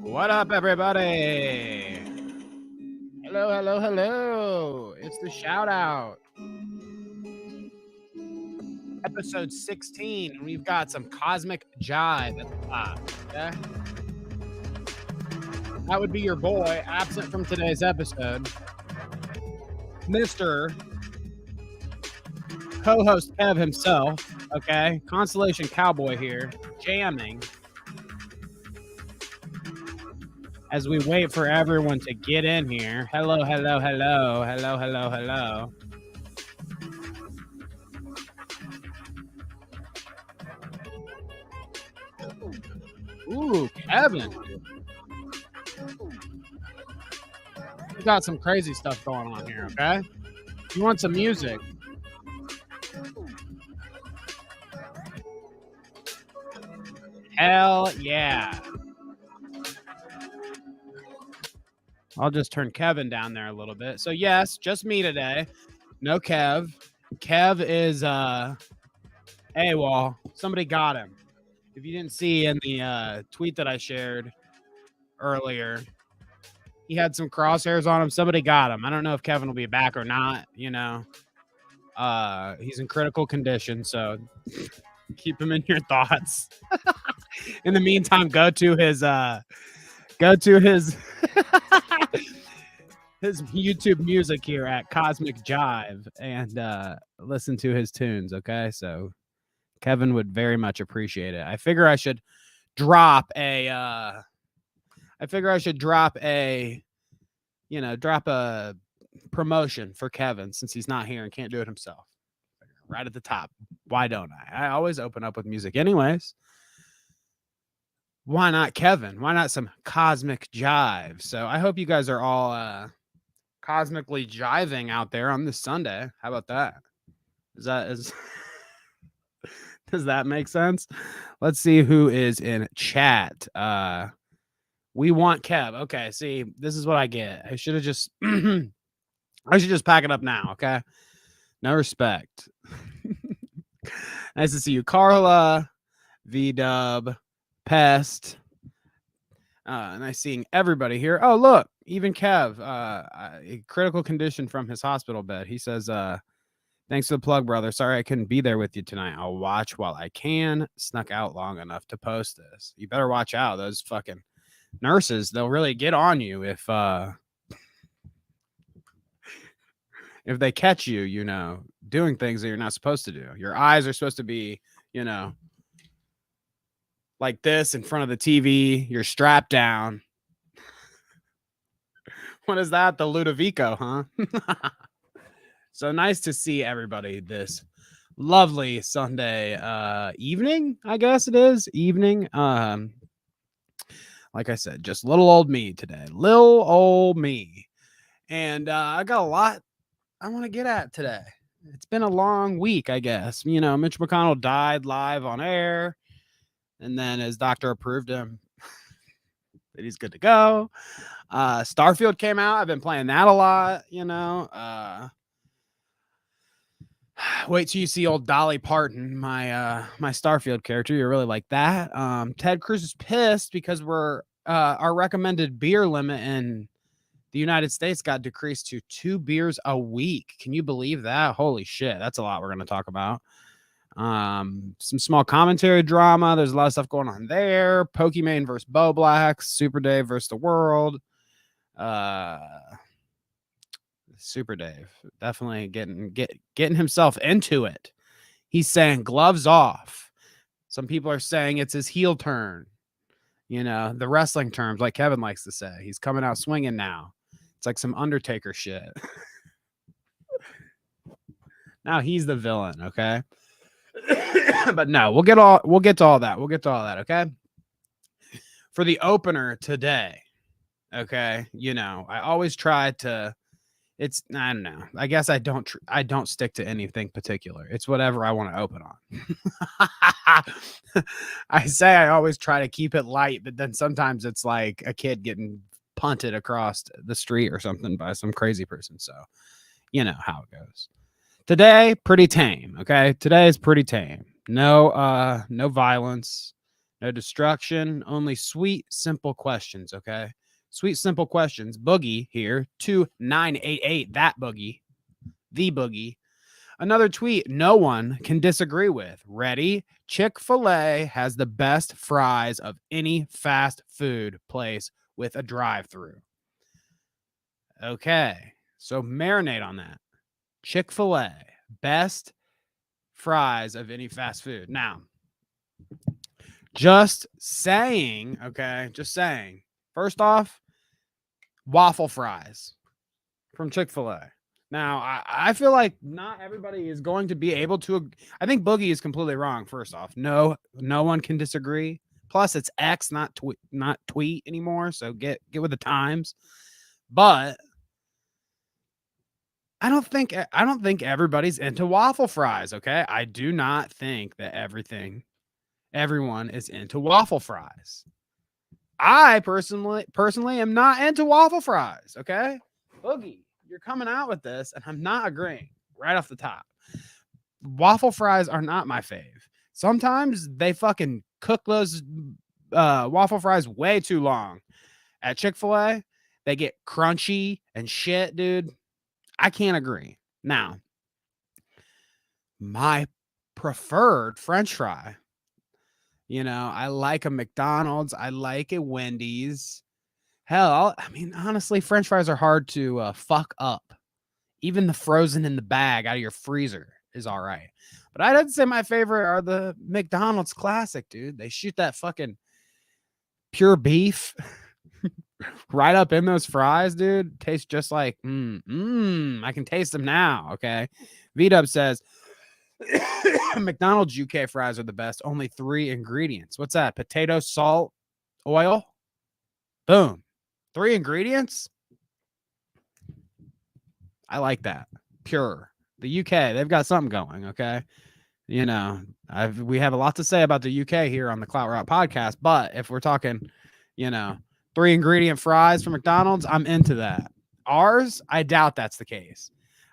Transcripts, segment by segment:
What up, everybody? Hello, hello, hello. It's the Shoutout. Episode 16, and we've got some cosmic jive at the top. Okay? That would be your boy, absent from today's episode, Mr. co-host Kev himself. Okay? Constellation Cowboy here, jamming as we wait for everyone to get in here. Hello, hello, hello, hello, hello, hello. Ooh, Kevin. We got some crazy stuff going on here, okay? You want some music? Hell yeah. I'll just turn Kevin down there a little bit. So yes, just me today. No Kev. Kev is AWOL. Somebody got him. If you didn't see in the tweet that I shared earlier, he had some crosshairs on him. Somebody got him. I don't know if Kevin will be back or not, you know. He's in critical condition, so keep him in your thoughts. In the meantime, go to his his YouTube music here at Cosmic Jive and listen to his tunes, okay? So Kevin would very much appreciate it. I figure I should drop a promotion for Kevin since he's not here and can't do it himself. Right at the top. Why don't I? I always open up with music anyways. Why not Kevin? Why not some cosmic jive? So I hope you guys are all cosmically jiving out there on this Sunday. How about that? Does that make sense? Let's see who is in chat. We want Kev. Okay, see, this is what I get. I should just pack it up now, okay? No respect. Nice to see you, Carla, V-Dub, Pest. Nice seeing everybody here. Oh, look, even Kev, a critical condition from his hospital bed. He says, thanks for the plug, brother. Sorry I couldn't be there with you tonight. I'll watch while I can. Snuck out long enough to post this. You better watch out. Those fucking nurses, they'll really get on you if they catch you, you know, doing things that you're not supposed to do. Your eyes are supposed to be, you know, like this in front of the TV. You're strapped down. What is that? The Ludovico, huh? So nice to see everybody this lovely Sunday evening, I guess it is. Evening. Like I said, just little old me today. Little old me. And I got a lot I want to get at today. It's been a long week, I guess. You know, Mitch McConnell died live on air, and then his doctor approved him that he's good to go. Starfield came out. I've been playing that a lot, you know. Wait till you see old Dolly Parton, my Starfield character. You're really like that. Ted Cruz is pissed because our recommended beer limit in the United States got decreased to 2 beers a week. Can you believe that? Holy shit. That's a lot we're going to talk about. Some small commentary drama. There's a lot of stuff going on there. Pokimane versus Bowblax. Super Dave versus the world. Super Dave definitely getting himself into it. He's saying gloves off. Some people are saying it's his heel turn. You know, the wrestling terms, like Kevin likes to say. He's coming out swinging now. It's like some Undertaker shit. Now he's the villain, okay? But no, we'll get to all that. We'll get to all that, okay? For the opener today, okay? You know, I always try to I don't know. I guess I don't stick to anything particular. It's whatever I want to open on. I say I always try to keep it light, but then sometimes it's like a kid getting punted across the street or something by some crazy person. So, you know how it goes. Today, pretty tame, okay? Today is pretty tame. No violence, No destruction, only sweet, simple questions, okay? Sweet, simple questions. Boogie here, 2988, that Boogie, the Boogie. Another tweet no one can disagree with. Ready? Chick-fil-A has the best fries of any fast food place with a drive-through. Okay, so marinate on that. Chick-fil-A, best fries of any fast food. Now, just saying, okay, just saying. First off, waffle fries from Chick-fil-A. Now, I feel like not everybody is going to be able to. I think Boogie is completely wrong. First off, no one can disagree. Plus, it's X, not tweet anymore. So get with the times. But I don't think everybody's into waffle fries. Okay, I do not think that everyone is into waffle fries. I personally am not into waffle fries. Okay, Boogie, you're coming out with this, and I'm not agreeing right off the top. Waffle fries are not my fave. Sometimes they fucking cook those waffle fries way too long. At Chick-fil-A, they get crunchy and shit, dude. I can't agree. Now, my preferred French fry, I like a McDonald's. I like a Wendy's. Hell, I mean, honestly, French fries are hard to fuck up. Even the frozen in the bag out of your freezer is all right. But I'd say my favorite are the McDonald's classic, dude. They shoot that fucking pure beef right up in those fries, dude. Tastes just like, I can taste them now, okay? V-Dub says, McDonald's UK fries are the best. Only 3 ingredients. What's that? Potato, salt, oil? Boom. 3 ingredients? I like that. Pure. The UK, they've got something going, okay? We have a lot to say about the UK here on the Clout Route podcast, but if we're talking, 3 ingredient fries from McDonald's, I'm into that. Ours, I doubt that's the case.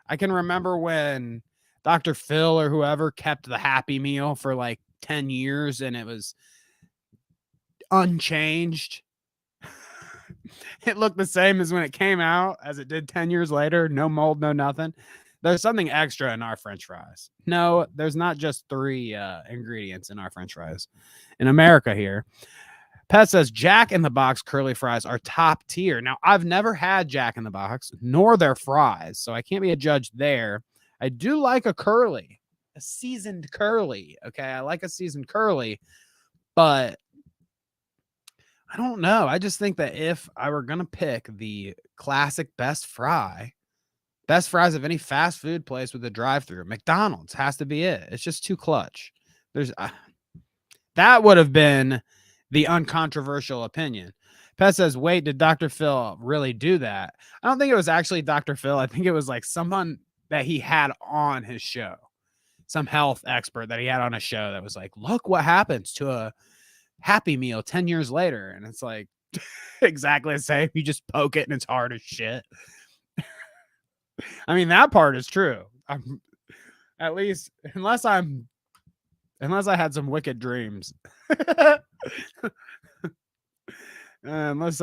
I can remember when Dr. Phil or whoever kept the Happy Meal for like 10 years and it was unchanged. It looked the same as when it came out as it did 10 years later. No mold, no nothing. There's something extra in our French fries. No, there's not just 3 ingredients in our French fries. In America here, Pet says Jack in the Box curly fries are top tier. Now, I've never had Jack in the Box, nor their fries, so I can't be a judge there. I do like a seasoned curly. Okay, I like a seasoned curly, but I don't know. I just think that if I were going to pick the classic best fries of any fast food place with a drive-through, McDonald's has to be it. It's just too clutch. That would have been the uncontroversial opinion. Pet says, wait, did Dr. Phil really do that? I don't think it was actually Dr. Phil. I think it was like someone that he had on his show, some health expert that he had on a show that was like, look what happens to a Happy Meal 10 years later. And it's like exactly the same. You just poke it and it's hard as shit. I mean, that part is true. At least unless I had some wicked dreams. Unless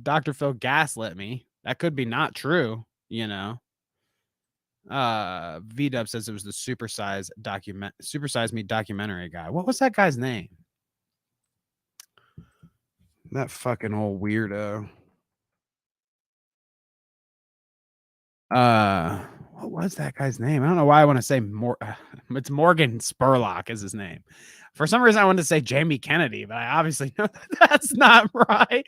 Dr. Phil gaslit me. That could be not true, V-Dub says it was the Super Size Me documentary guy. What was that guy's name? That fucking old weirdo. What was that guy's name? I don't know why I want to say more. It's Morgan Spurlock is his name. For some reason, I wanted to say Jamie Kennedy, but I obviously know that's not right.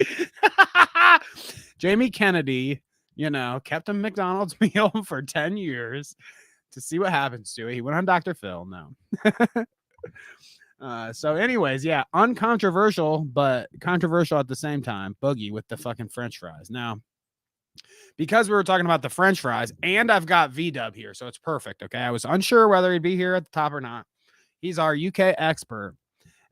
Jamie Kennedy, kept a McDonald's meal for 10 years to see what happens to it. He went on Dr. Phil. No. So anyways, yeah, uncontroversial, but controversial at the same time. Boogie with the fucking French fries. Now, because we were talking about the French fries, and I've got V-Dub here, so it's perfect. Okay, I was unsure whether he'd be here at the top or not. He's our UK expert,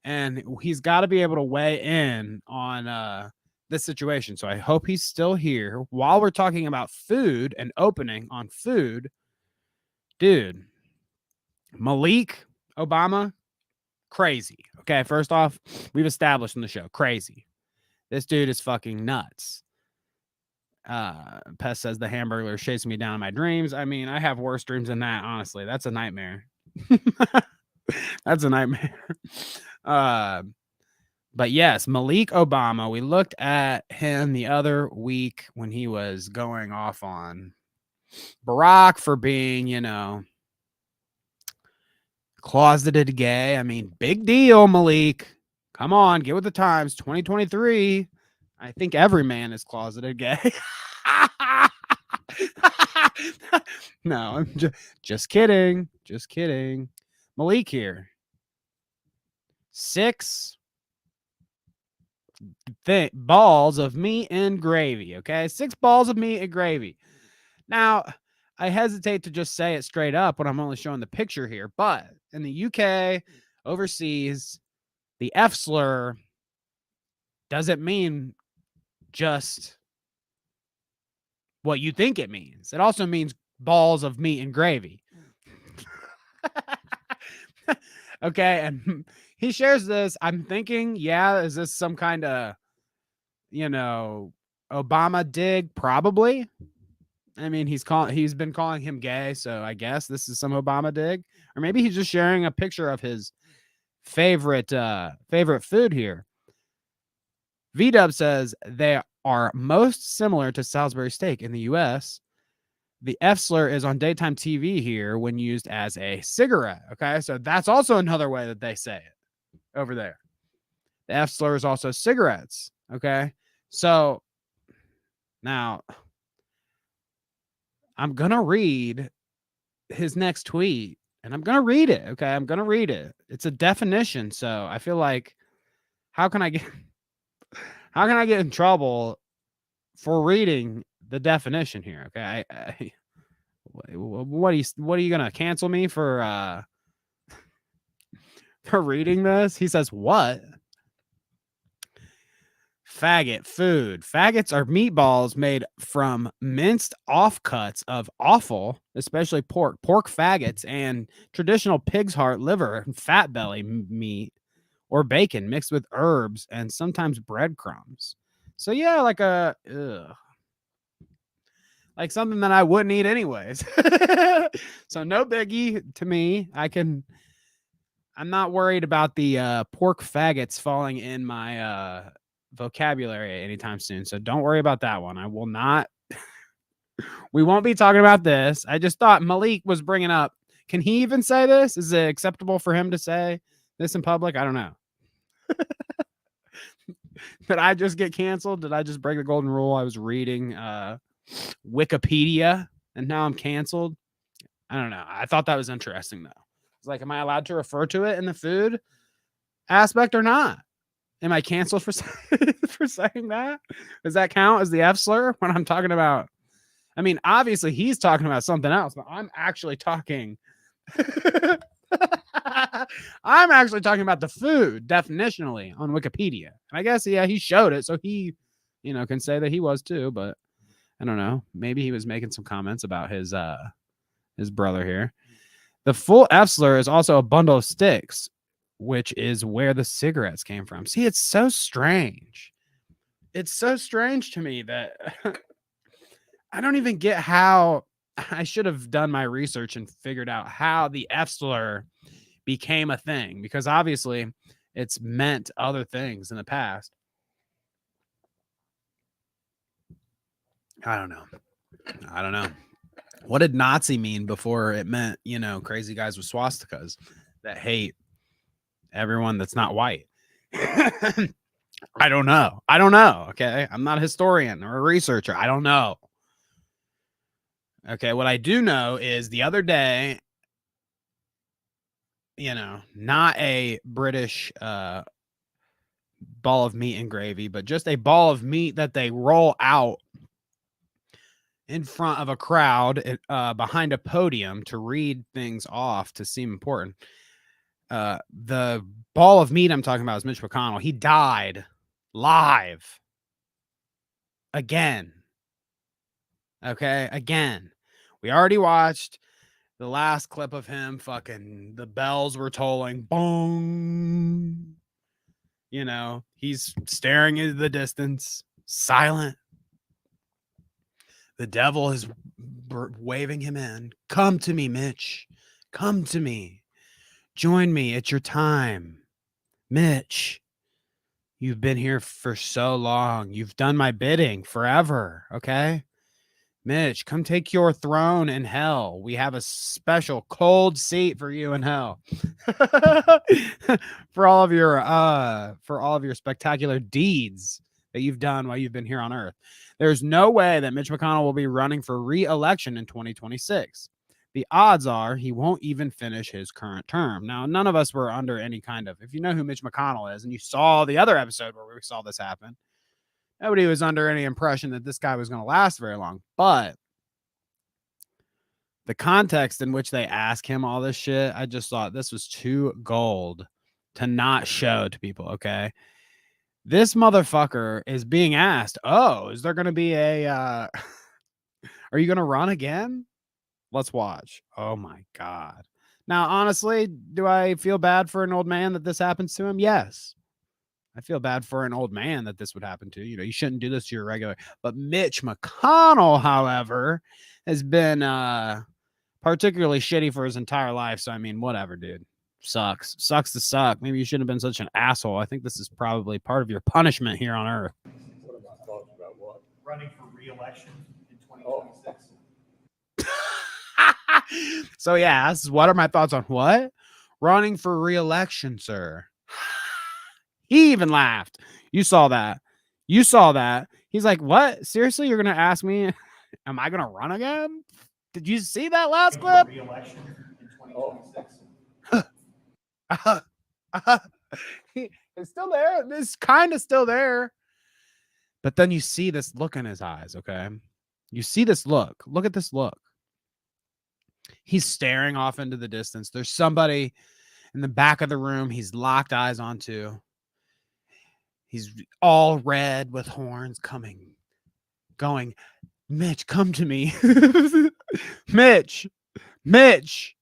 and he's got to be able to weigh in on this situation. So I hope he's still here while we're talking about food and opening on food. Dude, Malik Obama, Crazy. Okay, first off, we've established in the show, crazy. This dude is fucking nuts. Pest says the Hamburglar is chasing me down in my dreams. I mean, I have worse dreams than that, honestly. That's a nightmare. That's a nightmare. But yes, Malik Obama, we looked at him the other week when he was going off on Barack for being, you know, closeted gay. I mean, big deal, Malik. Come on, get with the times. 2023. I think every man is closeted gay. No, I'm just kidding. Just kidding. Malik here. 6 balls of meat and gravy. Okay, 6 balls of meat and gravy. Now, I hesitate to just say it straight up when I'm only showing the picture here, but in the UK, overseas, the F slur doesn't mean just what you think it means. It also means balls of meat and gravy. Okay, and he shares this. I'm thinking, yeah, is this some kind of, you know, Obama dig? Probably. I mean, he's been calling him gay, so I guess this is some Obama dig. Or maybe he's just sharing a picture of his favorite food here. V-Dub says they are most similar to Salisbury steak in the US. The F slur is on daytime TV here when used as a cigarette. Okay, so that's also another way that they say it over there. The F slur is also cigarettes. Okay, so now I'm going to read his next tweet and I'm going to read it. Okay, I'm going to read it. It's a definition. So I feel like, how can I get in trouble for reading the definition here? Okay, what are you gonna cancel me for reading this? He says, what? Faggot food. Faggots are meatballs made from minced offcuts of offal, especially pork faggots, and traditional pig's heart, liver, and fat belly meat, or bacon mixed with herbs and sometimes breadcrumbs. So yeah, like like something that I wouldn't eat anyways. So no biggie to me. I'm not worried about the pork faggots falling in my vocabulary anytime soon. So don't worry about that one. I will not. We won't be talking about this. I just thought Malik was bringing up. Can he even say this? Is it acceptable for him to say this in public? I don't know. Did I just get canceled? Did I just break the golden rule? I was reading Wikipedia and now I'm canceled. I don't know. I thought that was interesting though. It's like, am I allowed to refer to it in the food aspect or not? Am I canceled for for saying that? Does that count as the F slur when I'm talking about? I mean, obviously he's talking about something else, but I'm actually talking. I'm actually talking about the food definitionally on Wikipedia. And I guess, yeah, he showed it. So he, can say that he was too, but I don't know. Maybe he was making some comments about his brother here. The full F slur is also a bundle of sticks, which is where the cigarettes came from. See, it's so strange. It's so strange to me that I don't even get how. I should have done my research and figured out how the F slur became a thing, because obviously it's meant other things in the past. I don't know. What did Nazi mean before it meant, crazy guys with swastikas that hate everyone that's not white? I don't know. Okay. I'm not a historian or a researcher. I don't know. Okay. What I do know is the other day, not a British ball of meat and gravy, but just a ball of meat that they roll out in front of a crowd behind a podium to read things off to seem important. The ball of meat I'm talking about is Mitch McConnell. He died live again. Okay, again. We already watched The last clip of him, fucking, the bells were tolling. Boom. You know, he's staring into the distance, silent. The devil is waving him in. Come to me, Mitch. Come to me. Join me. It's your time. Mitch, you've been here for so long. You've done my bidding forever. Okay. Mitch, come take your throne in hell. We have a special cold seat for you in hell. for all of your spectacular deeds that you've done while you've been here on Earth. There's no way that Mitch McConnell will be running for re-election in 2026. The odds are he won't even finish his current term. Now, none of us were under any kind of, if you know who Mitch McConnell is and you saw the other episode where we saw this happen, nobody was under any impression that this guy was going to last very long. But the context in which they ask him all this shit, I just thought this was too gold to not show to people, okay? This motherfucker is being asked, oh, is there going to be a, are you going to run again? Let's watch. Oh my God. Now, honestly, do I feel bad for an old man that this happens to him? Yes. I feel bad for an old man that this would happen to. You know, you shouldn't do this to your regular. But Mitch McConnell, however, has been particularly shitty for his entire life. So, I mean, whatever, dude. Sucks. Sucks to suck. Maybe you shouldn't have been such an asshole. I think this is probably part of your punishment here on Earth. What are my thoughts about what? Running for re-election in 2026. So, yeah, this is what are my thoughts on what? Running for re-election, sir. He even laughed. You saw that. You saw that. He's like, what? Seriously? You're going to ask me, am I going to run again? Did you see that last clip? Re-election in 2026. It's still there. It's kind of still there. But then you see this look in his eyes, okay? You see this look. Look at this look. He's staring off into the distance. There's somebody in the back of the room he's locked eyes onto. He's all red with horns coming, going, Mitch, come to me. Mitch, Mitch,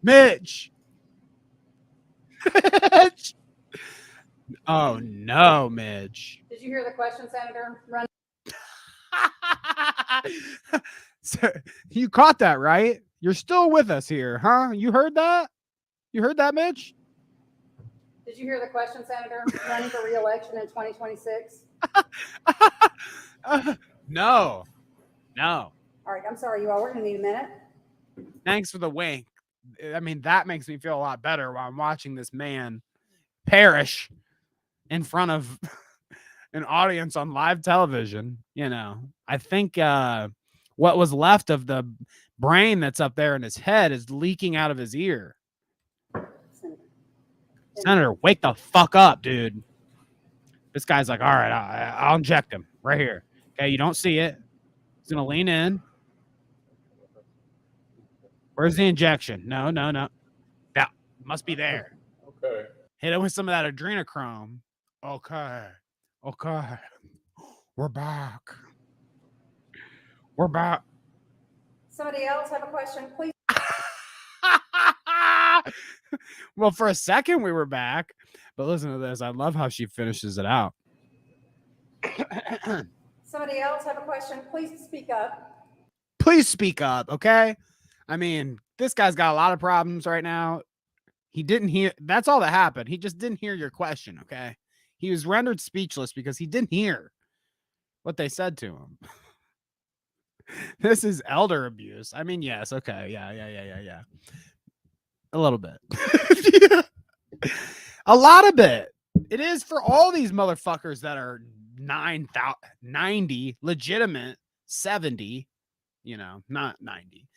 Mitch. Mitch. Oh, no, Mitch. Did you hear the question, Senator? Run. So, you caught that, right? You're still with us here, huh? You heard that? You heard that, Mitch? Did you hear the question, Senator? Running for re-election in 2026? No. All right, I'm sorry, you all. We're going to need a minute. Thanks for the wink. I mean, that makes me feel a lot better while I'm watching this man perish in front of an audience on live television. You know, I think what was left of the brain that's up there in his head is leaking out of his ear. Senator, wake the fuck up, dude. This guy's like, all right, I'll inject him right here. Okay, you don't see it. He's going to lean in. Where's the injection? No. Yeah, must be there. Okay. Hit it with some of that adrenochrome. Okay. We're back. Somebody else have a question, please? Well, for a second we were back, but listen to this. I love how she finishes it out. Somebody else have a question, please speak up. Please speak up, okay? I mean, this guy's got a lot of problems right now. He didn't hear. That's all that happened. He just didn't hear your question, okay? He was rendered speechless because he didn't hear what they said to him. This is elder abuse. I mean, yes, okay. Yeah. A little bit. A lot of it. It is for all these motherfuckers that are 90, legitimate 70, you know, not 90.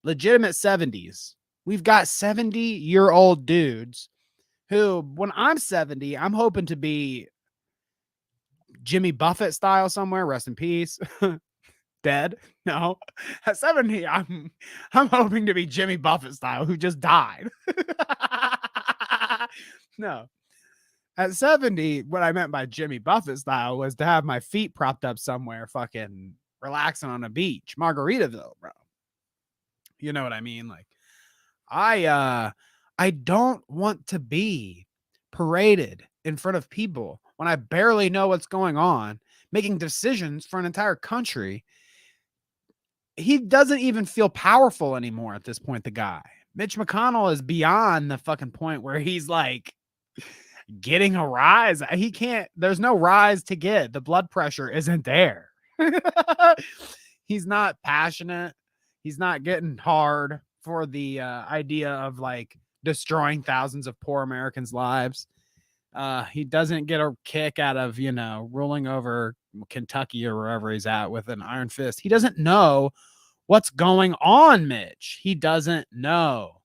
Legitimate 70s. We've got 70-year-old dudes who, when I'm 70, I'm hoping to be Jimmy Buffett style somewhere. Rest in peace. Dead. No. At 70, I'm hoping to be Jimmy Buffett style, who just died. No. At 70, what I meant by Jimmy Buffett style was to have my feet propped up somewhere, fucking relaxing on a beach, Margaritaville, bro. You know what I mean? Like, I don't want to be paraded in front of people when I barely know what's going on, making decisions for an entire country. He doesn't even feel powerful anymore at this point, the guy. Mitch McConnell is beyond the fucking point where he's like getting a rise. He can't, there's no rise to get. The blood pressure isn't there. He's not passionate. He's not getting hard for the idea of like destroying thousands of poor Americans' lives. He doesn't get a kick out of, you know, ruling over Kentucky or wherever he's at with an iron fist. He doesn't know what's going on, Mitch. He doesn't know.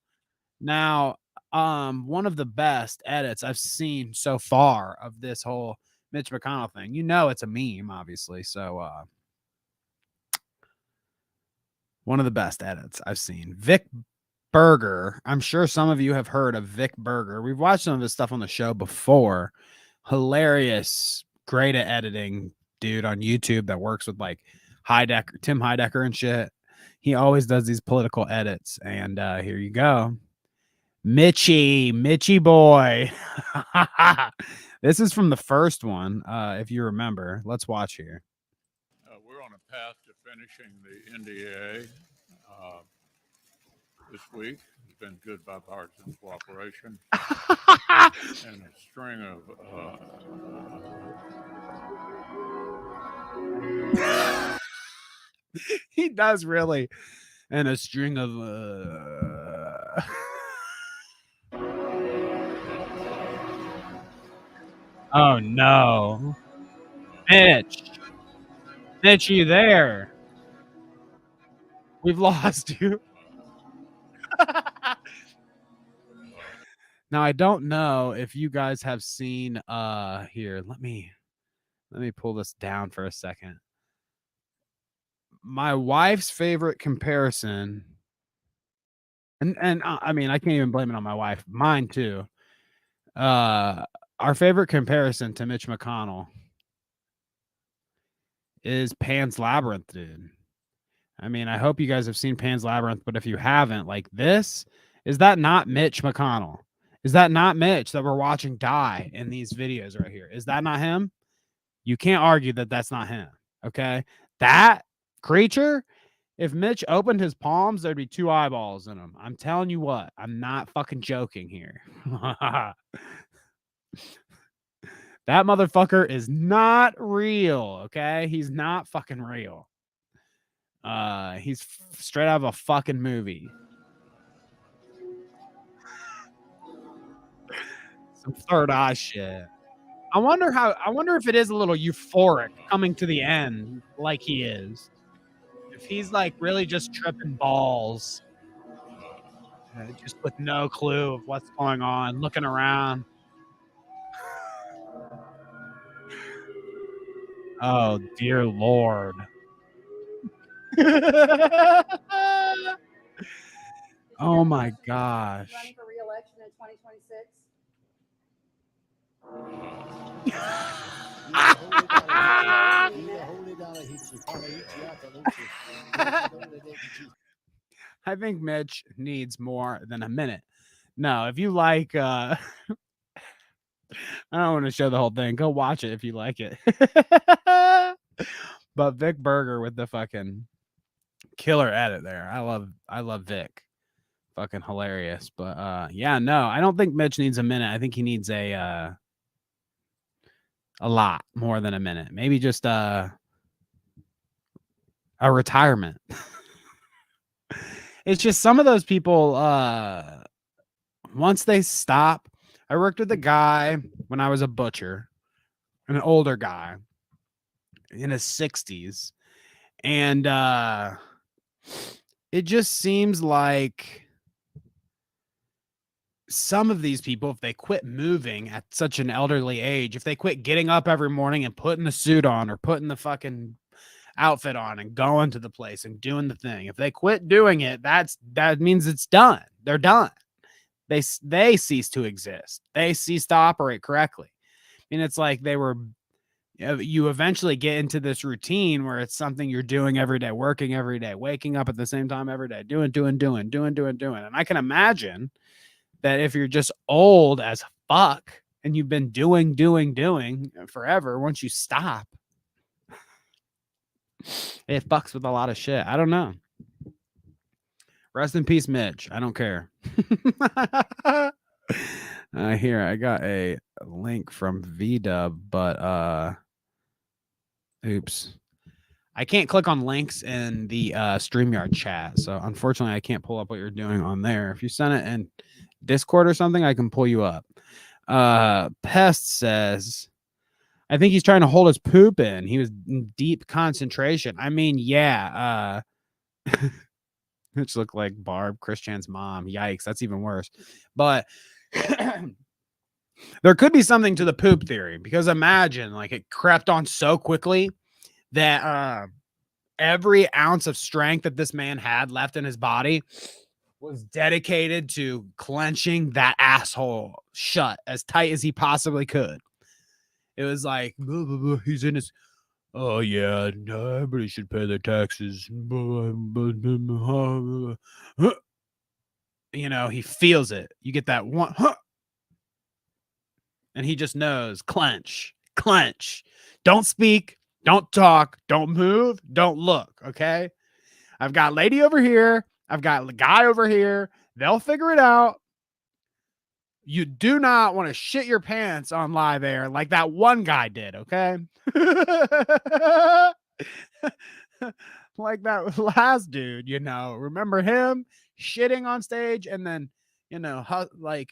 Now, one of the best edits I've seen so far of this whole Mitch McConnell thing, you know, it's a meme, obviously. So, one of the best edits I've seen. Vic Berger. I'm sure some of you have heard of Vic Berger. We've watched some of his stuff on the show before. Hilarious, great at editing dude on YouTube that works with like Tim Heidecker and shit. He always does these political edits. And here you go. Mitchy boy. This is from the first one, if you remember. Let's watch here. We're on a path to finishing the NDA this week. It's been good bipartisan cooperation and a string of he does really, and a string of oh no, Mitch, you there? We've lost you. Now I don't know if you guys have seen here. Let me pull this down for a second. My wife's favorite comparison, and I mean, I can't even blame it on my wife, mine too. Our favorite comparison to Mitch McConnell is Pan's Labyrinth, dude. I mean, I hope you guys have seen Pan's Labyrinth, but if you haven't, like, this, is that not Mitch McConnell? Is that not Mitch that we're watching die in these videos right here? Is that not him? You can't argue that that's not him, okay? That creature, if Mitch opened his palms, there'd be 2 eyeballs in them. I'm telling you what, I'm not fucking joking here. That motherfucker is not real, okay? He's not fucking real. He's straight out of a fucking movie. Some third eye shit. I wonder if it is a little euphoric coming to the end like he is. If he's like really just tripping balls, just with no clue of what's going on, looking around. Oh, dear Lord. Oh my gosh. Running for re-election in 2026? I think Mitch needs more than a minute. No, if you like I don't want to show the whole thing. Go watch it if you like it. But Vic Berger with the fucking killer edit there. I love Vic. Fucking hilarious. But yeah, no, I don't think Mitch needs a minute. I think he needs a lot more than a minute. Maybe just a retirement. It's just some of those people once they stop. I worked with a guy when I was a butcher, an older guy in his 60s, and it just seems like some of these people, if they quit moving at such an elderly age, if they quit getting up every morning and putting the suit on or putting the fucking outfit on and going to the place and doing the thing, if they quit doing it, that means it's done. They're done. They cease to exist. They cease to operate correctly. I mean, it's like they were you eventually get into this routine where it's something you're doing every day, working every day, waking up at the same time every day, doing. And I can imagine that if you're just old as fuck and you've been doing forever, once you stop, it fucks with a lot of shit. I don't know. Rest in peace, Mitch. I don't care. Here, I got a link from VDub, but oops. I can't click on links in the StreamYard chat. So unfortunately, I can't pull up what you're doing on there. If you send it in Discord or something, I can pull you up. Pest says, I think he's trying to hold his poop in. He was in deep concentration. I mean, yeah. Which looked like Barb, Christian's mom. Yikes, that's even worse. But there could be something to the poop theory, because imagine like it crept on so quickly that every ounce of strength that this man had left in his body was dedicated to clenching that asshole shut as tight as he possibly could. It was like, blah, blah, blah. He's in his, oh yeah, no, everybody should pay their taxes. You know, he feels it. You get that one, and he just knows, clench. Don't speak, don't talk, don't move, don't look, okay? I've got lady over here. I've got the guy over here. They'll figure it out. You do not want to shit your pants on live air like that one guy did, okay? Like that last dude, you know. Remember him shitting on stage and then, you know, like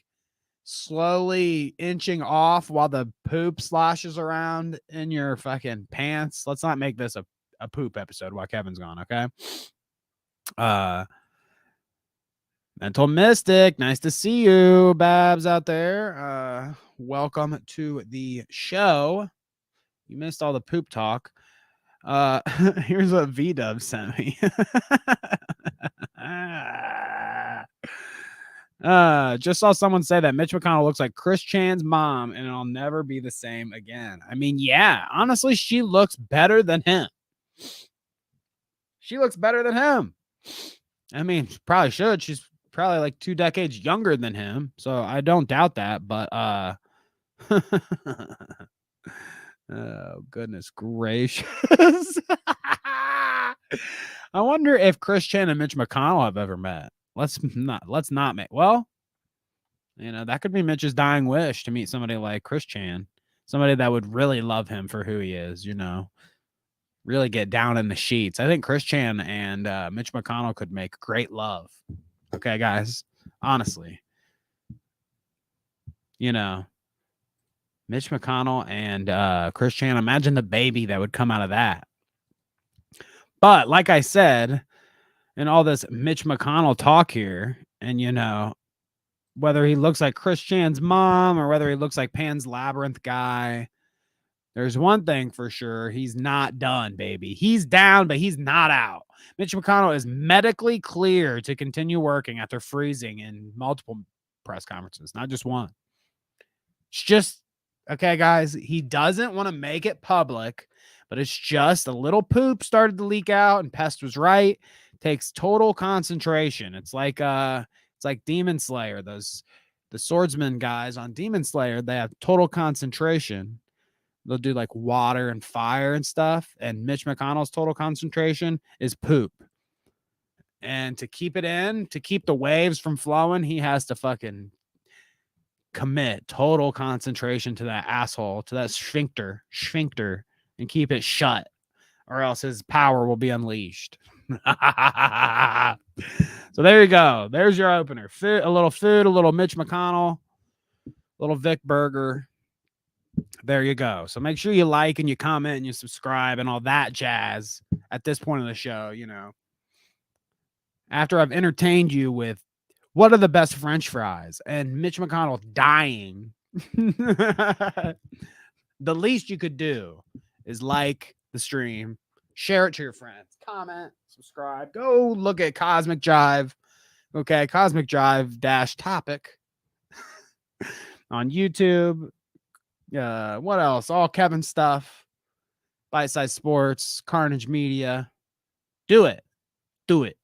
slowly inching off while the poop sloshes around in your fucking pants. Let's not make this a poop episode while Kevin's gone, okay? Mental Mystic, nice to see you, Babs, out there. Welcome to the show. You missed all the poop talk. Here's what VDub sent me. Just saw someone say that Mitch McConnell looks like Chris Chan's mom and it'll never be the same again. I mean, yeah, honestly, she looks better than him. She looks better than him. I mean, she probably should. She's probably like 2 decades younger than him, so I don't doubt that. But oh goodness gracious. I wonder if Chris Chan and Mitch McConnell have ever met. Let's not make. Well, you know, that could be Mitch's dying wish, to meet somebody like Chris Chan, somebody that would really love him for who he is, you know. Really get down in the sheets. I think Chris Chan and Mitch McConnell could make great love. Okay, guys, honestly, you know, Mitch McConnell and Chris Chan, imagine the baby that would come out of that. But like I said, in all this Mitch McConnell talk here, and you know, whether he looks like Chris Chan's mom or whether he looks like Pan's Labyrinth guy, there's one thing for sure. He's not done, baby. He's down, but he's not out. Mitch McConnell is medically clear to continue working after freezing in multiple press conferences, not just one. It's just, okay, guys, he doesn't want to make it public, but it's just a little poop started to leak out, and Pest was right. Takes total concentration. It's like Demon Slayer. The swordsman guys on Demon Slayer, they have total concentration. They'll do like water and fire and stuff. And Mitch McConnell's total concentration is poop. And to keep it in, to keep the waves from flowing, he has to fucking commit total concentration to that asshole, to that sphincter, and keep it shut, or else his power will be unleashed. So there you go. There's your opener. A little Mitch McConnell, a little Vic Berger. There you go. So make sure you like and you comment and you subscribe and all that jazz at this point of the show, you know. After I've entertained you with what are the best French fries and Mitch McConnell dying, the least you could do is like the stream, share it to your friends, comment, subscribe, go look at Cosmic Jive. Okay, Cosmic Jive -topic on YouTube. What else? All Kevin stuff. Bite Size Sports, Carnage Media. Do it. Do it.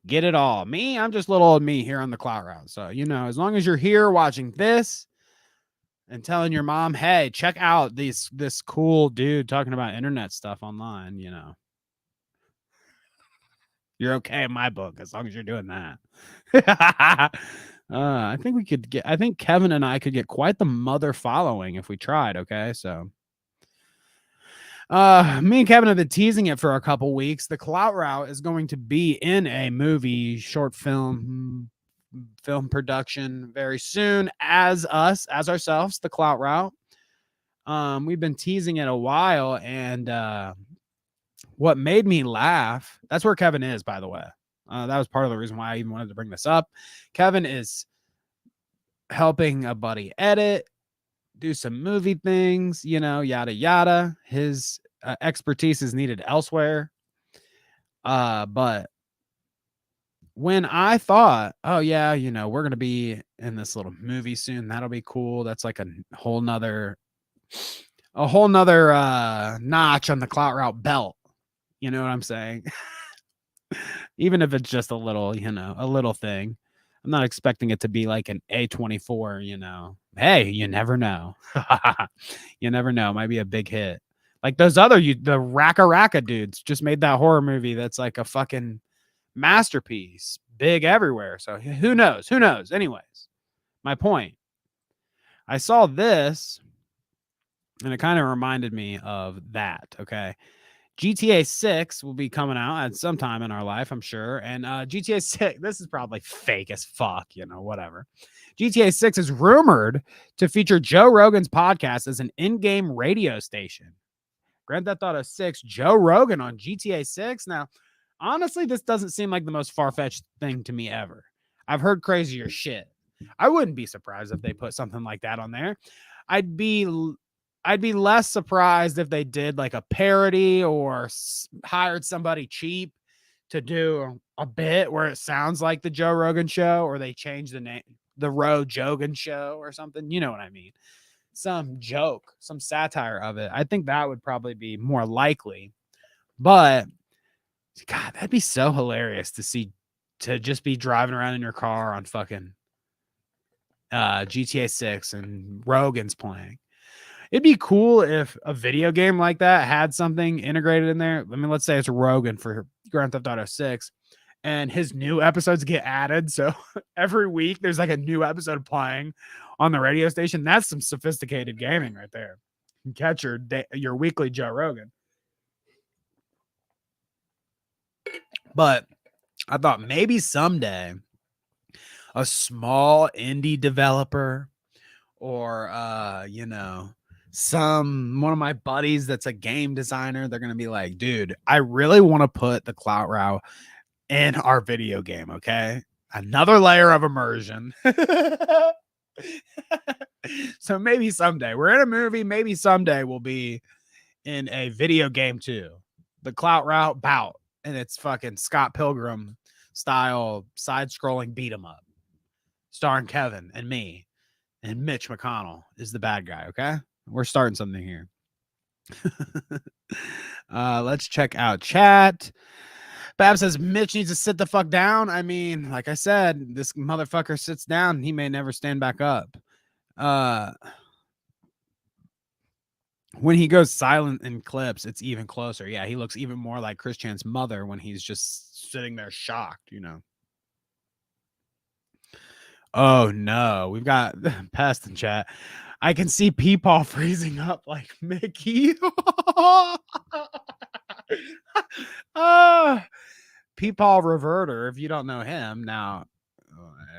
Get it all. Me, I'm just little old me here on the Clout Route. So, you know, as long as you're here watching this and telling your mom, hey, check out this cool dude talking about internet stuff online, you know, you're okay in my book as long as you're doing that. I think Kevin and I could get quite the mother following if we tried. Okay. So, me and Kevin have been teasing it for a couple weeks. The Clout Route is going to be in a movie, short film production very soon as ourselves, the Clout Route. We've been teasing it a while, and what made me laugh, that's where Kevin is, by the way. That was part of the reason why I even wanted to bring this up. Kevin is helping a buddy edit, do some movie things, you know, yada, yada. His expertise is needed elsewhere. But when I thought, oh, yeah, you know, we're going to be in this little movie soon, that'll be cool. That's like a whole nother notch on the Clout Route belt. You know what I'm saying? Even if it's just a little, you know, a little thing. I'm not expecting it to be like an A24, you know. Hey, you never know. You never know. Might be a big hit. Like those other, the Raka dudes just made that horror movie that's like a fucking masterpiece. Big everywhere. So who knows? Who knows? Anyways, my point. I saw this and it kind of reminded me of that. Okay. GTA 6 will be coming out at some time in our life, I'm sure. And GTA 6, this is probably fake as fuck, you know, whatever. GTA 6 is rumored to feature Joe Rogan's podcast as an in-game radio station. Grand Theft Auto 6, Joe Rogan on GTA 6. Now, honestly, this doesn't seem like the most far-fetched thing to me ever. I've heard crazier shit. I wouldn't be surprised if they put something like that on there. I'd be less surprised if they did like a parody or hired somebody cheap to do a bit where it sounds like the Joe Rogan show, or they change the name, the Roe Jogan show or something. You know what I mean? Some joke, some satire of it. I think that would probably be more likely. But God, that'd be so hilarious to just be driving around in your car on fucking GTA 6 and Rogan's playing. It'd be cool if a video game like that had something integrated in there. I mean, let's say it's Rogan for Grand Theft Auto 6 and his new episodes get added. So every week there's like a new episode playing on the radio station. That's some sophisticated gaming right there. You can catch your weekly Joe Rogan. But I thought maybe someday a small indie developer or, you know, one of my buddies that's a game designer, they're going to be like, dude, I really want to put the Clout Route in our video game. Okay. Another layer of immersion. So maybe someday we're in a movie. Maybe someday we'll be in a video game too. The Clout Route bout. And it's fucking Scott Pilgrim style side scrolling beat 'em up starring Kevin and me. And Mitch McConnell is the bad guy. Okay. We're starting something here. Let's check out chat. Bab says Mitch needs to sit the fuck down. I mean, like I said, this motherfucker sits down. He may never stand back up. When he goes silent in clips, it's even closer. Yeah, he looks even more like Chris Chan's mother when he's just sitting there shocked, you know. Oh no, we've got Pest in chat. I can see Peepaw freezing up like Mickey. Peepaw Reverter, if you don't know him. Now,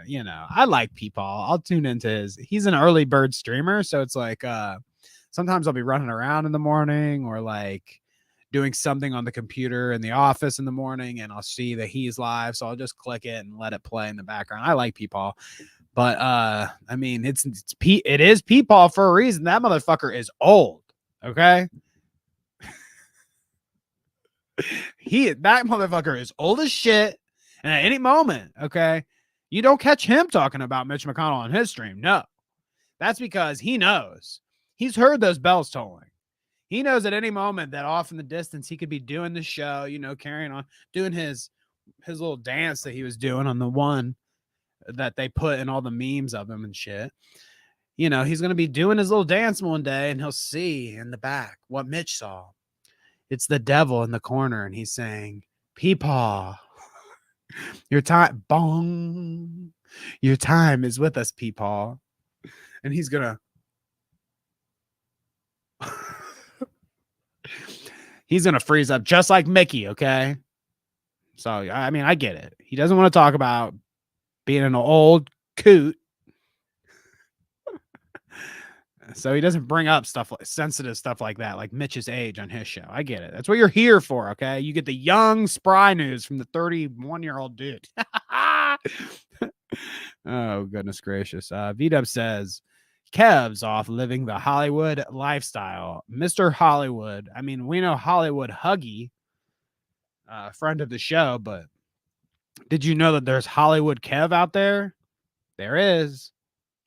you know, I like Peepaw. I'll tune into he's an early bird streamer, so it's like sometimes I'll be running around in the morning or like doing something on the computer in the office in the morning, and I'll see that he's live, so I'll just click it and let it play in the background. I like Peepaw. But I mean, it is Peepaw for a reason. That motherfucker is old. Okay. That motherfucker is old as shit. And at any moment, okay, you don't catch him talking about Mitch McConnell on his stream. No. That's because he knows. He's heard those bells tolling. He knows at any moment that off in the distance he could be doing the show, you know, carrying on, doing his little dance that he was doing on the one that they put in all the memes of him and shit. You know, he's going to be doing his little dance one day and he'll see in the back what Mitch saw. It's the devil in the corner and he's saying, Peepaw, your time, bong, your time is with us, Peepaw. And he's going to, he's going to freeze up just like Mickey, okay? So, I mean, I get it. He doesn't want to talk about being an old coot. So he doesn't bring up stuff like sensitive stuff like that, like Mitch's age on his show. I get it. That's what you're here for, okay? You get the young, spry news from the 31-year-old dude. Oh, goodness gracious. V-Dub says, Kev's off living the Hollywood lifestyle. Mr. Hollywood. I mean, we know Hollywood Huggy, friend of the show, but did you know that there's Hollywood Kev out there? There is,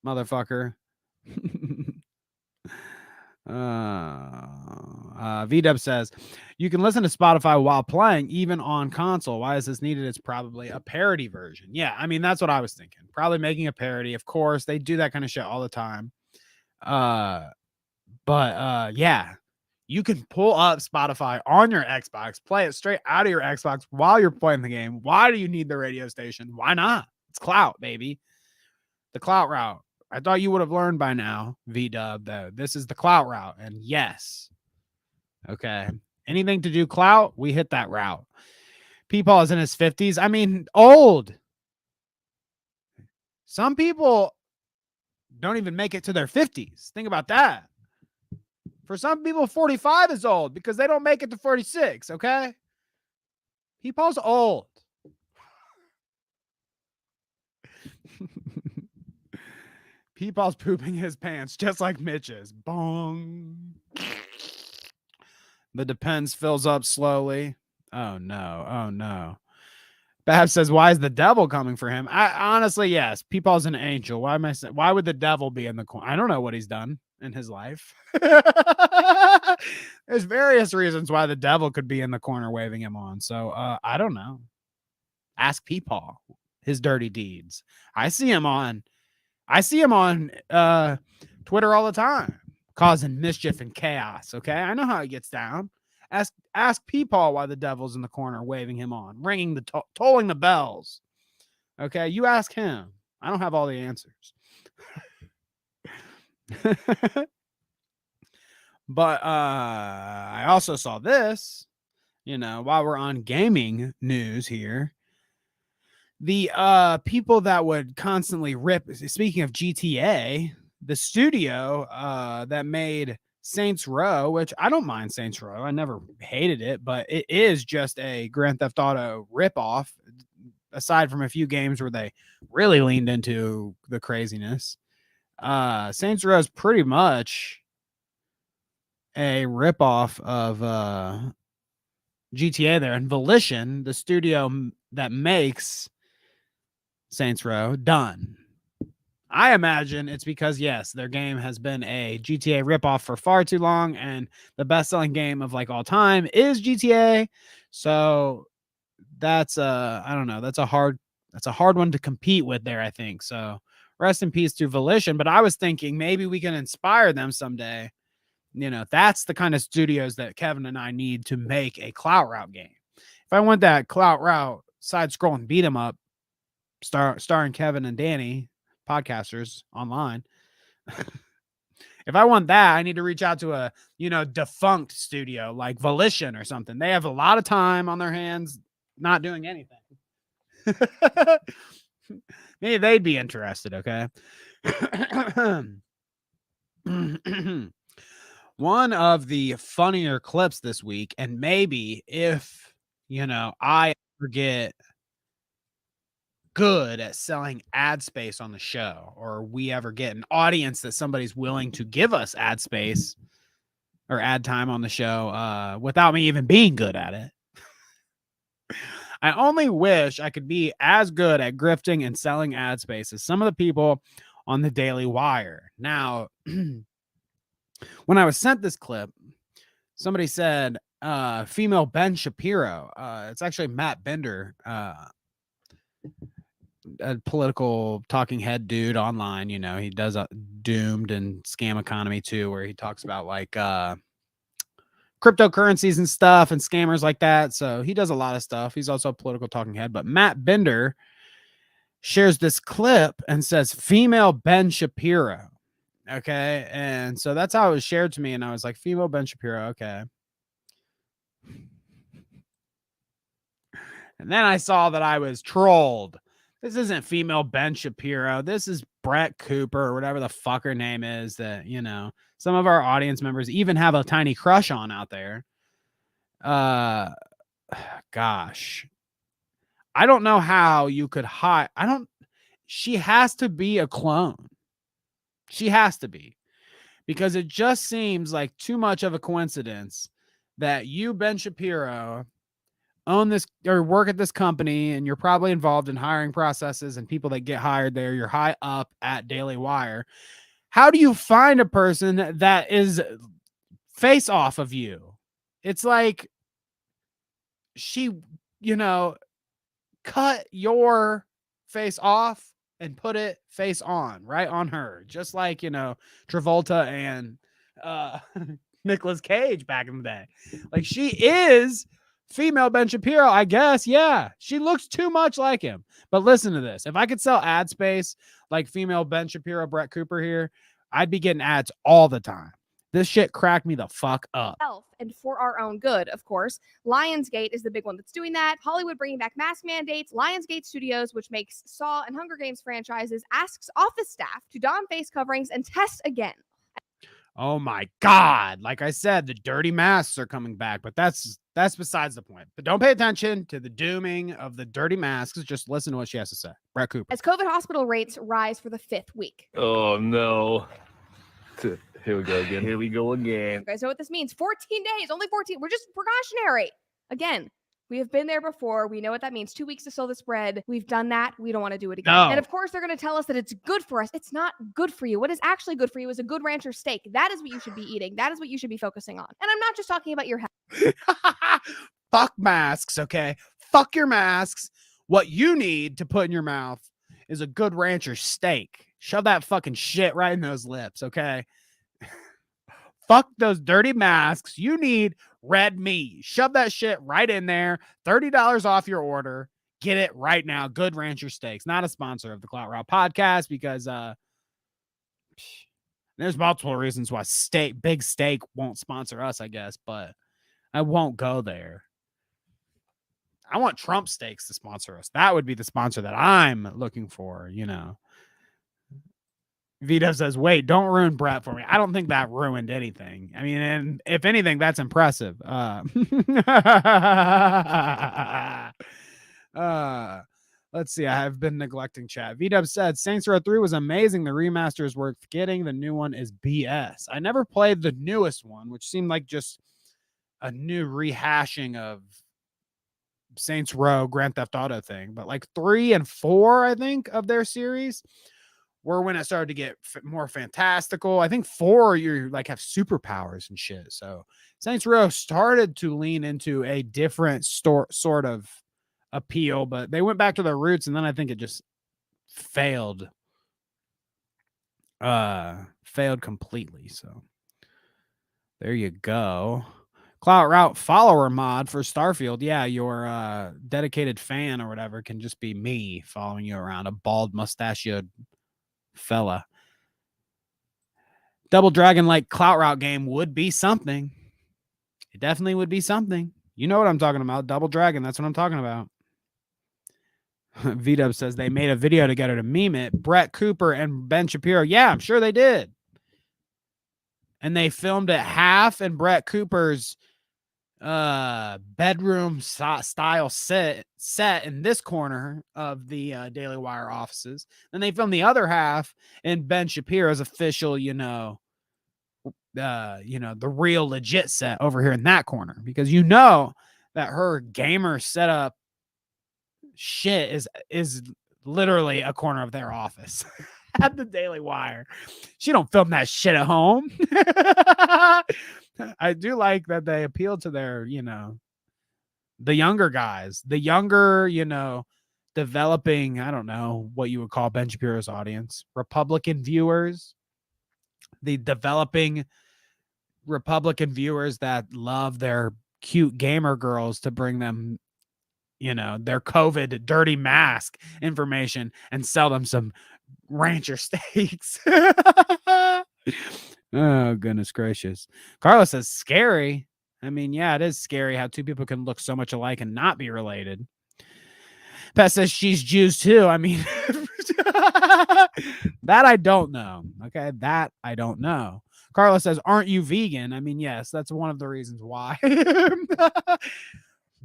motherfucker. V-Dub says, you can listen to Spotify while playing, even on console. Why is this needed? It's probably a parody version. Yeah, I mean, that's what I was thinking. Probably making a parody. Of course, they do that kind of shit all the time. But yeah, you can pull up Spotify on your Xbox, play it straight out of your Xbox while you're playing the game. Why do you need the radio station? Why not? It's Clout, baby. The Clout route. I thought you would have learned by now, V-Dub, that this is the Clout route. And yes. Okay. Anything to do Clout, we hit that route. Peepaw is in his 50s. I mean, old. Some people don't even make it to their 50s. Think about that. For some people, 45 is old because they don't make it to 46, okay? Peepaw's old. Peepaw's pooping his pants just like Mitch's. Bong. The Depends fills up slowly. Oh, no. Oh, no. Bab says, why is the devil coming for him? Honestly, yes. Peepaw's an angel. Why am I saying? Why would the devil be in the corner? I don't know what he's done in his life. There's various reasons why the devil could be in the corner waving him on. So I don't know. Ask Peepaw his dirty deeds. I see him on Twitter all the time, causing mischief and chaos. Okay, I know how he gets down. Ask Peepaw why the devil's in the corner waving him on, ringing the tolling the bells. Okay, you ask him. I don't have all the answers. But I also saw this, you know, while we're on gaming news here. The people that would constantly rip, speaking of GTA, the studio that made Saints Row, which I don't mind Saints Row. I never hated it, but it is just a Grand Theft Auto ripoff, aside from a few games where they really leaned into the craziness. Saints Row is pretty much a ripoff of GTA there. And Volition, the studio that makes Saints Row, done. I imagine it's because, yes, their game has been a GTA ripoff for far too long, and the best-selling game of like all time is GTA. So that's I don't know, that's a hard one to compete with there, I think. So rest in peace to Volition. But I was thinking maybe we can inspire them someday. You know, that's the kind of studios that Kevin and I need to make a Clout Route game. If I want that Clout Route side-scrolling beat 'em up, starring Kevin and Danny, podcasters online. If I want that, I need to reach out to a, you know, defunct studio like Volition or something. They have a lot of time on their hands not doing anything. Maybe they'd be interested, okay? One of the funnier clips this week, and maybe if, you know, I forget good at selling ad space on the show, or we ever get an audience that somebody's willing to give us ad space or ad time on the show without me even being good at it. I only wish I could be as good at grifting and selling ad space as some of the people on the Daily Wire. Now, when I was sent this clip, Somebody said female Ben Shapiro. It's actually Matt Bender, a political talking head dude online. You know, he does Doomed and Scam Economy too, where he talks about like cryptocurrencies and stuff and scammers like that. So he does a lot of stuff. He's also a political talking head. But Matt Bender shares this clip and says female Ben Shapiro. Okay. And so that's how it was shared to me. And I was like, female Ben Shapiro. Okay. And then I saw that I was trolled. This isn't female Ben Shapiro. This is Brett Cooper or whatever the fuck her name is that, you know, some of our audience members even have a tiny crush on out there. Gosh. I don't know how you could hide. She has to be a clone. She has to be. Because it just seems like too much of a coincidence that you, Ben Shapiro, own this or work at this company, and you're probably involved in hiring processes and people that get hired there. You're high up at Daily Wire. How do you find a person that is face off of you? It's like she, you know, cut your face off and put it face on, right on her, just like, you know, Travolta and Nicolas Cage back in the day. Like, she is female Ben Shapiro, I guess. Yeah, she looks too much like him. But listen to this. If I could sell ad space like female Ben Shapiro, Brett Cooper here, I'd be getting ads all the time. This shit cracked me the fuck up. And for our own good, of course. Lionsgate is the big one that's doing that. Hollywood bringing back mask mandates. Lionsgate Studios, which makes Saw and Hunger Games franchises, asks office staff to don face coverings and test again. Oh my God. Like I said, the dirty masks are coming back, but that's besides the point. But don't pay attention to the dooming of the dirty masks. Just listen to what she has to say. Brett Cooper. As COVID hospital rates rise for the 5th week. Oh, no. Here we go again. Here we go again. You guys know what this means. 14 days, only 14. We're just precautionary. Again, we have been there before. We know what that means. 2 weeks to slow the spread. We've done that. We don't want to do it again. No. And of course, they're going to tell us that it's good for us. It's not good for you. What is actually good for you is a good rancher steak. That is what you should be eating. That is what you should be focusing on. And I'm not just talking about your health. Fuck masks, okay? Fuck your masks. What you need to put in your mouth is a good rancher steak. Shove that fucking shit right in those lips, okay? Fuck those dirty masks. You need red meat. Shove that shit right in there. $30 off your order. Get it right now. Good Rancher Steaks. Not a sponsor of the Clout Route podcast because there's multiple reasons why Big Steak won't sponsor us, I guess, but I won't go there. I want Trump Steaks to sponsor us. That would be the sponsor that I'm looking for, you know. Vito says, wait, don't ruin Brett for me. I don't think that ruined anything. I mean, and if anything, that's impressive. Let's see. I have been neglecting chat. Vito said, Saints Row 3 was amazing. The remaster is worth getting. The new one is BS. I never played the newest one, which seemed like just a new rehashing of Saints Row Grand Theft Auto thing. But like 3 and 4, I think, of their series were when it started to get more fantastical. I think 4, you like have superpowers and shit. So Saints Row started to lean into a different sort of appeal, but they went back to their roots, and then I think it just failed completely. So there you go. Clout Route follower mod for Starfield. Yeah, your dedicated fan or whatever can just be me following you around, a bald mustachioed fella. Double Dragon like Clout Route game would be something. It definitely would be something. You know what I'm talking about. Double Dragon. That's what I'm talking about. V-Dub says they made a video together to meme it. Brett Cooper and Ben Shapiro. Yeah, I'm sure they did. And they filmed it half in Brett Cooper's bedroom style set in this corner of the Daily Wire offices. Then they filmed the other half in Ben Shapiro's official, the real legit set over here in that corner, because you know that her gamer setup shit is literally a corner of their office. at the Daily Wire. She don't film that shit at home. I do like that they appeal to their, the younger guys, the younger, developing, I don't know what you would call Ben Shapiro's audience, Republican viewers, the developing Republican viewers that love their cute gamer girls to bring them, their COVID dirty mask information and sell them some rancher steaks. Oh, goodness gracious. Carlos says scary. I mean, yeah, it is scary how two people can look so much alike and not be related. Pat says she's Jews too. I mean, that I don't know. Okay, that I don't know. Carlos says, aren't you vegan? I mean, yes, that's one of the reasons why.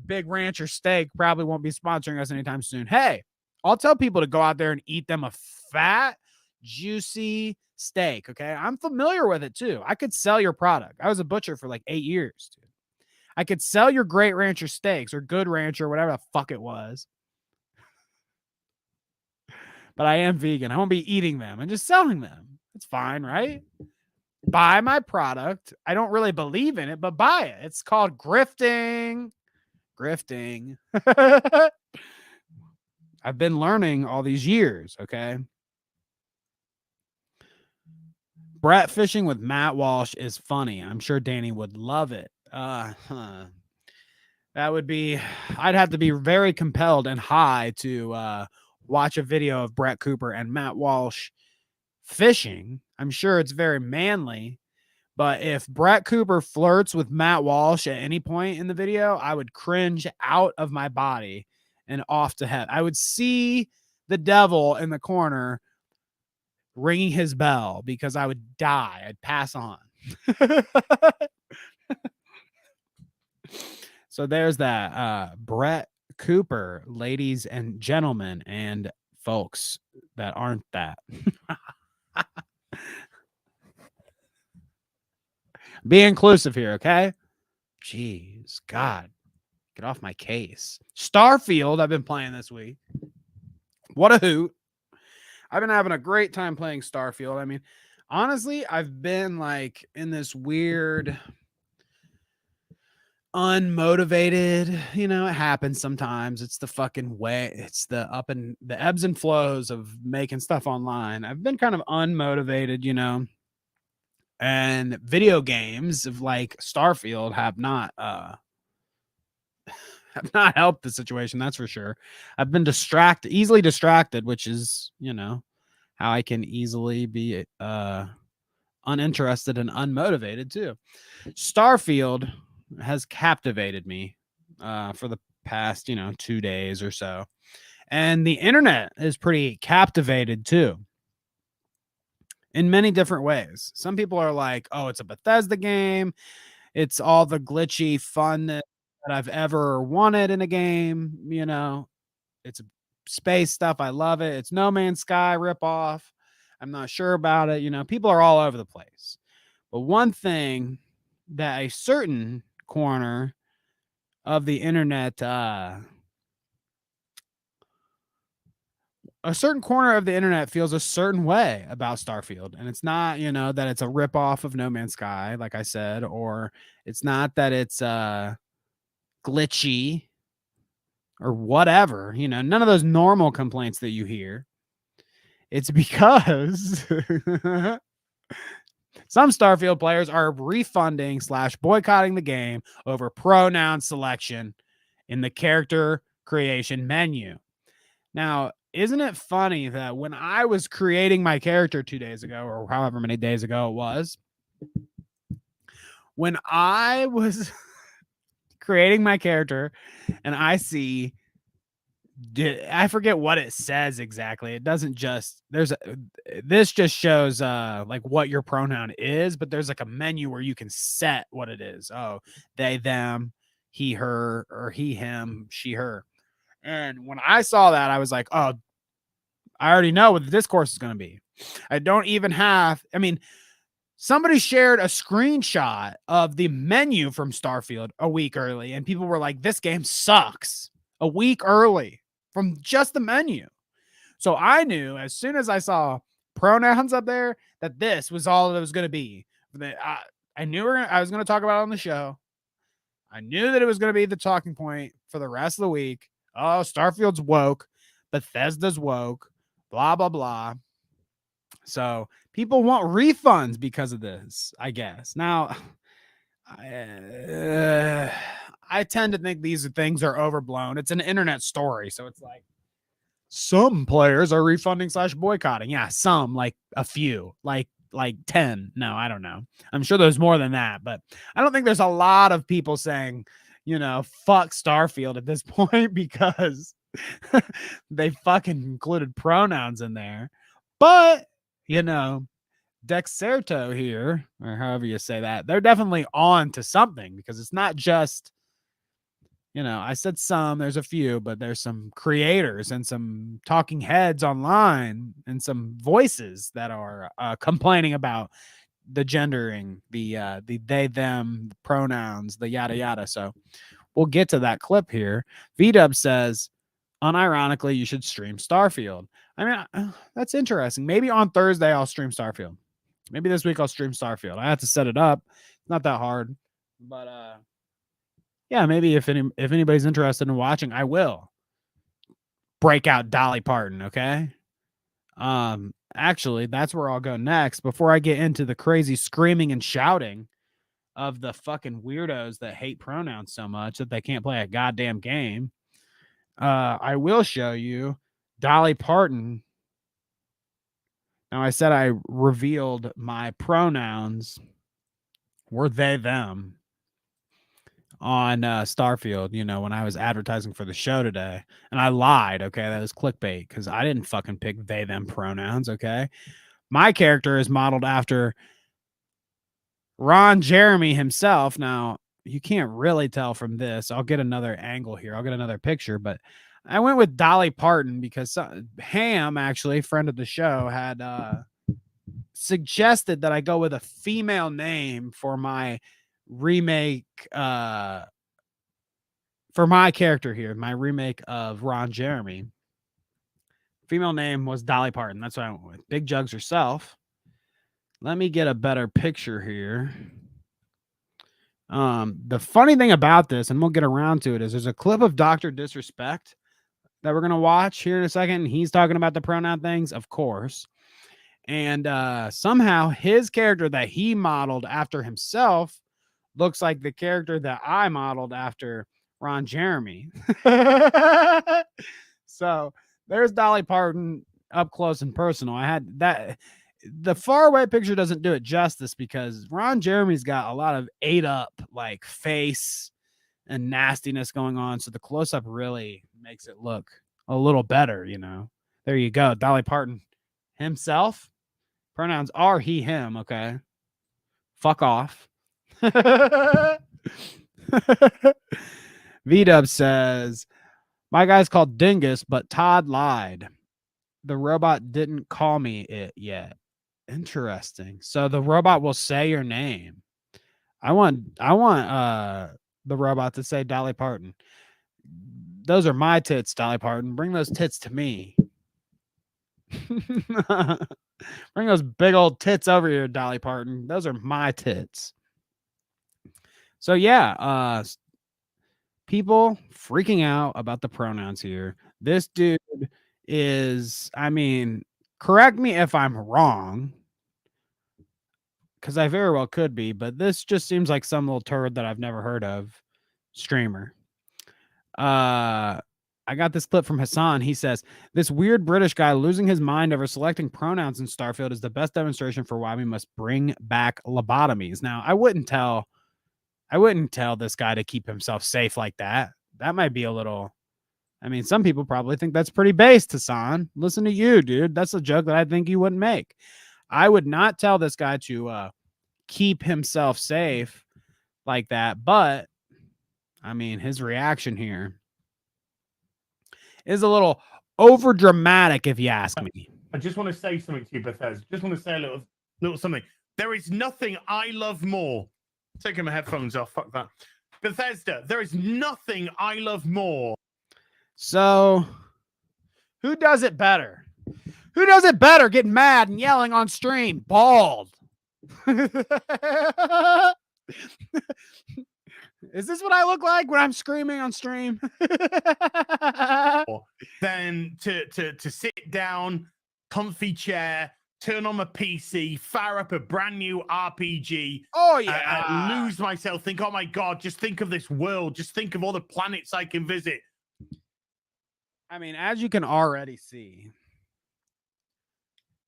Big Rancher Steak probably won't be sponsoring us anytime soon. Hey, I'll tell people to go out there and eat them a fat, juicy steak. Okay, I'm familiar with it too. I could sell your product. I was a butcher for like 8 years, dude. I could sell your Great Rancher steaks or Good Rancher, whatever the fuck it was. But I am vegan. I won't be eating them and just selling them. It's fine, right? Buy my product. I don't really believe in it, but buy it. It's called grifting. Grifting. I've been learning all these years, okay? Brett fishing with Matt Walsh is funny. I'm sure Danny would love it. That would be, I'd have to be very compelled and high to watch a video of Brett Cooper and Matt Walsh fishing. I'm sure it's very manly, but if Brett Cooper flirts with Matt Walsh at any point in the video, I would cringe out of my body and off to heaven. I would see the devil in the corner ringing his bell because I would die. I'd pass on. So there's that. Brett Cooper, ladies and gentlemen, and folks that aren't that. Be inclusive here, okay? Jeez, God. Get off my case. Starfield, I've been playing this week. What a hoot. I've been having a great time playing Starfield. I mean, honestly, I've been like in this weird unmotivated, it happens sometimes. It's the fucking way. It's the ebbs and flows of making stuff online. I've been kind of unmotivated, and video games of like Starfield have not helped the situation. That's for sure. I've been easily distracted, which is, how I can easily be uninterested and unmotivated too. Starfield has captivated me for the past 2 days or so, and the internet is pretty captivated too in many different ways. Some people are like, oh, it's a Bethesda game, it's all the glitchy fun that I've ever wanted in a game, it's space stuff, I love it, it's No Man's Sky ripoff, I'm not sure about it. People are all over the place, but one thing that a certain corner of the internet feels a certain way about Starfield, and it's not that it's a ripoff of No Man's Sky, like I said, or it's not that it's glitchy or whatever, none of those normal complaints that you hear. It's because some Starfield players are refunding / boycotting the game over pronoun selection in the character creation menu. Now, isn't it funny that when I was creating my character 2 days ago, or however many days ago it was, when I was creating my character and I see, I forget what it says exactly. It doesn't just, this just shows like what your pronoun is, but there's like a menu where you can set what it is. Oh, they, them, he, her, or he, him, she, her. And when I saw that, I was like, oh, I already know what the discourse is going to be. I don't even have, somebody shared a screenshot of the menu from Starfield a week early, and people were like, this game sucks, a week early from just the menu. So I knew as soon as I saw pronouns up there that this was all it was going to be. I knew I was going to talk about it on the show. I knew that it was going to be the talking point for the rest of the week. Oh, Starfield's woke. Bethesda's woke. Blah, blah, blah. So people want refunds because of this, I guess. Now, I tend to think these things are overblown. It's an internet story. So it's like some players are refunding / boycotting. Yeah, some, like a few, like 10. No, I don't know. I'm sure there's more than that, but I don't think there's a lot of people saying, fuck Starfield at this point because they fucking included pronouns in there. But, Dexerto here, or however you say that, they're definitely on to something because it's not just, I said some, there's a few, but there's some creators and some talking heads online and some voices that are complaining about the gendering, the they, them pronouns, the yada, yada. So we'll get to that clip here. VDub says, unironically, you should stream Starfield. I mean, that's interesting. Maybe on Thursday, I'll stream Starfield. Maybe this week I'll stream Starfield. I have to set it up. It's not that hard, but yeah, maybe if anybody's interested in watching, I will break out Dolly Parton. Okay. Actually, that's where I'll go next before I get into the crazy screaming and shouting of the fucking weirdos that hate pronouns so much that they can't play a goddamn game. I will show you Dolly Parton. Now, I said I revealed my pronouns were they, them on Starfield, when I was advertising for the show today. And I lied, okay? That was clickbait because I didn't fucking pick they, them pronouns, okay? My character is modeled after Ron Jeremy himself. Now, you can't really tell from this. I'll get another angle here. I'll get another picture, but I went with Dolly Parton because Ham, actually, friend of the show, had suggested that I go with a female name for my remake, for my character here, my remake of Ron Jeremy. Female name was Dolly Parton. That's what I went with. Big Jugs herself. Let me get a better picture here. The funny thing about this, and we'll get around to it, is there's a clip of Dr. Disrespect that we're going to watch here in a second. He's talking about the pronoun things, of course. And somehow his character that he modeled after himself looks like the character that I modeled after Ron Jeremy. So there's Dolly Parton up close and personal. I had that. The far away picture doesn't do it justice because Ron Jeremy's got a lot of ate up like face and nastiness going on. So the close up really makes it look a little better, There you go. Dolly Parton himself. Pronouns are he, him. Okay. Fuck off. VDub says, my guy's called Dingus, but Todd lied. The robot didn't call me it yet. Interesting. So the robot will say your name. I want the robot to say Dolly Parton. Those are my tits, Dolly Parton. Bring those tits to me. Bring those big old tits over here, Dolly Parton. Those are my tits. So yeah, people freaking out about the pronouns here. This dude is, correct me if I'm wrong, because I very well could be, but this just seems like some little turd that I've never heard of streamer. I got this clip from Hassan. He says, this weird British guy losing his mind over selecting pronouns in Starfield is the best demonstration for why we must bring back lobotomies. Now, I wouldn't tell this guy to keep himself safe like that. That might be a little, some people probably think that's pretty based, Hassan. Listen to you, dude. That's a joke that I think you wouldn't make. I would not tell this guy to keep himself safe like that. But, his reaction here is a little over dramatic, if you ask me. I just want to say something to you, Bethesda. Just want to say a little something. There is nothing I love more. Taking my headphones off. Fuck that. Bethesda, there is nothing I love more. So, who does it better? Who does it better? Getting mad and yelling on stream. Bald. Is this what I look like when I'm screaming on stream? Than to sit down, comfy chair, turn on my PC, fire up a brand new RPG. Oh yeah. Lose myself. Think, oh my god, just think of this world. Just think of all the planets I can visit. I mean, as you can already see,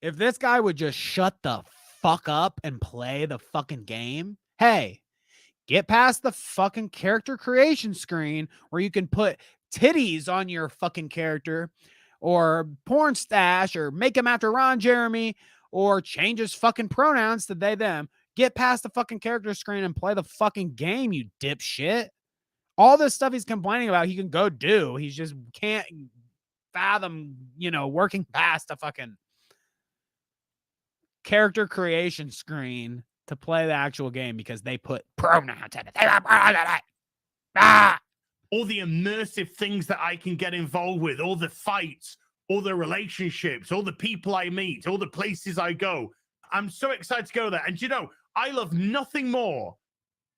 if this guy would just shut the fuck up and play the fucking game, hey, get past the fucking character creation screen where you can put titties on your fucking character or porn stash or make him after Ron Jeremy or change his fucking pronouns to they, them. Get past the fucking character screen and play the fucking game, you dipshit. All this stuff he's complaining about, he can go do. He just can't fathom, working past a fucking character creation screen to play the actual game because they put pronouns in it. All the immersive things that I can get involved with, all the fights, all the relationships, all the people I meet, all the places I go. I'm so excited to go there. And I love nothing more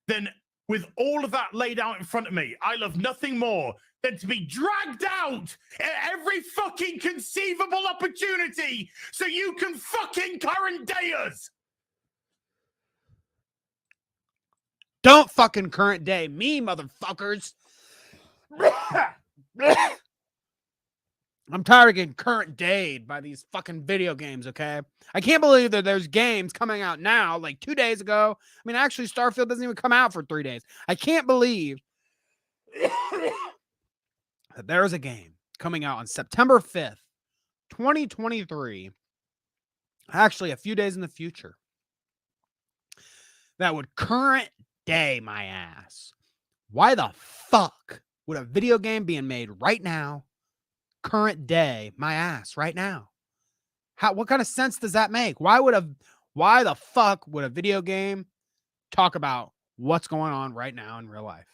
than, with all of that laid out in front of me, I love nothing more than to be dragged out at every fucking conceivable opportunity so you can fucking current day us. Don't fucking current day me, motherfuckers. I'm tired of getting current dayed by these fucking video games, okay? I can't believe that there's games coming out now, like 2 days ago. I mean, actually, Starfield doesn't even come out for 3 days. I can't believe that there is a game coming out on September 5th, 2023, actually a few days in the future, that would current day my ass. Why the fuck would a video game being made right now current day my ass right now? What kind of sense does that make? Why the fuck would a video game talk about what's going on right now in real life?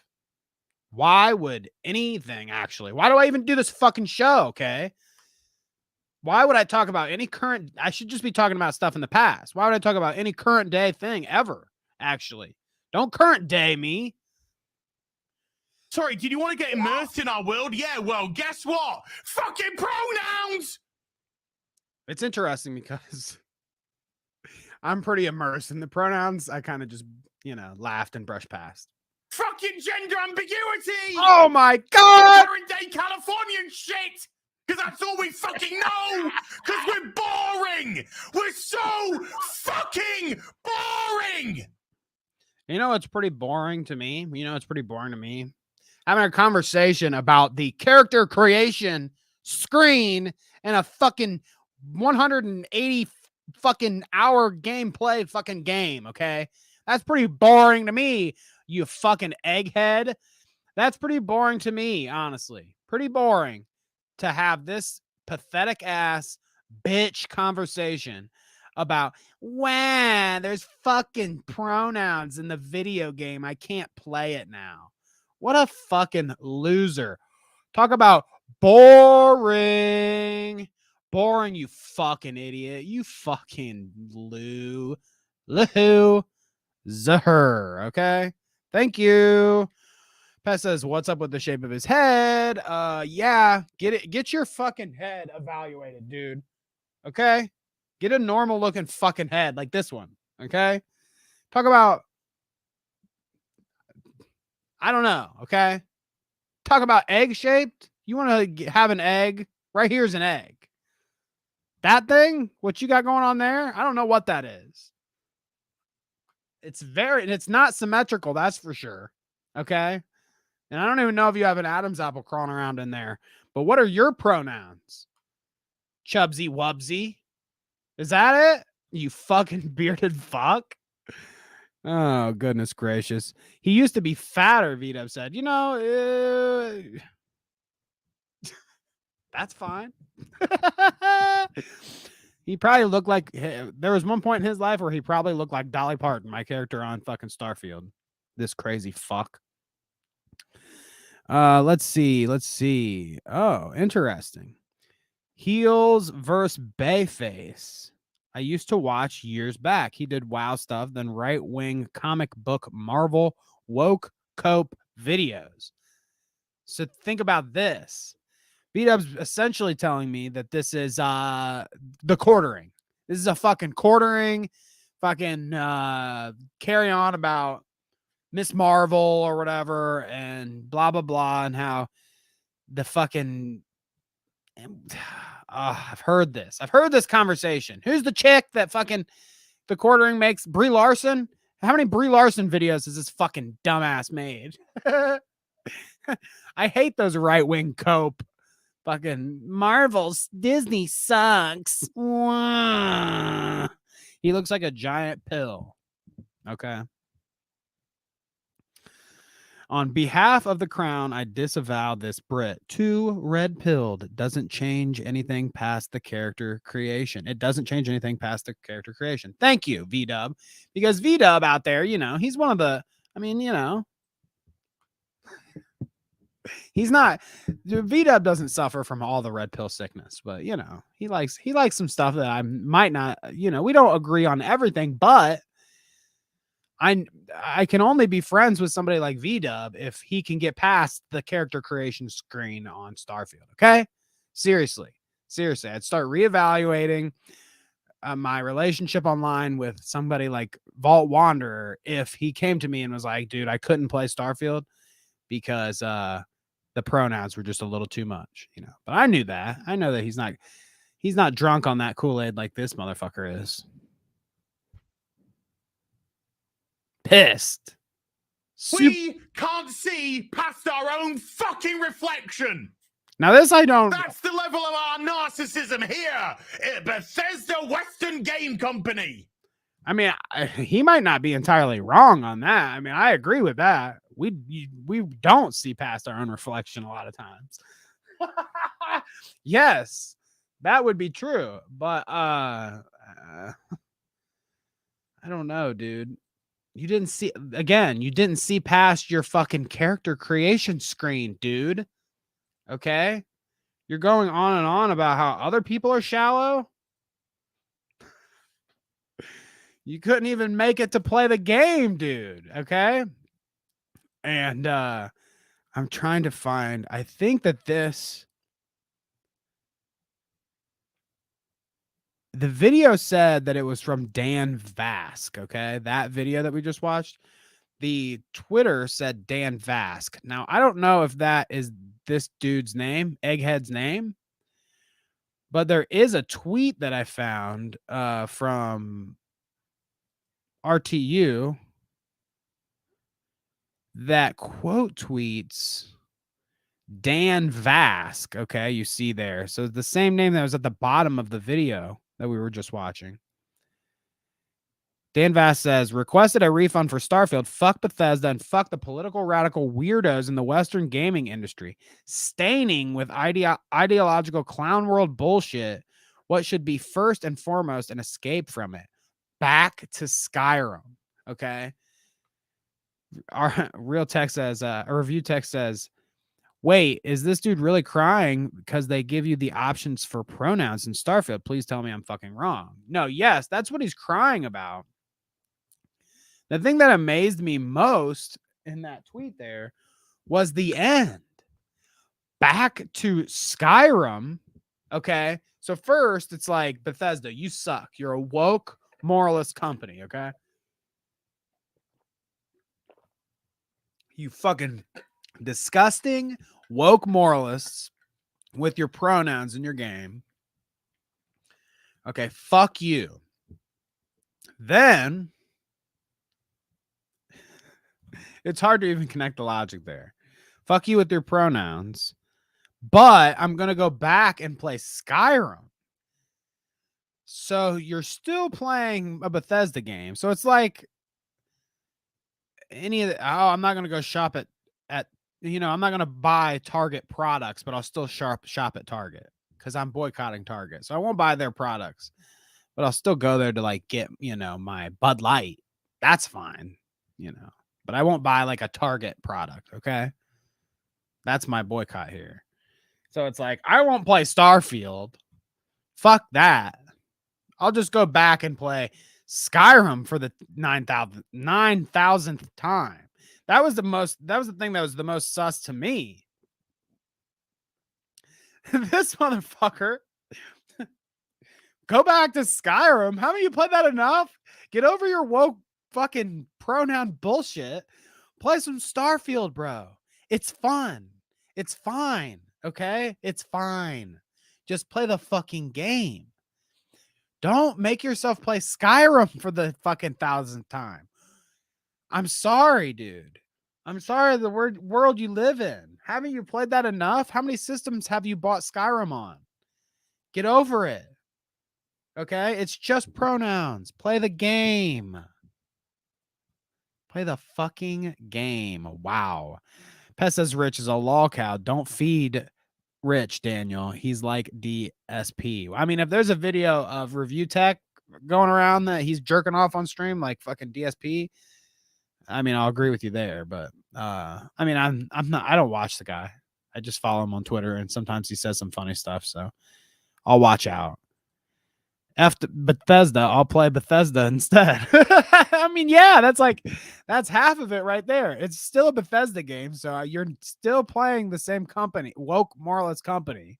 Why would anything actually? Why do I even do this fucking show? Okay. Why would I talk about any current? I should just be talking about stuff in the past. Why would I talk about any current day thing ever? Actually, don't current day me. Sorry, did you want to get immersed in our world? Yeah, well, guess what? Fucking pronouns! It's interesting because I'm pretty immersed in the pronouns. I kind of just, laughed and brushed past. Fucking gender ambiguity! Oh my God! Current day Californian shit! Because that's all we fucking know! Because we're boring! We're so fucking boring! It's pretty boring to me. Having a conversation about the character creation screen and a fucking 180 fucking hour gameplay fucking game, okay? That's pretty boring to me, you fucking egghead. That's pretty boring to me, honestly. Pretty boring to have this pathetic ass bitch conversation about when there's fucking pronouns in the video game. I can't play it now. What a fucking loser. Talk about boring. Boring, you fucking idiot. You fucking Zahur. Okay? Thank you. Pet says, what's up with the shape of his head? Yeah. Get your fucking head evaluated, dude. Okay? Get a normal looking fucking head like this one. Okay? Talk about, I don't know. Okay? Talk about egg shaped. You want to have an egg? Right here's an egg. That thing, what you got going on there? I don't know what that is. It's not symmetrical, that's for sure. Okay? And I don't even know if you have an Adam's apple crawling around in there. But what are your pronouns? Chubsy Wubsy? Is that it? You fucking bearded fuck? Oh, goodness gracious. He used to be fatter, Vito said. That's fine. He probably looked like, there was one point in his life where he probably looked like Dolly Parton, my character on fucking Starfield. This crazy fuck. Let's see. Oh, interesting. Heels versus Bayface. I used to watch years back. He did WoW stuff, then right-wing comic book Marvel woke cope videos. So think about this. B-Dub's essentially telling me that this is the quartering. This is a fucking quartering, fucking carry on about Miss Marvel or whatever and blah, blah, blah, and how the fucking... I've heard this. I've heard this conversation. Who's the chick that fucking the quartering makes? Brie Larson? How many Brie Larson videos has this fucking dumbass made? I hate those right-wing cope. Fucking Marvel's Disney sucks. He looks like a giant pill. Okay. On behalf of the crown, I disavow this Brit. Too red-pilled. Doesn't change anything past the character creation. It doesn't change anything past the character creation. Thank you, V-Dub. Because V-Dub out there, you know, he's one of the, I mean, you know, he's not, V-Dub doesn't suffer from all the red pill sickness, but, you know, he likes some stuff that I might not, you know, we don't agree on everything, but I can only be friends with somebody like V-Dub if he can get past the character creation screen on Starfield. Okay. Seriously. I'd start reevaluating my relationship online with somebody like Vault Wanderer if he came to me and was like, dude, I couldn't play Starfield because the pronouns were just a little too much, you know. But I knew that. I know that he's not drunk on that Kool-Aid like this motherfucker is. Pissed. We can't see past our own fucking reflection. Now this I don't. That's the level of our narcissism here at Bethesda Western Game Company. I mean, he might not be entirely wrong on that. I mean, I agree with that. We don't see past our own reflection a lot of times. Yes, that would be true. But I don't know, dude. You didn't see past your fucking character creation screen, dude. Okay? You're going on and on about how other people are shallow. You couldn't even make it to play the game, dude. Okay? And I'm trying to find, I think that the video said that it was from Dan Vask, okay? That video that we just watched. The Twitter said Dan Vask. Now, I don't know if that is this dude's name, Egghead's name, but there is a tweet that I found from RTU that quote tweets Dan Vask. Okay, you see there. So the same name that was at the bottom of the video that we were just watching. Dan Vask says, requested a refund for Starfield. Fuck Bethesda and fuck the political radical weirdos in the Western gaming industry. Staining with ideological clown world bullshit what should be first and foremost an escape from it. Back to Skyrim. Okay. Our real text says, a review text says, wait, is this dude really crying because they give you the options for pronouns in Starfield? Please tell me I'm fucking wrong. No, yes, that's what he's crying about. The thing that amazed me most in that tweet there was the end. Back to Skyrim. Okay. So first it's like, Bethesda, you suck. You're a woke moralist company. Okay. You fucking disgusting woke moralists with your pronouns in your game. Okay. Fuck you. Then it's hard to even connect the logic there. Fuck you with your pronouns. But I'm going to go back and play Skyrim. So you're still playing a Bethesda game. So it's like any of the, I'm not going to go shop at, I'm not going to buy Target products, but I'll still shop at Target because I'm boycotting Target. So I won't buy their products, but I'll still go there to like get, my Bud Light. That's fine, but I won't buy like a Target product. Okay. That's my boycott here. So it's like, I won't play Starfield, Fuck that. I'll just go back and play Skyrim for the 9,000th time. That was the thing that was the most sus to me. This motherfucker. Go back to Skyrim. Haven't you played that enough? Get over your woke fucking pronoun bullshit. Play some Starfield, bro. It's fun. It's fine. Okay? It's fine. Just play the fucking game. Don't make yourself play Skyrim for the fucking 1,000th time. I'm sorry, dude. I'm sorry the world you live in. Haven't you played that enough? How many systems have you bought Skyrim on? Get over it. Okay? It's just pronouns. Play the game. Play the fucking game. Wow. Pet says Rich is a lol cow. Don't feed Rich, Daniel. He's like DSP. I mean, if there's a video of Review Tech going around that he's jerking off on stream like fucking DSP, I mean, I'll agree with you there. But I mean, I don't watch the guy. I just follow him on Twitter, and sometimes he says some funny stuff, so I'll watch out. Bethesda, I'll play Bethesda instead. I mean, yeah, that's half of it right there. It's still a Bethesda game, so you're still playing the same company, woke Marless company.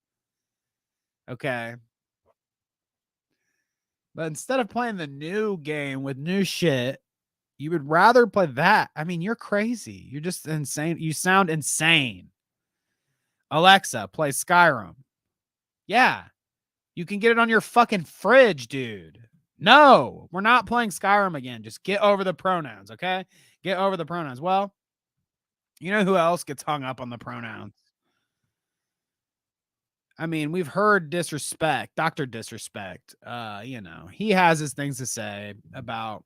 Okay. But instead of playing the new game with new shit, you would rather play that. I mean, you're crazy. You're just insane. You sound insane. Alexa, play Skyrim. Yeah. You can get it on your fucking fridge, dude. No, we're not playing Skyrim again. Just get over the pronouns, okay? Get over the pronouns. Well, you know who else gets hung up on the pronouns? I mean, we've heard Disrespect, Dr. Disrespect. You know, he has his things to say about,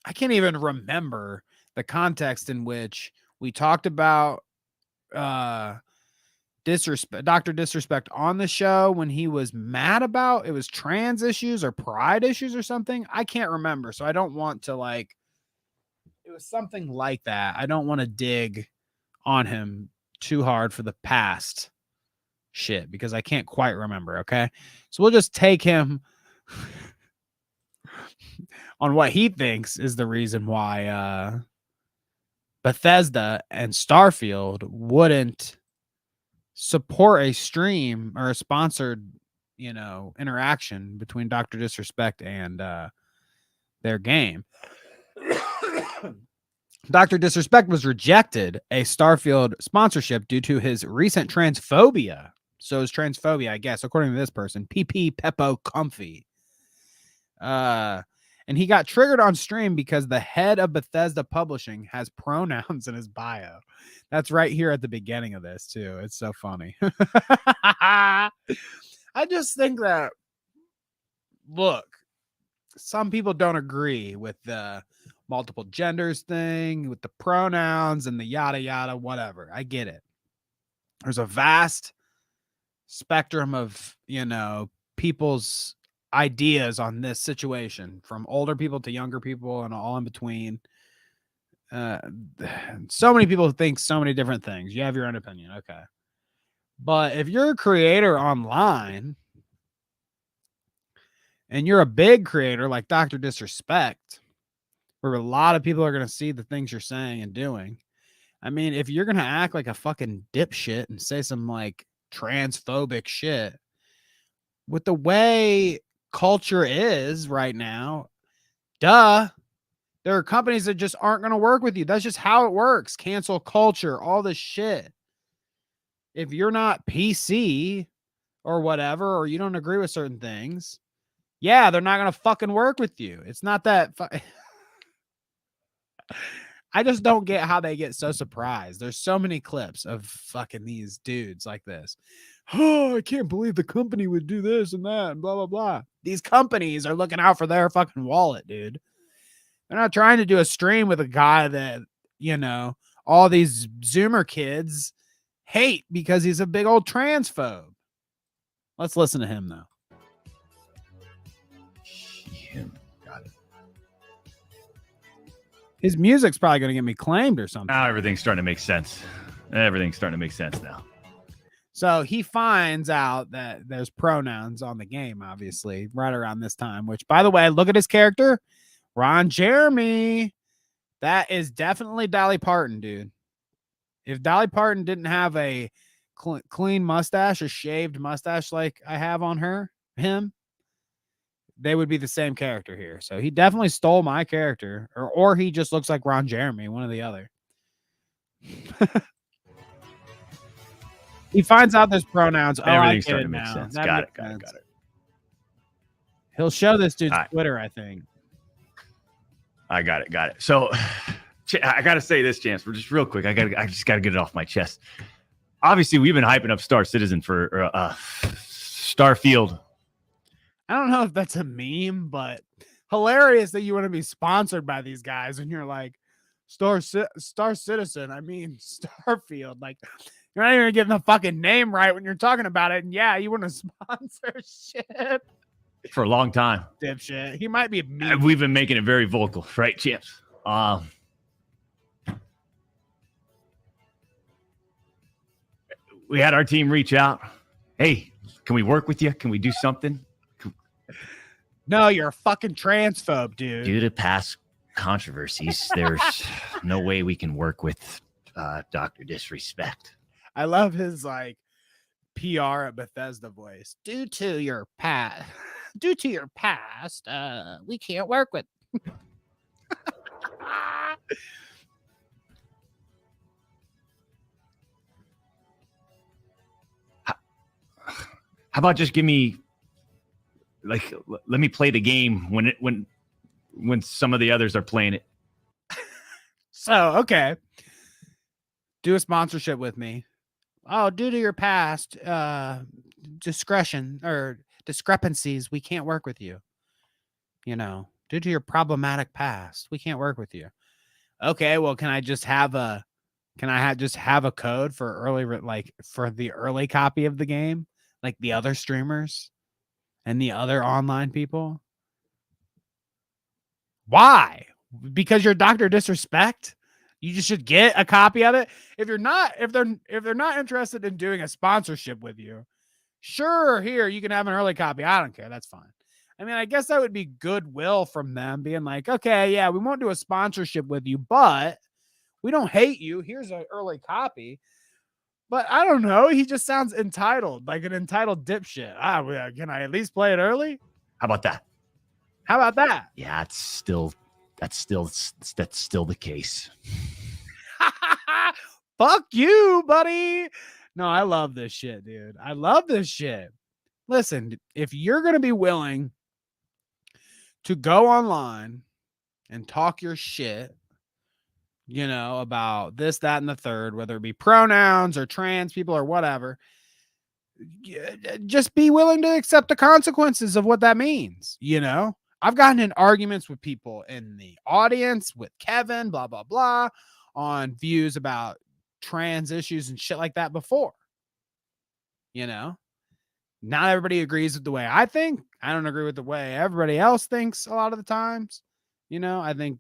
I can't even remember the context in which we talked about Disrespect, Dr. Disrespect on the show when he was mad about it was trans issues or pride issues or something. I can't remember. So I don't want to it was something like that. I don't want to dig on him too hard for the past shit because I can't quite remember. Okay. So we'll just take him on what he thinks is the reason why Bethesda and Starfield wouldn't support a stream or a sponsored, interaction between Dr. Disrespect and their game. Dr. Disrespect was rejected a Starfield sponsorship due to his recent transphobia. So his transphobia, I guess, according to this person, PP Peppo Comfy. And he got triggered on stream because the head of Bethesda Publishing has pronouns in his bio. That's right here at the beginning of this, too. It's so funny. I just think that, look, some people don't agree with the multiple genders thing, with the pronouns and the yada, yada, whatever. I get it. There's a vast spectrum of, people's ideas on this situation, from older people to younger people and all in between. So many people think so many different things. You have your own opinion. Okay. But if you're a creator online and you're a big creator like Dr. Disrespect, where a lot of people are going to see the things you're saying and doing, I mean, if you're going to act like a fucking dipshit and say some transphobic shit, with the way culture is right now, there are companies that just aren't going to work with you. That's just how it works. Cancel culture, all this shit. If you're not PC or whatever, or you don't agree with certain things, yeah, they're not going to fucking work with you. It's not that I just don't get how they get so surprised. There's so many clips of fucking these dudes like this. Oh, I can't believe the company would do this and that and blah, blah, blah. These companies are looking out for their fucking wallet, dude. They're not trying to do a stream with a guy that, all these Zoomer kids hate because he's a big old transphobe. Let's listen to him, though. Got it. His music's probably going to get me claimed or something. Now everything's starting to make sense. Everything's starting to make sense now. So he finds out that there's pronouns on the game, obviously, right around this time, which, by the way, look at his character, Ron Jeremy. That is definitely Dolly Parton, dude. If Dolly Parton didn't have a clean mustache, a shaved mustache like I have on him, they would be the same character here. So he definitely stole my character, or he just looks like Ron Jeremy, one or the other. He finds out there's pronouns. Everything's I get starting it to make now. sense. That Got makes it. Got sense. it. Got it. He'll show this dude's All right. Twitter, I think. I got it. Got it. So I got to say this, Chance, for just real quick. I just got to get it off my chest. Obviously, we've been hyping up Star Citizen for Starfield. I don't know if that's a meme, but hilarious that you want to be sponsored by these guys and you're like, Star Citizen, I mean Starfield. Like, you're not even getting the fucking name right when you're talking about it. And yeah, you want to sponsor shit. For a long time. Dipshit. He might be a meme. We've been making it very vocal, right, Champs? We had our team reach out. Hey, can we work with you? Can we do something? No, you're a fucking transphobe, dude. Due to past controversies, there's no way we can work with Dr. Disrespect. I love his like PR at Bethesda voice. Due to your past, we can't work with. How about just give me, like, let me play the game when some of the others are playing it. So, okay. Do a sponsorship with me. Oh, due to your past discretion or discrepancies, we can't work with you. You know, due to your problematic past, we can't work with you. Okay, well, can I just have a code for for the early copy of the game, like the other streamers and the other online people? Why? Because you're Dr. Disrespect? You just should get a copy of it. If they're not interested in doing a sponsorship with you, sure, here you can have an early copy. I don't care. That's fine. I mean, I guess that would be goodwill from them being like, okay, yeah, we won't do a sponsorship with you, but we don't hate you. Here's an early copy. But I don't know. He just sounds entitled, like an entitled dipshit. Can I at least play it early? How about that? How about that? Yeah, that's still the case. Fuck you, buddy. No, I love this shit, dude. I love this shit. Listen, if you're going to be willing to go online and talk your shit, you know, about this, that, and the third, whether it be pronouns or trans people or whatever, just be willing to accept the consequences of what that means. You know, I've gotten in arguments with people in the audience, with Kevin, blah, blah, blah, on views about trans issues and shit like that before. You know, not everybody agrees with the way I think. I don't agree with the way everybody else thinks a lot of the times. You know, I think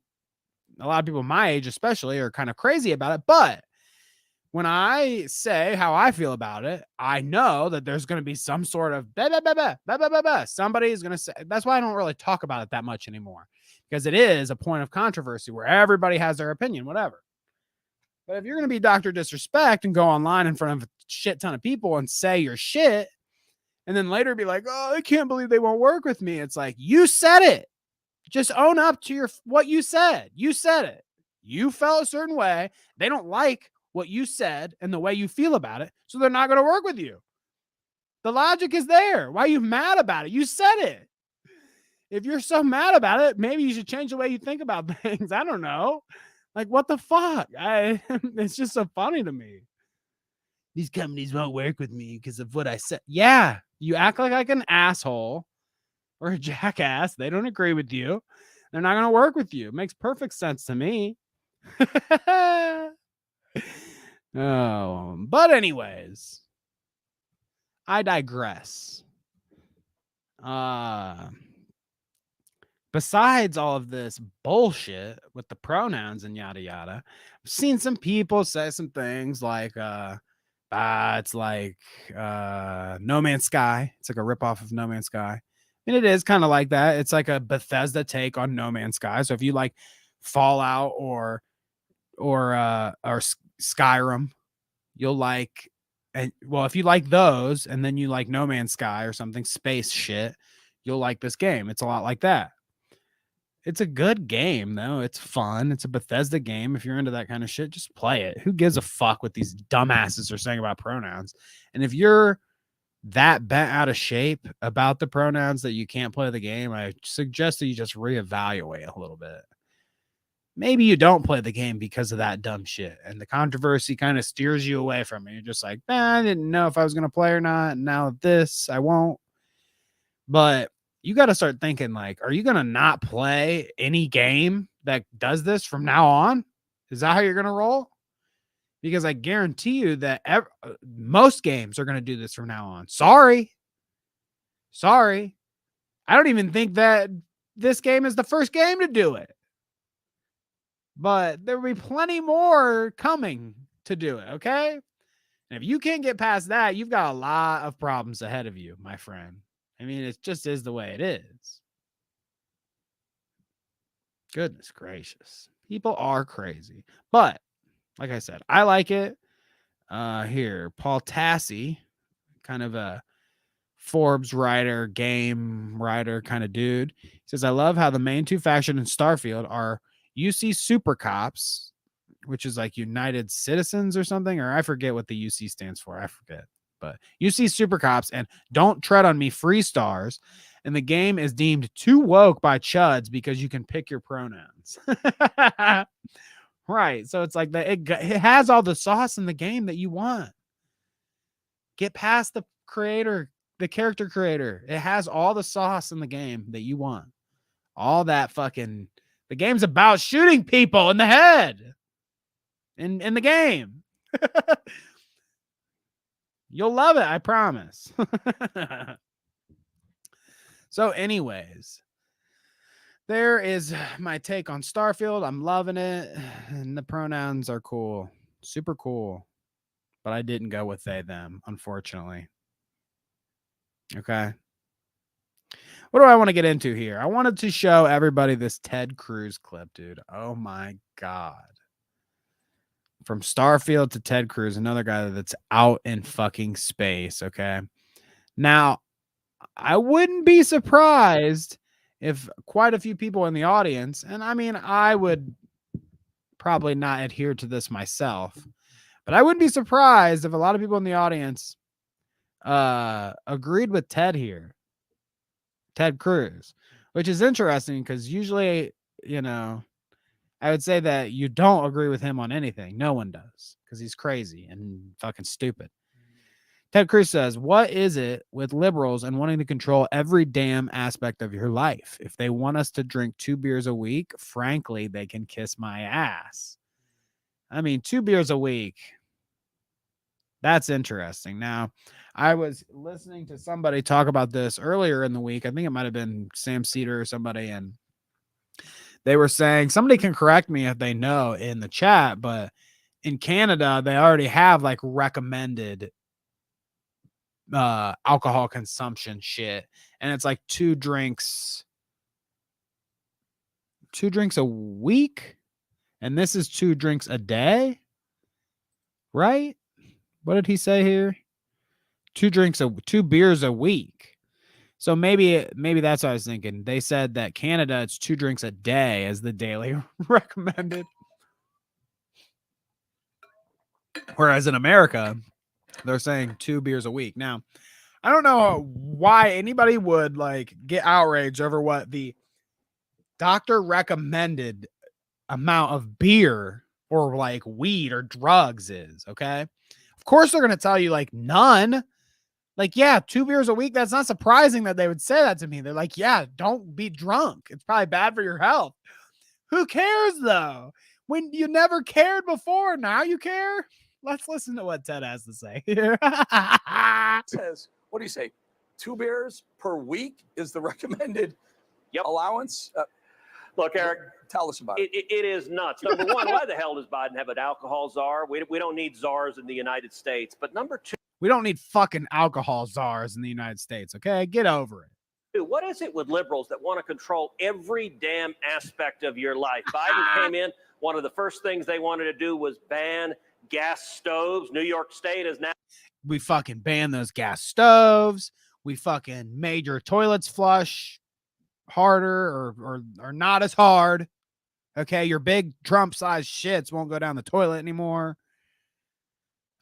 a lot of people my age especially are kind of crazy about it. But when I say how I feel about it, I know that there's going to be some sort of somebody is going to say. That's why I don't really talk about it that much anymore, because it is a point of controversy where everybody has their opinion, whatever. But if you're going to be Dr. Disrespect and go online in front of a shit ton of people and say your shit, and then later be like, oh, I can't believe they won't work with me. It's like, you said it. Just own up to what you said. You said it. You felt a certain way. They don't like what you said and the way you feel about it, so they're not going to work with you. The logic is there. Why are you mad about it? You said it. If you're so mad about it, maybe you should change the way you think about things. I don't know. Like, what the fuck? It's just so funny to me. These companies won't work with me because of what I said. Yeah, you act like an asshole or a jackass. They don't agree with you. They're not going to work with you. It makes perfect sense to me. Oh, but anyways, I digress. Besides all of this bullshit with the pronouns and yada yada, I've seen some people say some things like It's like No Man's Sky. It's like a ripoff of No Man's Sky. And it is kind of like that. It's like a Bethesda take on No Man's Sky. So if you like Fallout or Skyrim, you'll like, and well, if you like those and then you like No Man's Sky or something space shit, you'll like this game. It's a lot like that. It's a good game though. It's fun. It's a Bethesda game. If you're into that kind of shit, just play it. Who gives a fuck what these dumbasses are saying about pronouns? And if you're that bent out of shape about the pronouns that you can't play the game, I suggest that you just reevaluate a little bit. Maybe you don't play the game because of that dumb shit, and the controversy kind of steers you away from it. You're just like, I didn't know if I was going to play or not. And now this, I won't. But you got to start thinking like, are you going to not play any game that does this from now on? Is that how you're going to roll? Because I guarantee you that most games are going to do this from now on. Sorry. I don't even think that this game is the first game to do it. But there will be plenty more coming to do it, okay? And if you can't get past that, you've got a lot of problems ahead of you, my friend. I mean, it just is the way it is. Goodness gracious. People are crazy. But, like I said, I like it. Here, Paul Tassi, kind of a Forbes writer, game writer kind of dude. He says, I love how the main two factions in Starfield are UC Super Cops, which is like United Citizens or something, or I forget what the UC stands for. I forget. But UC Super Cops and Don't Tread on Me Free Stars. And the game is deemed too woke by chuds because you can pick your pronouns. Right. So it's like that. It has all the sauce in the game that you want. Get past the creator, the character creator. It has all the sauce in the game that you want. All that fucking. The game's about shooting people in the head. In the game. You'll love it, I promise. So, anyways, there is my take on Starfield. I'm loving it. And the pronouns are cool. Super cool. But I didn't go with they, them, unfortunately. Okay. What do I want to get into here? I wanted to show everybody this Ted Cruz clip, dude. Oh my God. From Starfield to Ted Cruz, another guy that's out in fucking space. Okay. Now, I wouldn't be surprised if quite a few people in the audience, and I mean, I would probably not adhere to this myself, but I wouldn't be surprised if a lot of people in the audience agreed with Ted here. Ted Cruz, which is interesting because usually, you know, I would say that you don't agree with him on anything. No one does because he's crazy and fucking stupid. Ted Cruz says, what is it with liberals and wanting to control every damn aspect of your life? If they want us to drink 2 beers a week, frankly, they can kiss my ass. I mean, 2 beers a week. That's interesting. Now, I was listening to somebody talk about this earlier in the week. I think it might have been Sam Cedar or somebody, and they were saying, somebody can correct me if they know in the chat, but in Canada, they already have like recommended alcohol consumption shit, and it's like 2 drinks a week, and this is 2 drinks a day, right? What did he say here? 2 beers a week. So maybe that's what I was thinking. They said that Canada, it's 2 drinks a day as the daily recommended. Whereas in America, they're saying 2 beers a week. Now, I don't know why anybody would like get outraged over what the doctor recommended amount of beer or like weed or drugs is. Okay. Of course, they're going to tell you like none. Like, yeah, 2 beers a week. That's not surprising that they would say that to me. They're like, yeah, don't be drunk. It's probably bad for your health. Who cares though? When you never cared before, now you care? Let's listen to what Ted has to say here. Says, what do you say? 2 beers per week is the recommended allowance? Look, Eric, tell us about it is nuts. Number one, why the hell does Biden have an alcohol czar? We don't need czars in the United States. But number two, We don't need fucking alcohol czars in the United States, okay? Get over it. what is it with liberals that want to control every damn aspect of your life? Biden came in, one of the first things they wanted to do was ban gas stoves. New York State is now. We fucking ban those gas stoves. We fucking made your toilets flush harder or not as hard. Okay, your big Trump-sized shits won't go down the toilet anymore.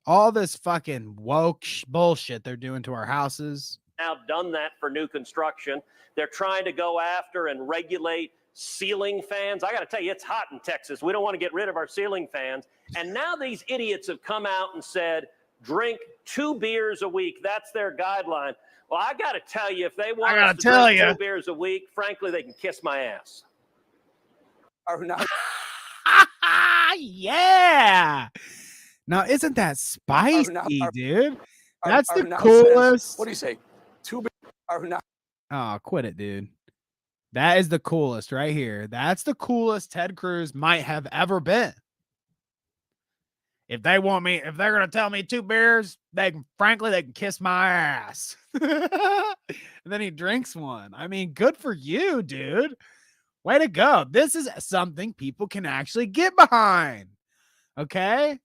All this fucking woke bullshit they're doing to our houses. Now done that for new construction. They're trying to go after and regulate ceiling fans. I got to tell you, it's hot in Texas. We don't want to get rid of our ceiling fans. And now these idiots have come out and said, drink 2 beers a week. That's their guideline. Well, I got to tell you, if they want us to drink 2 beers a week, frankly, they can kiss my ass. Yeah. Now, isn't that spicy, dude? That's the coolest. What do you say? 2 beers. Oh, quit it, dude. That is the coolest right here. That's the coolest Ted Cruz might have ever been. If they want me, if they're going to tell me 2 beers, they can kiss my ass. And then he drinks one. I mean, good for you, dude. Way to go. This is something people can actually get behind. Okay?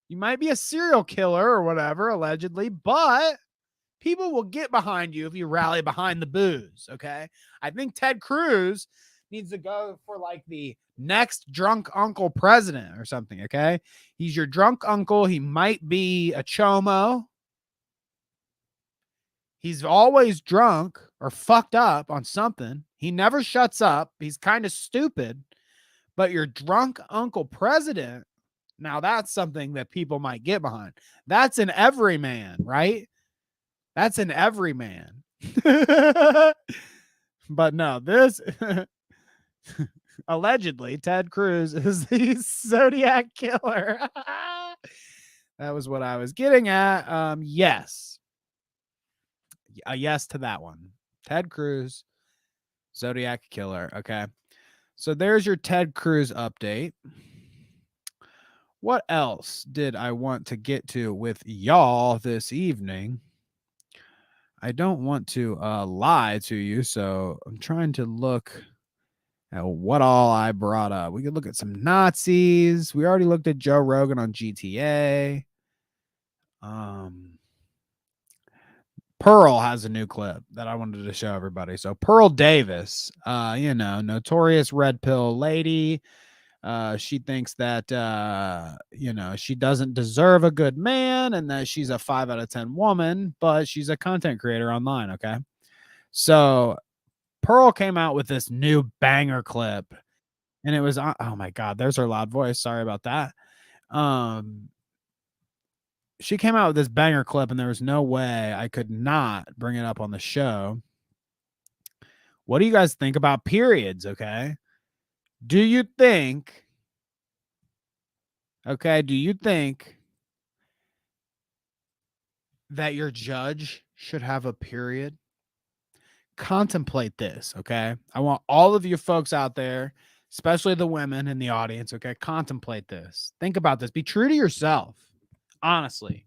You might be a serial killer or whatever, allegedly, but people will get behind you if you rally behind the booze. Okay? I think Ted Cruz needs to go for like the next drunk uncle president or something. Okay? He's your drunk uncle. He might be a chomo. He's always drunk or fucked up on something. He never shuts up. He's kind of stupid, but your drunk uncle president, now that's something that people might get behind. That's an everyman, right? That's an everyman. But no, this allegedly Ted Cruz is the Zodiac killer. That was what I was getting at. Yes. A yes to that one. Ted Cruz, Zodiac killer. Okay. So there's your Ted Cruz update. What else did I want to get to with y'all this evening? I don't want to lie to you, so I'm trying to look at what all I brought up. We could look at some Nazis. We already looked at Joe Rogan on GTA. Pearl has a new clip that I wanted to show everybody. So Pearl Davis, notorious red pill lady. She thinks that, she doesn't deserve a good man and that she's a 5 out of 10 woman, but she's a content creator online. Okay. So Pearl came out with this new banger clip and it was, oh my God, there's her loud voice. Sorry about that. She came out with this banger clip and there was no way I could not bring it up on the show. What do you guys think about periods? Okay. Do you think that your judge should have a period? Contemplate this, okay? I want all of you folks out there, especially the women in the audience, okay? Contemplate this. Think about this. Be true to yourself. Honestly.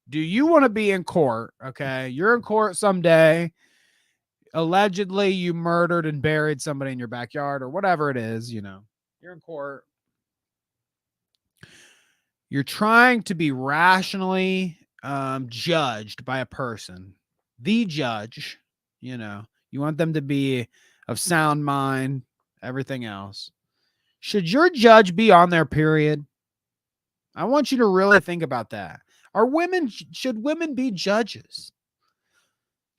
Do you want to be in court, okay? You're in court someday. Allegedly, you murdered and buried somebody in your backyard or whatever it is, you're in court. You're trying to be rationally judged by a person. The judge, you want them to be of sound mind, everything else. Should your judge be on their period? I want you to really think about that. Should women be judges?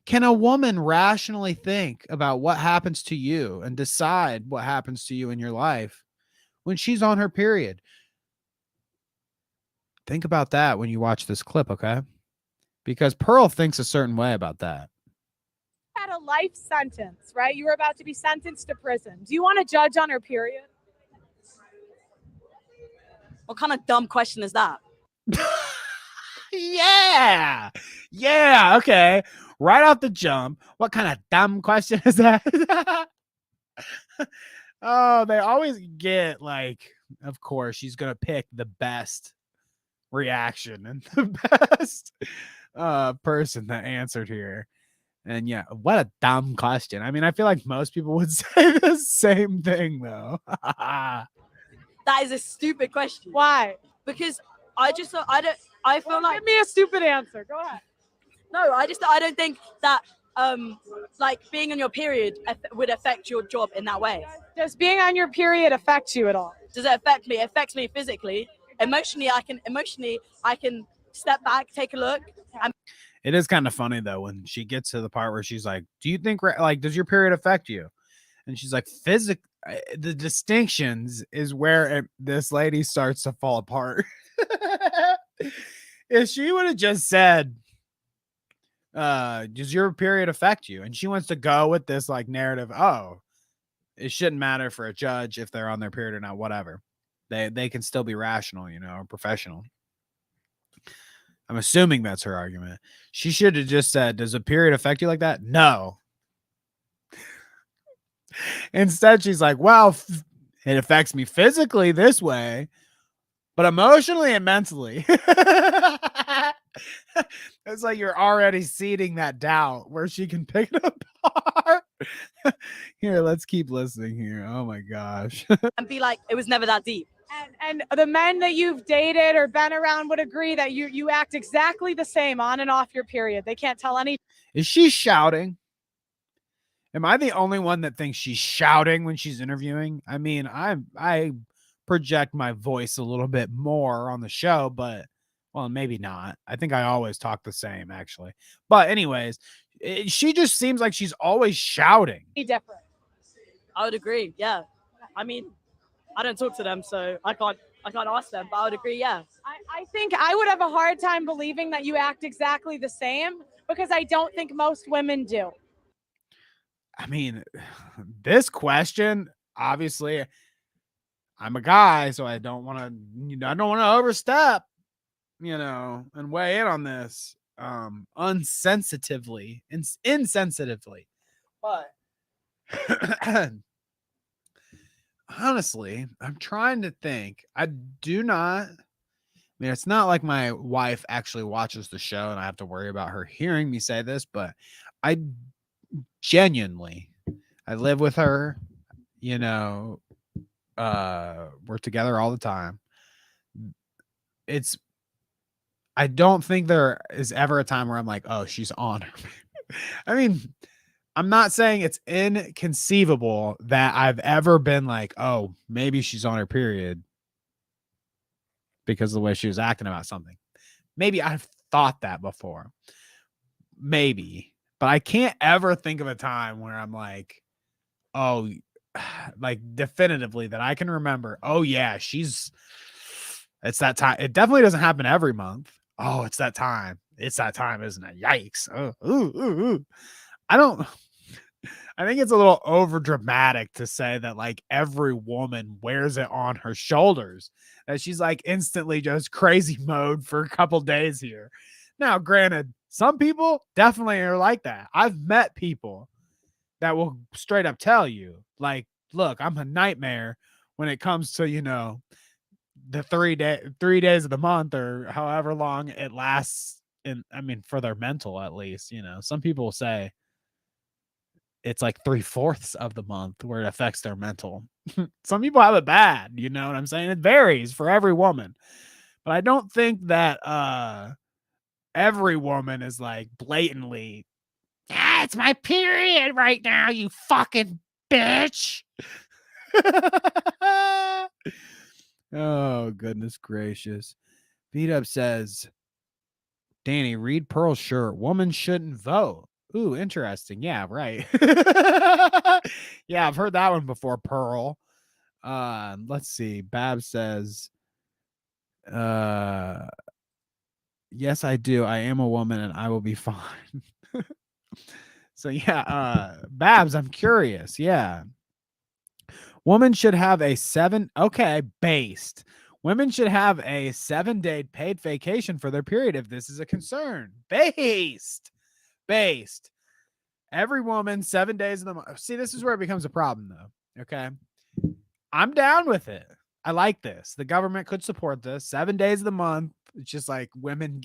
Can a woman rationally think about what happens to you and decide what happens to you in your life when she's on her period? Think about that when you watch this clip, okay? Because Pearl thinks a certain way about that. Had a life sentence, right? You were about to be sentenced to prison. Do you want to judge on her period? What kind of dumb question is that? Yeah. Okay. Right off the jump. What kind of dumb question is that? Oh, they always get like, of course, she's gonna pick the best reaction and the best person that answered here. And yeah, what a dumb question. I mean, I feel like most people would say the same thing though. That is a stupid question. Why? Because I just thought I feel like Give me a stupid answer. Go ahead. no, I don't think that like being on your period would affect your job in that way. Does being on your period affect you at all? Does it affect me? It affects me physically. Emotionally, I can step back, take a look. It is kind of funny though when she gets to the part where she's like, "Do you think like does your period affect you?" And she's like, the distinctions is where this lady starts to fall apart." If she would have just said, "Does your period affect you?" and she wants to go with this like narrative, "Oh, it shouldn't matter for a judge if they're on their period or not, whatever. They can still be rational, you know, or professional." I'm assuming that's her argument. She should have just said, "Does a period affect you like that?" No. Instead, she's like, "Well, it affects me physically this way, but emotionally and mentally." It's like you're already seeding that doubt where she can pick it apart. Here, let's keep listening here. Oh my gosh. And be like, it was never that deep. And the men that you've dated or been around would agree that you act exactly the same on and off your period. They can't tell any. Is she shouting? Am I the only one that thinks she's shouting when she's interviewing? I mean, I project my voice a little bit more on the show, but well, maybe not. I think I always talk the same, actually. But anyways, she just seems like she's always shouting. Different. I would agree. Yeah. I mean, I don't talk to them, so I can't ask them, but I would agree. Yeah. I think I would have a hard time believing that you act exactly the same because I don't think most women do. I mean, this question, obviously, I'm a guy, so I don't want to overstep, and weigh in on this unsensitively, insensitively. But honestly, I'm trying to think. I mean, it's not like my wife actually watches the show and I have to worry about her hearing me say this, but I genuinely, I live with her, we're together all the time. I don't think there is ever a time where I'm like, "Oh, she's on her." I mean, I'm not saying it's inconceivable that I've ever been like, "Oh, maybe she's on her period," because of the way she was acting about something. Maybe I've thought that before. Maybe. But I can't ever think of a time where I'm like, "Oh," like definitively that I can remember. "Oh yeah, it's that time." It definitely doesn't happen every month. "Oh, it's that time. It's that time, isn't it? Yikes." Oh, ooh. I think it's a little over dramatic to say that like every woman wears it on her shoulders, that she's like instantly just crazy mode for a couple days here. Now, granted, some people definitely are like that. I've met people that will straight up tell you, like, "Look, I'm a nightmare when it comes to, the 3 days of the month or however long it lasts." And I mean, for their mental, at least, some people will say it's like 3/4 of the month where it affects their mental. Some people have it bad. You know what I'm saying? It varies for every woman, but I don't think that, every woman is like blatantly, "It's my period right now, you fucking bitch." Oh, goodness gracious. Beat Up says, "Danny, read Pearl's shirt. Woman shouldn't vote." Ooh, interesting. Yeah, right. Yeah, I've heard that one before, Pearl. Let's see. Bab says, "Yes, I do. I am a woman and I will be fine." So yeah, Babs, I'm curious. Yeah. Women should have a based. Women should have a 7-day paid vacation for their period if this is a concern. Based. Every woman, 7 days of the month. See, this is where it becomes a problem, though. Okay. I'm down with it. I like this. The government could support this. 7 days of the month. It's just like women.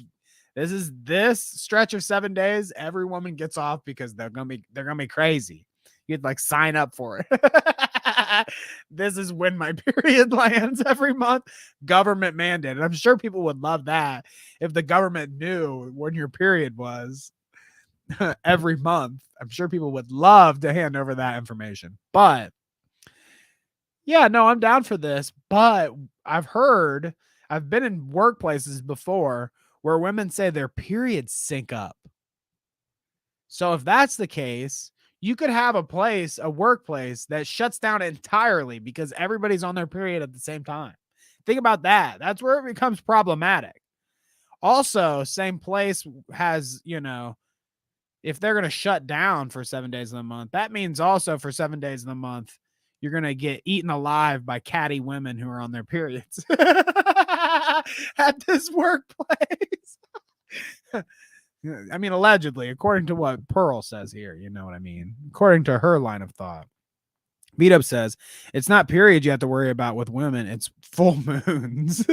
This stretch of 7 days. Every woman gets off because they're gonna be crazy. You'd like sign up for it. This is when my period lands every month. Government mandated. I'm sure people would love that if the government knew when your period was every month. I'm sure people would love to hand over that information. But yeah, no, I'm down for this. But I've been in workplaces before where women say their periods sync up. So if that's the case, you could have a workplace that shuts down entirely because everybody's on their period at the same time. Think about that. That's where it becomes problematic. Also, same place has, if they're going to shut down for 7 days of the month, that means also for 7 days of the month, you're going to get eaten alive by catty women who are on their periods at this workplace. I mean, allegedly, according to what Pearl says here, you know what I mean? According to her line of thought. Beat Up says, it's not periods you have to worry about with women, it's full moons.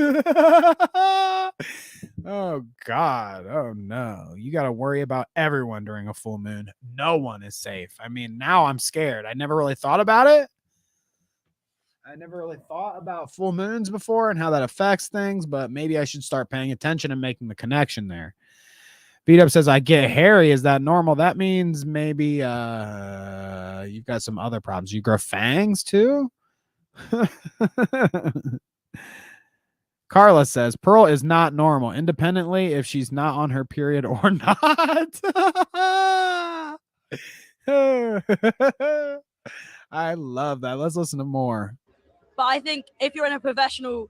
Oh, God. Oh, no. You got to worry about everyone during a full moon. No one is safe. I mean, now I'm scared. I never really thought about it. I never really thought about full moons before and how that affects things, but maybe I should start paying attention and making the connection there. Beat Up says, I get hairy. Is that normal? That means maybe you've got some other problems. You grow fangs too? Carla says, Pearl is not normal independently if she's not on her period or not. I love that. Let's listen to more. But I think if you're in a professional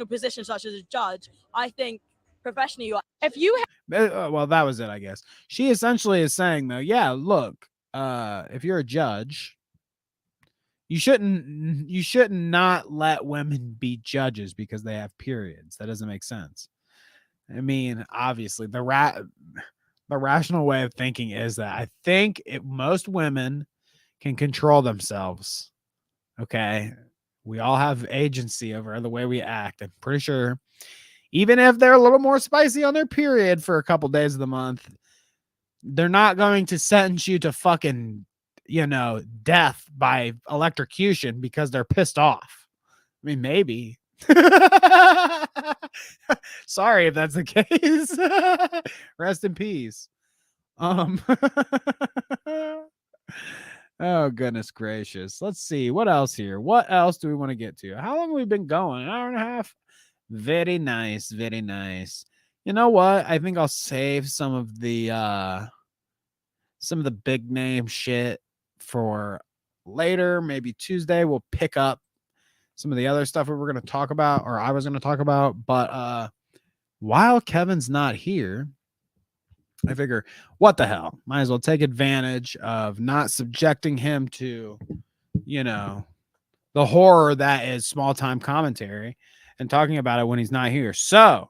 position such as a judge, I think professionally you are. If you well, that was it, I guess. She essentially is saying though, yeah, look, if you're a judge, you shouldn't not let women be judges because they have periods. That doesn't make sense. I mean, obviously, the rational way of thinking is that I think most women can control themselves. Okay, we all have agency over the way we act. I'm pretty sure, even if they're a little more spicy on their period for a couple days of the month, they're not going to sentence you to fucking, death by electrocution because they're pissed off. I mean, maybe. Sorry if that's the case. Rest in peace. Oh, goodness gracious. Let's see. What else here? What else do we want to get to? How long have we been going? An hour and a half? Very nice. Very nice. You know what? I think I'll save some of the big name shit for later. Maybe Tuesday we'll pick up some of the other stuff we were going to talk about, or I was going to talk about. But while Kevin's not here, I figure, what the hell? Might as well take advantage of not subjecting him to, the horror that is small time commentary and talking about it when he's not here. So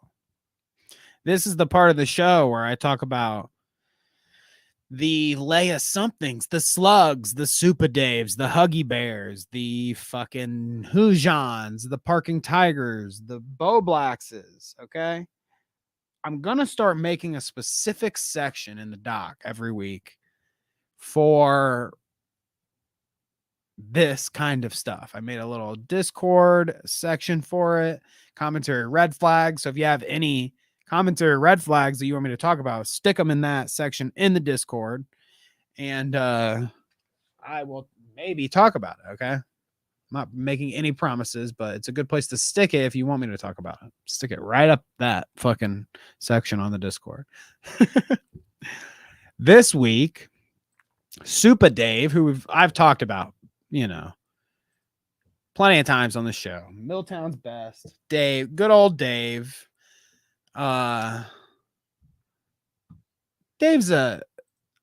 this is the part of the show where I talk about the Leia somethings, the slugs, the Super Daves, the Huggy Bears, the fucking Hoojans, the Parking Tigers, the Bowblaxes. Okay. I'm going to start making a specific section in the doc every week for this kind of stuff. I made a little Discord section for it, commentary red flags. So if you have any commentary red flags that you want me to talk about, stick them in that section in the Discord, and I will maybe talk about it. Okay. I'm not making any promises, but it's a good place to stick it if you want me to talk about it. Stick it right up that fucking section on the Discord. This week, Super Dave, who I've talked about, plenty of times on the show. Milltown's best. Dave, good old Dave. I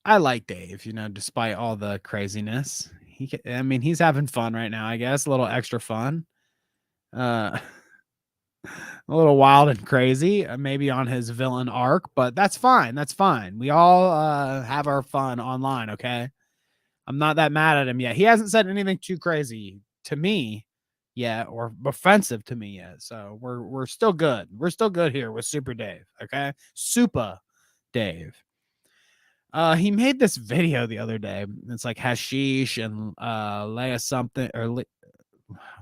like Dave, despite all the craziness. He's having fun right now, I guess. A little extra fun. A little wild and crazy, maybe on his villain arc, but that's fine. That's fine. We all have our fun online, okay? I'm not that mad at him yet. He hasn't said anything too crazy to me yet or offensive to me yet. So we're still good. We're still good here with Super Dave. Okay, Super Dave. He made this video the other day. It's like hashish and Leia something or oh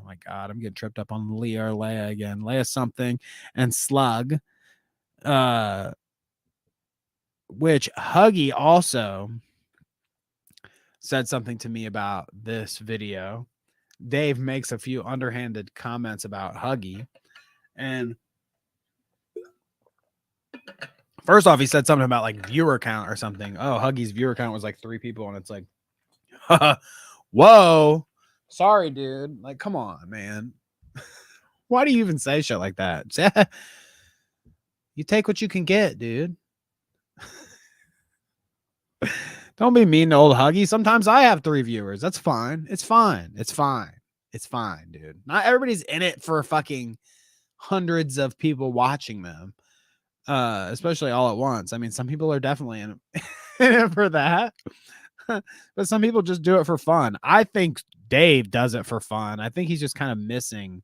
my god, I'm getting tripped up on Leah or Leia again. Leia something and Slug. Which Huggy also said something to me about this video. Dave makes a few underhanded comments about Huggy. And first off, he said something about like viewer count or something. Oh, Huggy's viewer count was like 3 people. And it's like, whoa, sorry, dude. Like, come on, man. Why do you even say shit like that? You take what you can get, dude. Don't be mean to old Huggy. Sometimes I have 3 viewers. That's fine. It's fine. It's fine. It's fine, dude. Not everybody's in it for fucking hundreds of people watching them. Especially all at once. I mean, some people are definitely in it for that. But some people just do it for fun. I think Dave does it for fun. I think he's just kind of missing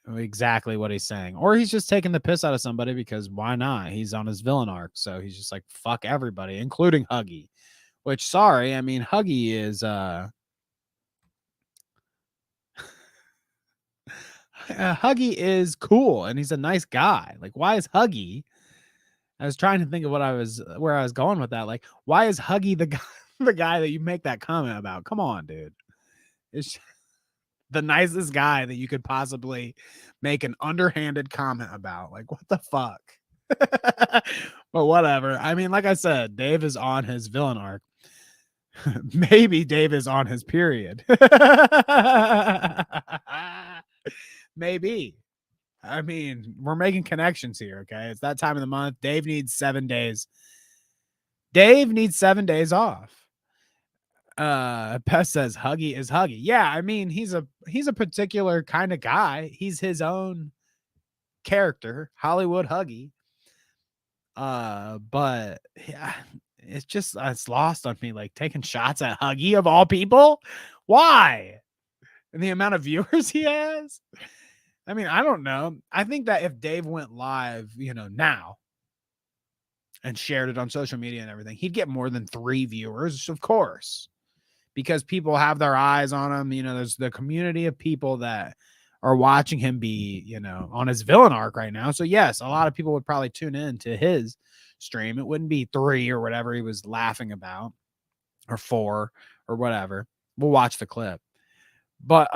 exactly what he's saying, or he's just taking the piss out of somebody because why not? He's on his villain arc, so he's just like fuck everybody, including Huggy. Which, sorry, I mean Huggy is Huggy is cool and he's a nice guy. Like, why is Huggy? I was trying to think of where I was going with that. Like, why is Huggy the guy that you make that comment about? Come on, dude. It's the nicest guy that you could possibly make an underhanded comment about. Like, what the fuck? But whatever. I mean, like I said, Dave is on his villain arc. Maybe Dave is on his period. Maybe. I mean, we're making connections here, okay? It's that time of the month. Dave needs 7 days. Dave needs 7 days off. Pest says Huggy is Huggy. Yeah, I mean, he's a particular kind of guy. He's his own character, Hollywood Huggy. But yeah, it's lost on me, like taking shots at Huggy of all people. Why? And the amount of viewers he has. I mean, I don't know. I think that if Dave went live, now and shared it on social media and everything, he'd get more than 3 viewers, of course, because people have their eyes on him. There's the community of people that are watching him be, on his villain arc right now. So yes, a lot of people would probably tune in to his stream. It wouldn't be 3 or whatever he was laughing about, or 4 or whatever. We'll watch the clip. But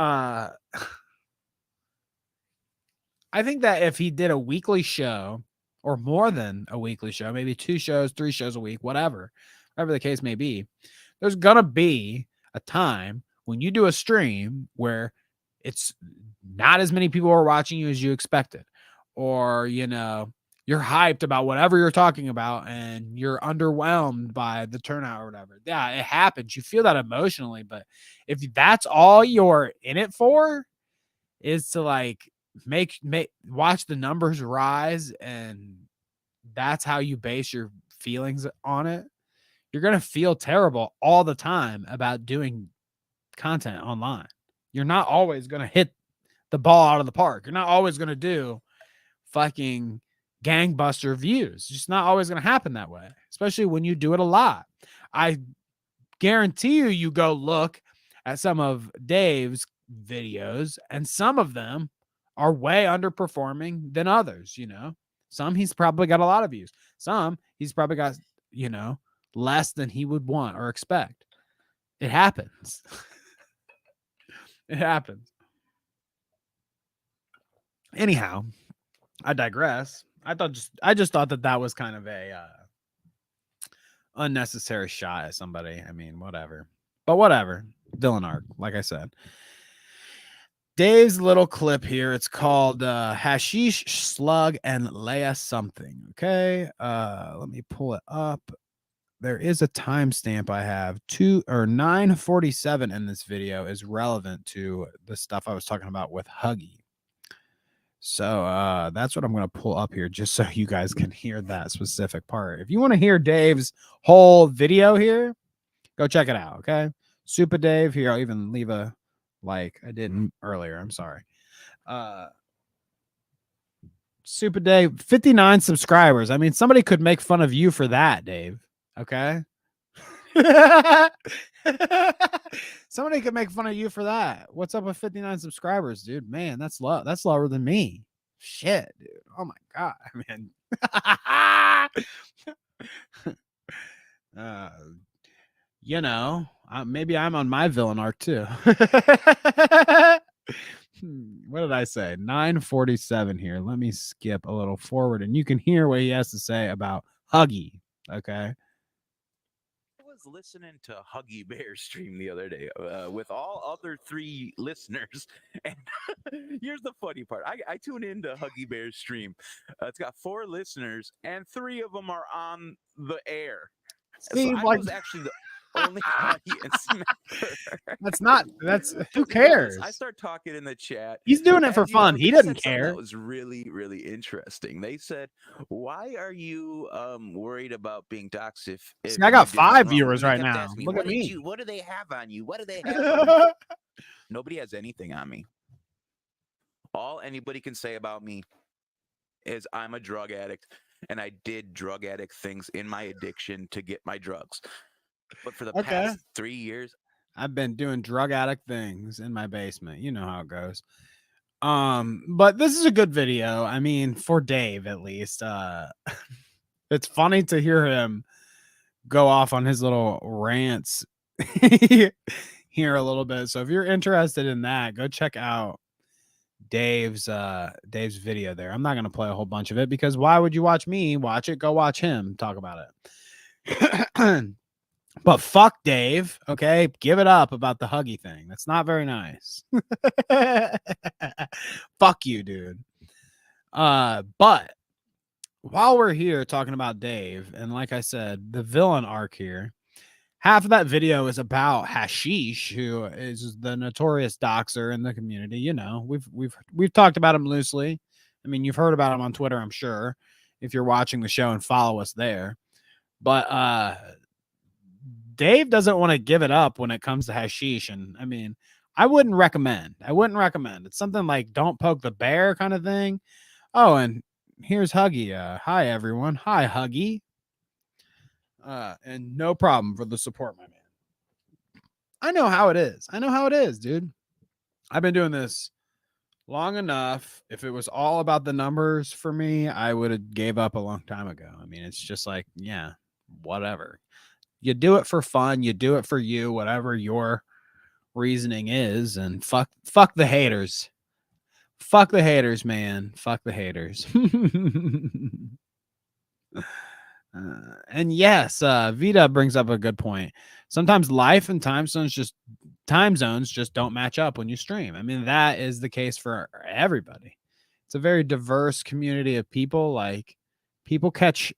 I think that if he did a weekly show or more than a weekly show, maybe 2 shows, 3 shows a week, whatever the case may be, there's going to be a time when you do a stream where it's not as many people are watching you as you expected, or, you're hyped about whatever you're talking about and you're underwhelmed by the turnout or whatever. Yeah, it happens. You feel that emotionally, but if that's all you're in it for is to like watch the numbers rise and that's how you base your feelings on it, you're going to feel terrible all the time about doing content online. You're not always going to hit the ball out of the park. You're not always going to do fucking gangbuster views. It's just not always going to happen that way, especially when you do it a lot. I guarantee you go look at some of Dave's videos and some of them are way underperforming than others. Some he's probably got a lot of views. Some he's probably got, less than he would want or expect. It happens. It happens. Anyhow, I digress. I just thought that was kind of a unnecessary shot at somebody. I mean, whatever. But whatever. Villain arc, like I said. Dave's little clip here. It's called Hashish, Slug, and Leia something. Okay. Let me pull it up. There is a timestamp I have. 9:47 in this video is relevant to the stuff I was talking about with Huggy. So that's what I'm going to pull up here just so you guys can hear that specific part. If you want to hear Dave's whole video here, go check it out. Okay. Super Dave here. I'll even leave a like I did earlier. I'm sorry. Super Dave, 59 subscribers. I mean, somebody could make fun of you for that, Dave. Okay. Somebody could make fun of you for that. What's up with 59 subscribers, dude? Man, that's low. That's lower than me. Shit, dude. Oh my god, man. You know, maybe I'm on my villain arc too. What did I say? 9:47 here. Let me skip a little forward and you can hear what he has to say about Huggy. Okay. I was listening to Huggy Bear stream the other day with all other 3 listeners. And here's the funny part. I tune into Huggy Bear's stream. It's got 4 listeners and 3 of them are on the air. See, so I like, was actually the only audience member. That's who cares? I start talking in the chat. He's doing it for and, you know, fun. He they doesn't said something care. That was really, really interesting. They said, "Why are you worried about being doxxed if See, I got you did 5 nothing wrong?" viewers They right kept now. asking Look what at me. What do they have on you? What do they have on you? Nobody has anything on me. All anybody can say about me is I'm a drug addict and I did drug addict things in my addiction to get my drugs. But for the past 3 years, I've been doing drug addict things in my basement. You know how it goes. But this is a good video. I mean, for Dave at least. It's funny to hear him go off on his little rants here a little bit. So if you're interested in that, go check out Dave's video there. I'm not going to play a whole bunch of it because why would you watch me watch it? Go watch him talk about it. But fuck Dave, okay? Give it up about the Huggy thing. That's not very nice. Fuck you, dude. But while we're here talking about Dave, and like I said, the villain arc here, half of that video is about Hashish, who is the notorious doxer in the community. You know, we've talked about him loosely. I mean, you've heard about him on Twitter, I'm sure, if you're watching the show and follow us there. But Dave doesn't want to give it up when it comes to hashish. And I mean, I wouldn't recommend. It's something like don't poke the bear kind of thing. Oh, and here's Huggy. Hi, everyone. Hi, Huggy. And no problem for the support, my man. I know how it is, dude. I've been doing this long enough. If it was all about the numbers for me, I would have gave up a long time ago. I mean, it's just like, yeah, whatever. You do it for fun. You do it for you, whatever your reasoning is. And fuck the haters. Fuck the haters, man. Fuck the haters. And yes, Vita brings up a good point. Sometimes life and time zones just don't match up when you stream. I mean, that is the case for everybody. It's a very diverse community of people. Like, people catch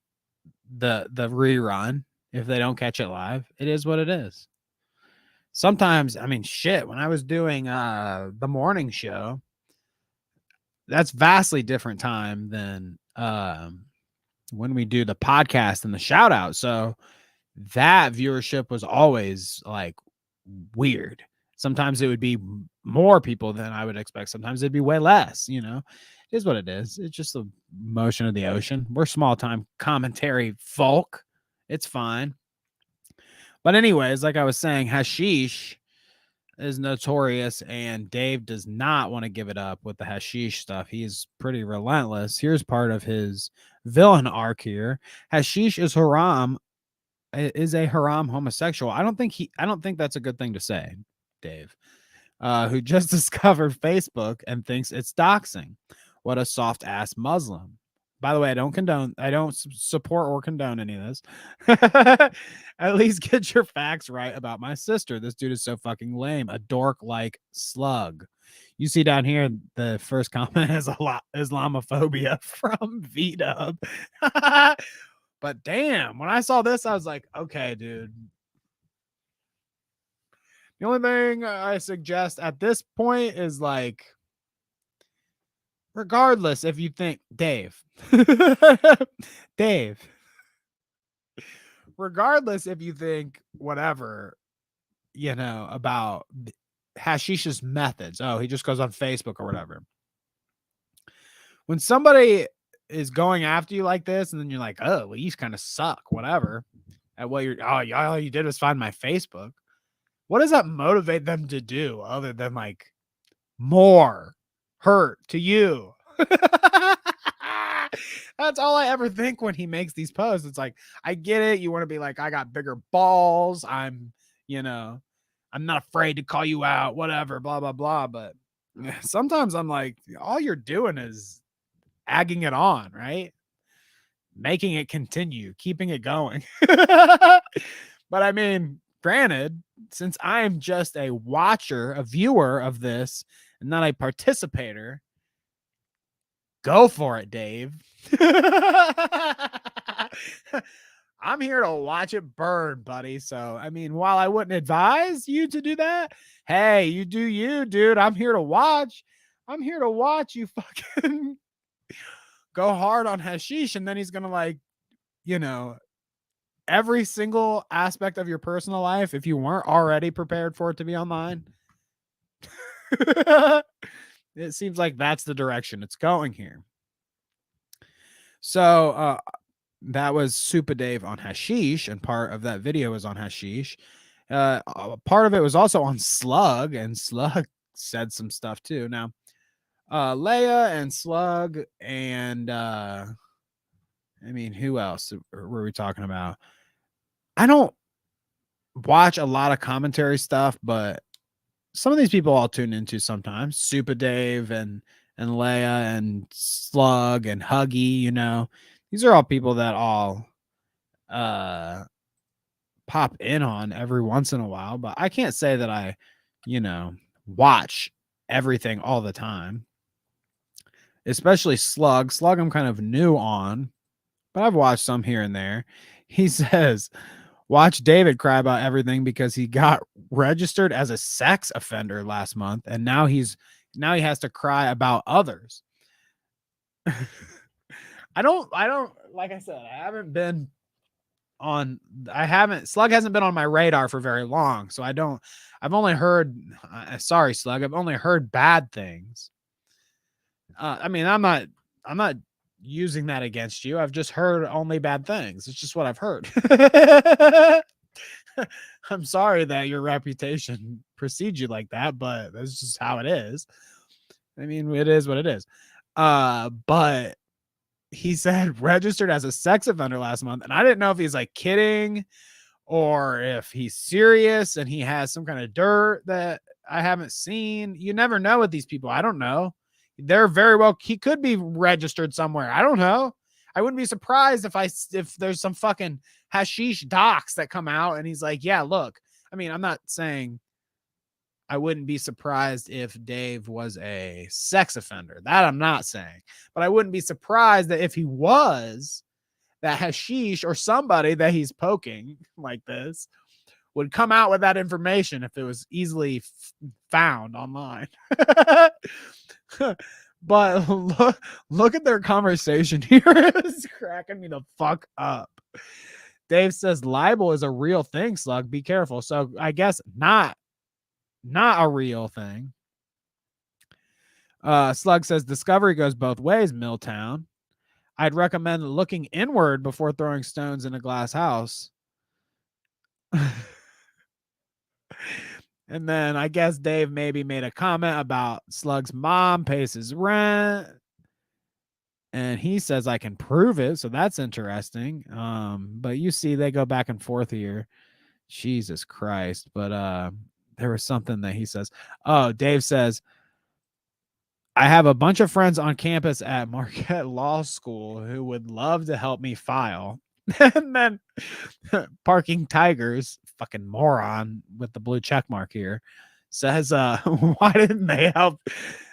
the rerun. If they don't catch it live, it is what it is. Sometimes, I mean, shit, when I was doing the morning show, that's vastly different time than when we do the podcast and the shout out. So that viewership was always like weird. Sometimes it would be more people than I would expect. Sometimes it'd be way less, you know. It is what it is. It's just the motion of the ocean. We're small time commentary folk. It's fine. But anyways, like I was saying, hashish is notorious and Dave does not want to give it up with the hashish stuff. He's pretty relentless. Here's part of his villain arc here. Hashish is a haram homosexual. I don't think that's a good thing to say, Dave. Who just discovered Facebook and thinks it's doxing. What a soft ass Muslim. By the way, I don't support or condone any of this. At least get your facts right about my sister. This dude is so fucking lame. A dork like slug. You see down here, the first comment is a lot Islamophobia from V-Dub. But damn, when I saw this, I was like, okay, dude. The only thing I suggest at this point is like, regardless if you think Dave, regardless if you think whatever, you know, about Hashish's methods. Oh, he just goes on Facebook or whatever. When somebody is going after you like this, and then you're like, oh, well, you kind of suck, whatever. At what you're, all you did was find my Facebook. What does that motivate them to do other than like more hurt to you? That's all I ever think when he makes these posts. It's like, I get it. You want to be like, I got bigger balls. I'm not afraid to call you out, whatever, blah, blah, blah. But sometimes I'm like, all you're doing is egging it on, right? Making it continue, keeping it going. But I mean, granted, since I'm just a watcher, a viewer of this, and not a participator, go for it, Dave. I'm here to watch it burn, buddy. So, I mean, while I wouldn't advise you to do that, hey, you do you, dude. I'm here to watch. I'm here to watch you fucking go hard on Hashish, and then he's going to like, every single aspect of your personal life, if you weren't already prepared for it to be online. It seems like that's the direction it's going here. So that was Super Dave on Hashish, and part of that video was on Hashish. Part of it was also on Slug, and Slug said some stuff too. Now, Leia and Slug and who else were we talking about? I don't watch a lot of commentary stuff, but some of these people I'll tune into sometimes. Super Dave and Leia and Slug and Huggy, these are all people that I'll pop in on every once in a while, but I can't say that I, watch everything all the time. Especially Slug. Slug I'm kind of new on, but I've watched some here and there. He says, watch David cry about everything because he got registered as a sex offender last month, and now he has to cry about others. I don't like I said, Slug hasn't been on my radar for very long, so I've only heard sorry Slug, I've only heard bad things. I'm not using that against you. I've just heard only bad things. It's just what I've heard. I'm sorry that your reputation precedes you like that, but that's just how it is. It is what it is. But he said registered as a sex offender last month, and I didn't know if he's like kidding or if he's serious and he has some kind of dirt that I haven't seen. You never know with these people. I don't know. He could be registered somewhere. I don't know. I wouldn't be surprised if there's some fucking hashish docs that come out and he's like, yeah, look, I'm not saying I wouldn't be surprised if Dave was a sex offender. That I'm not saying, but I wouldn't be surprised that if he was, that hashish or somebody that he's poking like this would come out with that information if it was easily found online. But look at their conversation here. It's cracking me the fuck up. Dave says libel is a real thing, Slug. Be careful. So I guess not a real thing. Slug says discovery goes both ways, Milltown. I'd recommend looking inward before throwing stones in a glass house. And then I guess Dave maybe made a comment about Slug's mom pays his rent. And he says I can prove it. So that's interesting. But you see, they go back and forth here. Jesus Christ. But there was something that he says. Oh, Dave says, I have a bunch of friends on campus at Marquette Law School who would love to help me file. And then Parking Tigers, fucking moron with the blue check mark here, says, why didn't they help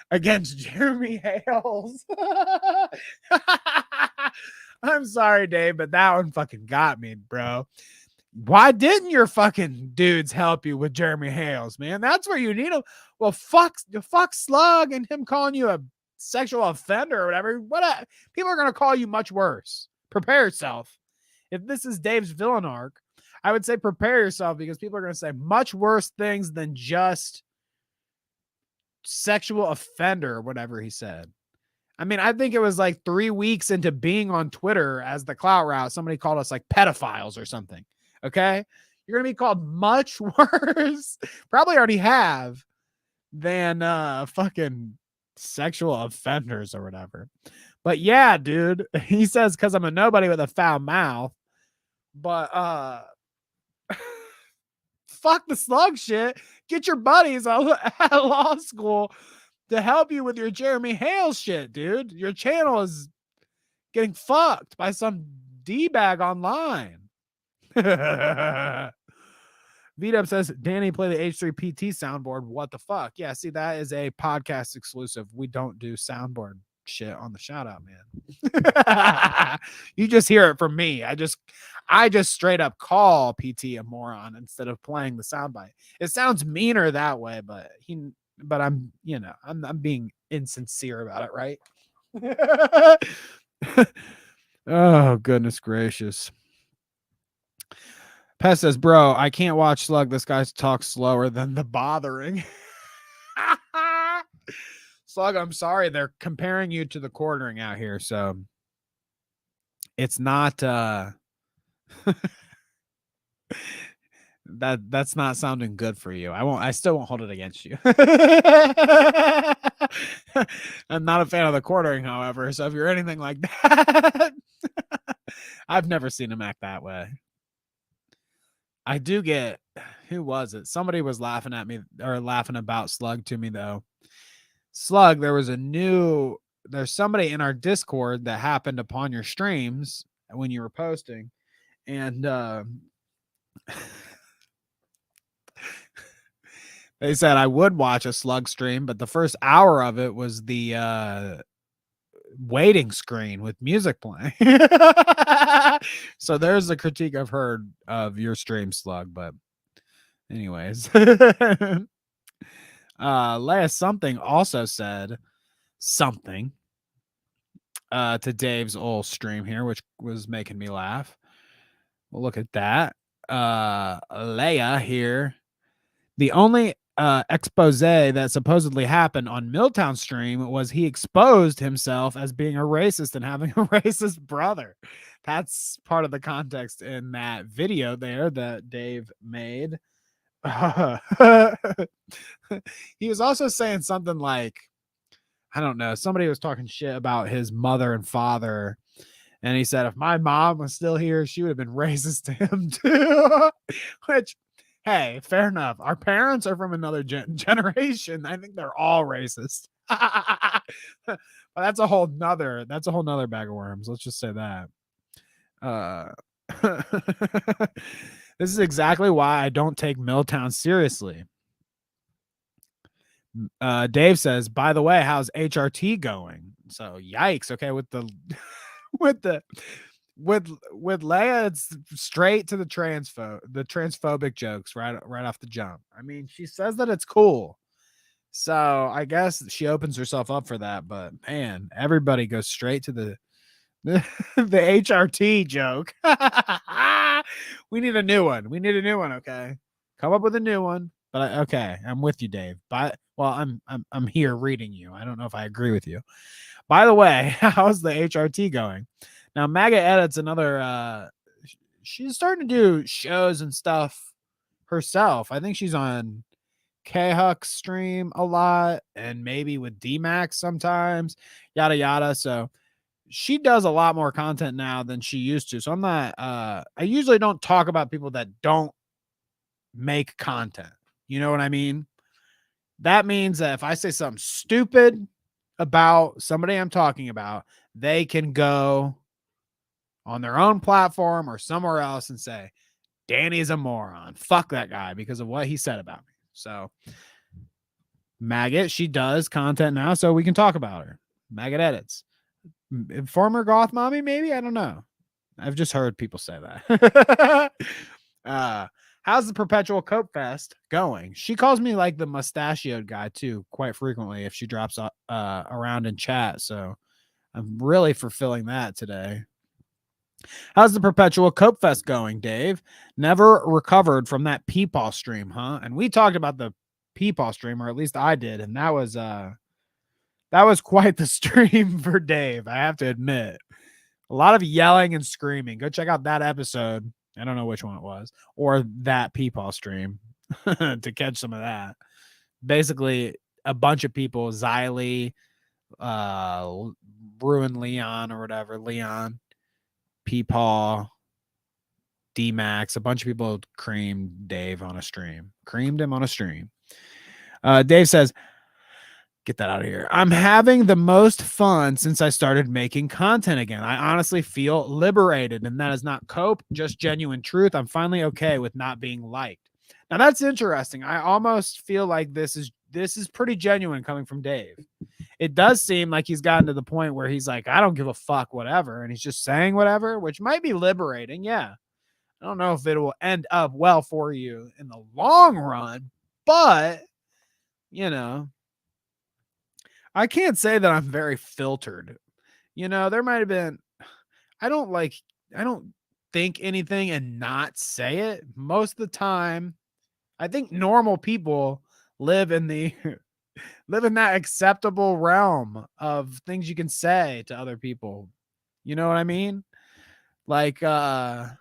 against Jeremy Hales? I'm sorry, Dave, but that one fucking got me, bro. Why didn't your fucking dudes help you with Jeremy Hales, man? That's where you need them. Well, fuck Slug and him calling you a sexual offender or whatever. People are going to call you much worse. Prepare yourself. If this is Dave's villain arc, I would say prepare yourself because people are going to say much worse things than just sexual offender or whatever he said. I mean, I think it was like 3 weeks into being on Twitter as the Clout route, somebody called us like pedophiles or something. Okay. You're going to be called much worse. Probably already have than fucking sexual offenders or whatever. But yeah, dude, he says, because I'm a nobody with a foul mouth. But fuck the slug shit. Get your buddies at law school to help you with your Jeremy Hales shit, dude. Your channel is getting fucked by some D-bag online. VDub says, Danny, play the H3 PT soundboard. What the fuck? Yeah, see, that is a podcast exclusive. We don't do soundboard shit on the Shoutout, man. You just hear it from me. I just straight up call PT a moron instead of playing the soundbite. It sounds meaner that way, but I'm, you know, I'm being insincere about it, right? Oh, goodness gracious. Pest says, bro, I can't watch Slug. This guy talks slower than the bothering. Slug, I'm sorry. They're comparing you to the quartering out here. So it's not that's not sounding good for you. I still won't hold it against you. I'm not a fan of the quartering, however. So if you're anything like that, I've never seen him act that way. I do get, who was it? Somebody was laughing at me or laughing about Slug to me though. Slug, there's somebody in our Discord that happened upon your streams when you were posting, and they said I would watch a Slug stream, but the first hour of it was the waiting screen with music playing. So there's the critique I've heard of your stream, Slug. But anyways, Leia something also said something to Dave's old stream here, which was making me laugh. Well, look at that. Leia here. The only expose that supposedly happened on Milltown stream was he exposed himself as being a racist and having a racist brother. That's part of the context in that video there that Dave made. He was also saying something like, I don't know, somebody was talking shit about his mother and father, and he said if my mom was still here, she would have been racist to him too. Which, hey, fair enough. Our parents are from another generation. I think they're all racist. But that's a whole nother bag of worms. Let's just say that. This is exactly why I don't take Milltown seriously. Dave says, by the way, how's HRT going? So yikes. Okay, with Leia, it's straight to the transphobic jokes right off the jump. I mean, she says that it's cool, so I guess she opens herself up for that. But man, everybody goes straight to the HRT joke. We need a new one. Okay, come up with a new one. But okay, I'm with you, Dave. I'm here reading you. I don't know if I agree with you. By the way, how's the HRT going? Now, MAGA Edit's another, she's starting to do shows and stuff herself. I think she's on K-Huck's stream a lot and maybe with D-Max sometimes, yada, yada. So she does a lot more content now than she used to. So I'm not, I usually don't talk about people that don't make content. You know what I mean? That means that if I say something stupid about somebody I'm talking about, they can go on their own platform or somewhere else and say, Danny's a moron. Fuck that guy because of what he said about me. So Maggot, she does content now, so we can talk about her. Maggot Edits. Former goth mommy, maybe? I don't know. I've just heard people say that. How's the Perpetual Cope Fest going? She calls me like the mustachioed guy too, quite frequently if she drops around in chat. So I'm really fulfilling that today. How's the Perpetual Cope Fest going, Dave? Never recovered from that Peepaw stream, huh? And we talked about the Peepaw stream, or at least I did, and that was quite the stream for Dave, I have to admit. A lot of yelling and screaming. Go check out that episode. I don't know which one it was, or that Peepaw stream to catch some of that. Basically, a bunch of people, Xylee, Ruin Leon or whatever, Leon, Peepaw, D-Max, a bunch of people creamed Dave on a stream. Creamed him on a stream. Dave says, get that out of here. I'm having the most fun since I started making content again. I honestly feel liberated, and that is not cope, just genuine truth. I'm finally okay with not being liked. Now that's interesting. I almost feel like this is pretty genuine coming from Dave. It does seem like he's gotten to the point where he's like, I don't give a fuck, whatever, and he's just saying whatever, which might be liberating. Yeah. I don't know if it will end up well for you in the long run, but you know, I can't say that I'm very filtered. You know, there might have been, I don't think anything and not say it. Most of the time, I think normal people live in that acceptable realm of things you can say to other people. You know what I mean? Like, I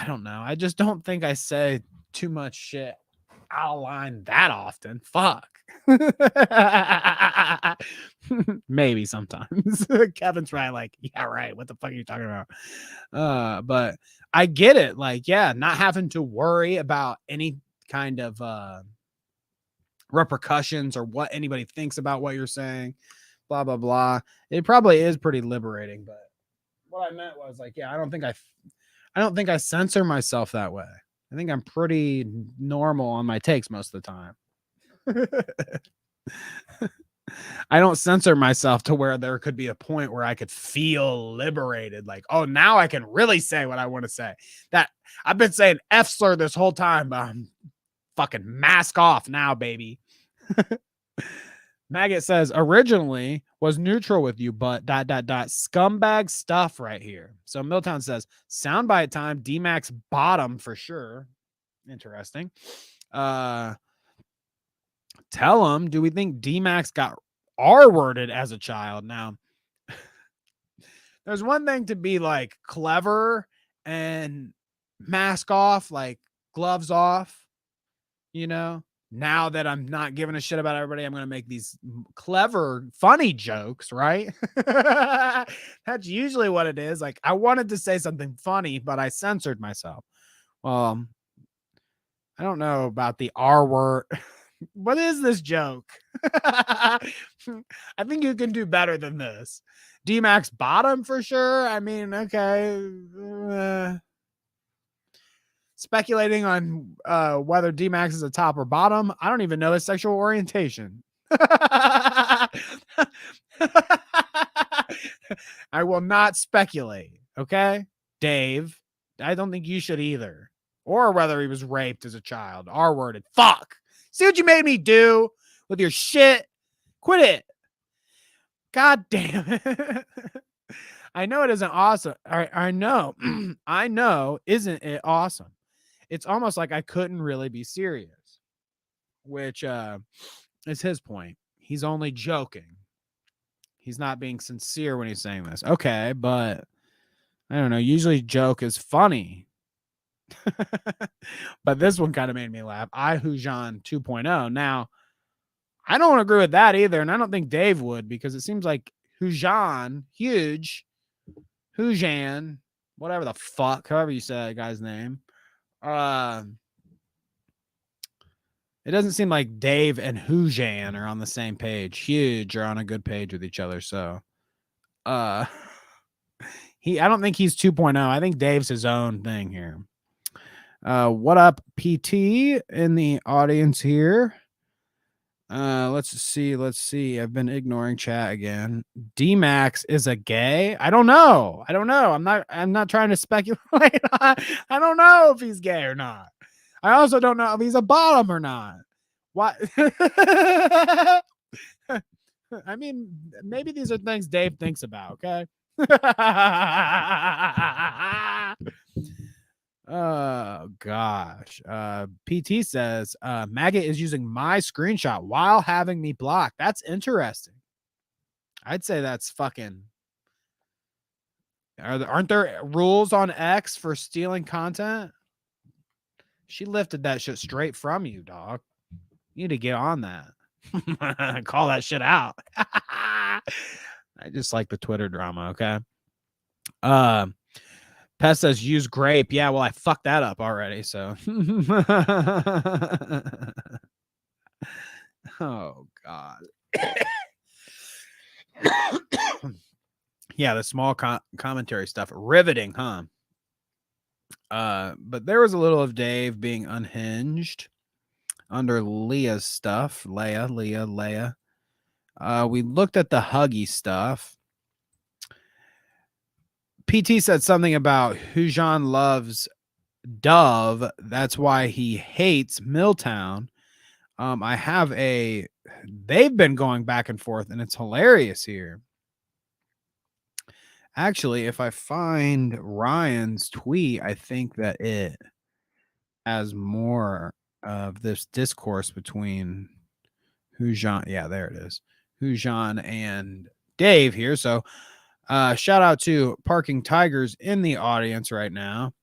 don't know. I just don't think I say too much shit out of line that often. Fuck. Maybe sometimes. Kevin's right. Like, yeah, right. What the fuck are you talking about? But I get it. Like, yeah, not having to worry about any kind of repercussions or what anybody thinks about what you're saying. Blah, blah, blah. It probably is pretty liberating. But what I meant was like, yeah, I don't think I censor myself that way. I think I'm pretty normal on my takes most of the time. I don't censor myself to where there could be a point where I could feel liberated. Like, oh, now I can really say what I want to say. That I've been saying F slur this whole time, but I'm fucking mask off now, baby. Maggot says originally was neutral with you, but ... scumbag stuff right here. So Milltown says soundbite time. D-Max bottom for sure. Interesting. Tell him, do we think D-Max got R-worded as a child? Now, there's one thing to be like clever and mask off, like gloves off, you know. Now that I'm not giving a shit about everybody, I'm going to make these clever, funny jokes, right? That's usually what it is. Like, I wanted to say something funny, but I censored myself. Well, I don't know about the R word. What is this joke? I think you can do better than this. D-Max bottom for sure. I mean, okay. Speculating on whether D-Max is a top or bottom. I don't even know his sexual orientation. I will not speculate. Okay, Dave. I don't think you should either. Or whether he was raped as a child. R-worded. Fuck. See what you made me do with your shit? Quit it. God damn it. I know it isn't awesome. I know. I know. Isn't it awesome? It's almost like I couldn't really be serious, which is his point. He's only joking. He's not being sincere when he's saying this. Okay, but I don't know. Usually joke is funny. But this one kind of made me laugh. I Hujan 2.0. Now, I don't agree with that either, and I don't think Dave would, because it seems like Hujan, Hujan, whatever the fuck, however you say that guy's name. It doesn't seem like Dave and Hujan are on the same page. Huge are on a good page with each other. So, I don't think he's 2.0. I think Dave's his own thing here. What up, PT in the audience here? Let's see. I've been ignoring chat again. D-Max is a gay? I don't know. I'm not trying to speculate. I don't know if he's gay or not. I also don't know if he's a bottom or not. What? I mean, maybe these are things Dave thinks about, okay? Oh gosh. PT says Maggot is using my screenshot while having me blocked. That's interesting. I'd say that's fucking. Aren't there rules on X for stealing content? She lifted that shit straight from you, dog. You need to get on that. Call that shit out. I just like the Twitter drama, okay? Pest says use grape. Yeah, well, I fucked that up already, so. Oh, God. Yeah, the small commentary stuff. Riveting, huh? But there was a little of Dave being unhinged under Leah's stuff. Leah. We looked at the huggy stuff. PT said something about Hujan loves Dove. That's why he hates Milltown. They've been going back and forth, and it's hilarious here. Actually, if I find Ryan's tweet, I think that it has more of this discourse between Hujan. Yeah, there it is. Hujan and Dave here. So shout out to Parking Tigers in the audience right now.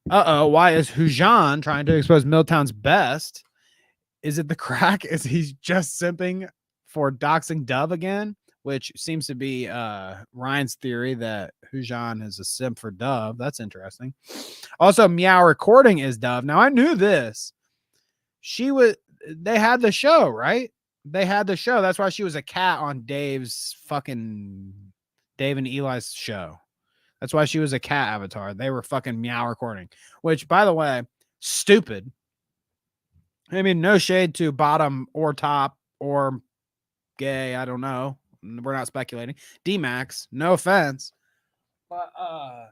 Why is Hujan trying to expose Milltown's best? Is it the crack? Is he just simping for doxing Dove again? Which seems to be Ryan's theory that Hujan is a simp for Dove. That's interesting. Also, Meow Recording is Dove. Now, I knew this. They had the show, right? They had the show. That's why she was a cat on Dave's fucking Dave and Eli's show. That's why she was a cat avatar. They were fucking Meow Recording, which, by the way, stupid. I mean, no shade to bottom or top or gay. I don't know. We're not speculating. D-Max, no offense. But, I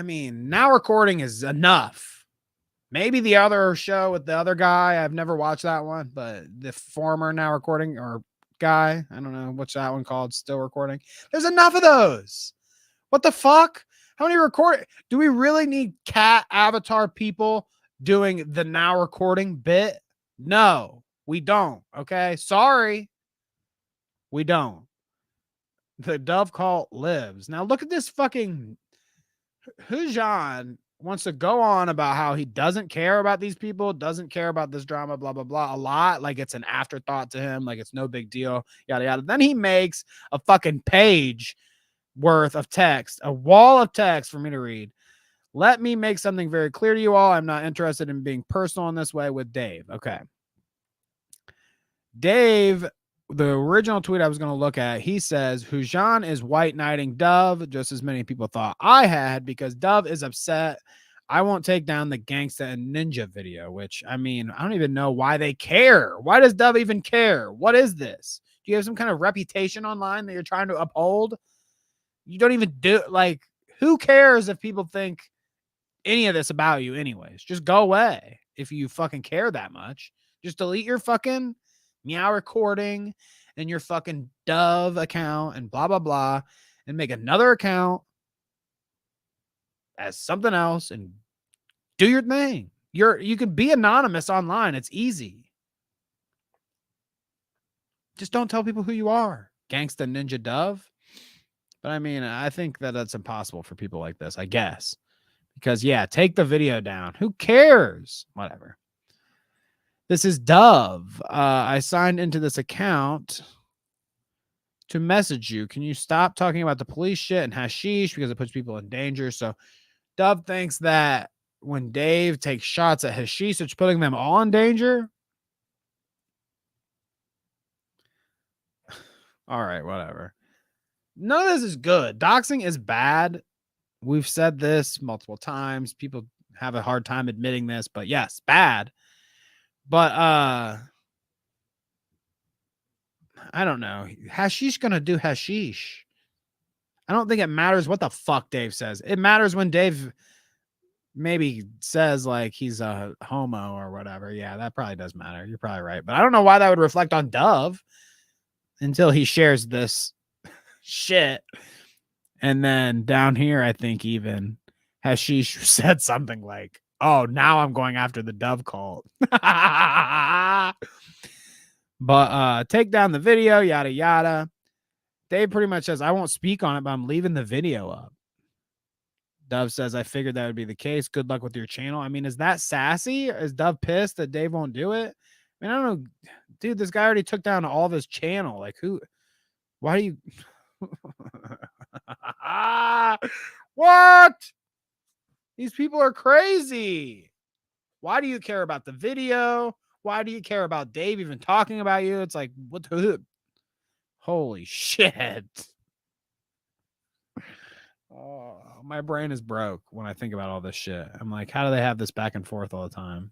mean, Now Recording is enough. Maybe the other show with the other guy. I've never watched that one, but the former Now Recording or guy, I don't know what's that one called, Still Recording. There's enough of those. What the fuck? How many do we really need cat avatar people doing the Now Recording bit? No, we don't. Okay. Sorry. We don't. The Dove cult lives. Now look at this fucking Hujan wants to go on about how he doesn't care about these people, doesn't care about this drama, blah, blah, blah, a lot. Like it's an afterthought to him. Like it's no big deal, yada, yada. Then he makes a fucking page worth of text, a wall of text for me to read. Let me make something very clear to you all. I'm not interested in being personal in this way with Dave. Okay. Dave, the original tweet I was going to look at, he says, Hujan is white knighting Dove, just as many people thought I had, because Dove is upset. I won't take down the Gangsta and Ninja video, which, I mean, I don't even know why they care. Why does Dove even care? What is this? Do you have some kind of reputation online that you're trying to uphold? You don't even do, like, who cares if people think any of this about you anyways? Just go away if you fucking care that much. Just delete your fucking Meow Recording and your fucking Dove account and blah, blah, blah, and make another account as something else and do your thing. You could be anonymous online. It's easy. Just don't tell people who you are. Gangsta Ninja Dove. But I mean, I think that that's impossible for people like this, I guess. Because, yeah, take the video down. Who cares? Whatever. This is Dove. I signed into this account to message you. Can you stop talking about the police shit and hashish because it puts people in danger? So Dove thinks that when Dave takes shots at hashish, it's putting them all in danger. All right, whatever. None of this is good. Doxing is bad. We've said this multiple times. People have a hard time admitting this, but yes, bad. But I don't know. Hashish gonna do hashish. I don't think it matters what the fuck Dave says. It matters when Dave maybe says like he's a homo or whatever. Yeah, that probably does matter. You're probably right. But I don't know why that would reflect on Dove until he shares this shit. And then down here, I think even Hashish said something like, "Oh, now I'm going after the Dove cult." But take down the video, yada yada. Dave pretty much says, "I won't speak on it, but I'm leaving the video up." Dove says, "I figured that would be the case. Good luck with your channel." I mean, is that sassy? Is Dove pissed that Dave won't do it? I mean, I don't know. Dude, this guy already took down all of his channel. Like, who? Why do you? What? These people are crazy. Why do you care about the video? Why do you care about Dave even talking about you? It's like, what the? Holy shit. Oh, my brain is broke when I think about all this shit. I'm like, how do they have this back and forth all the time?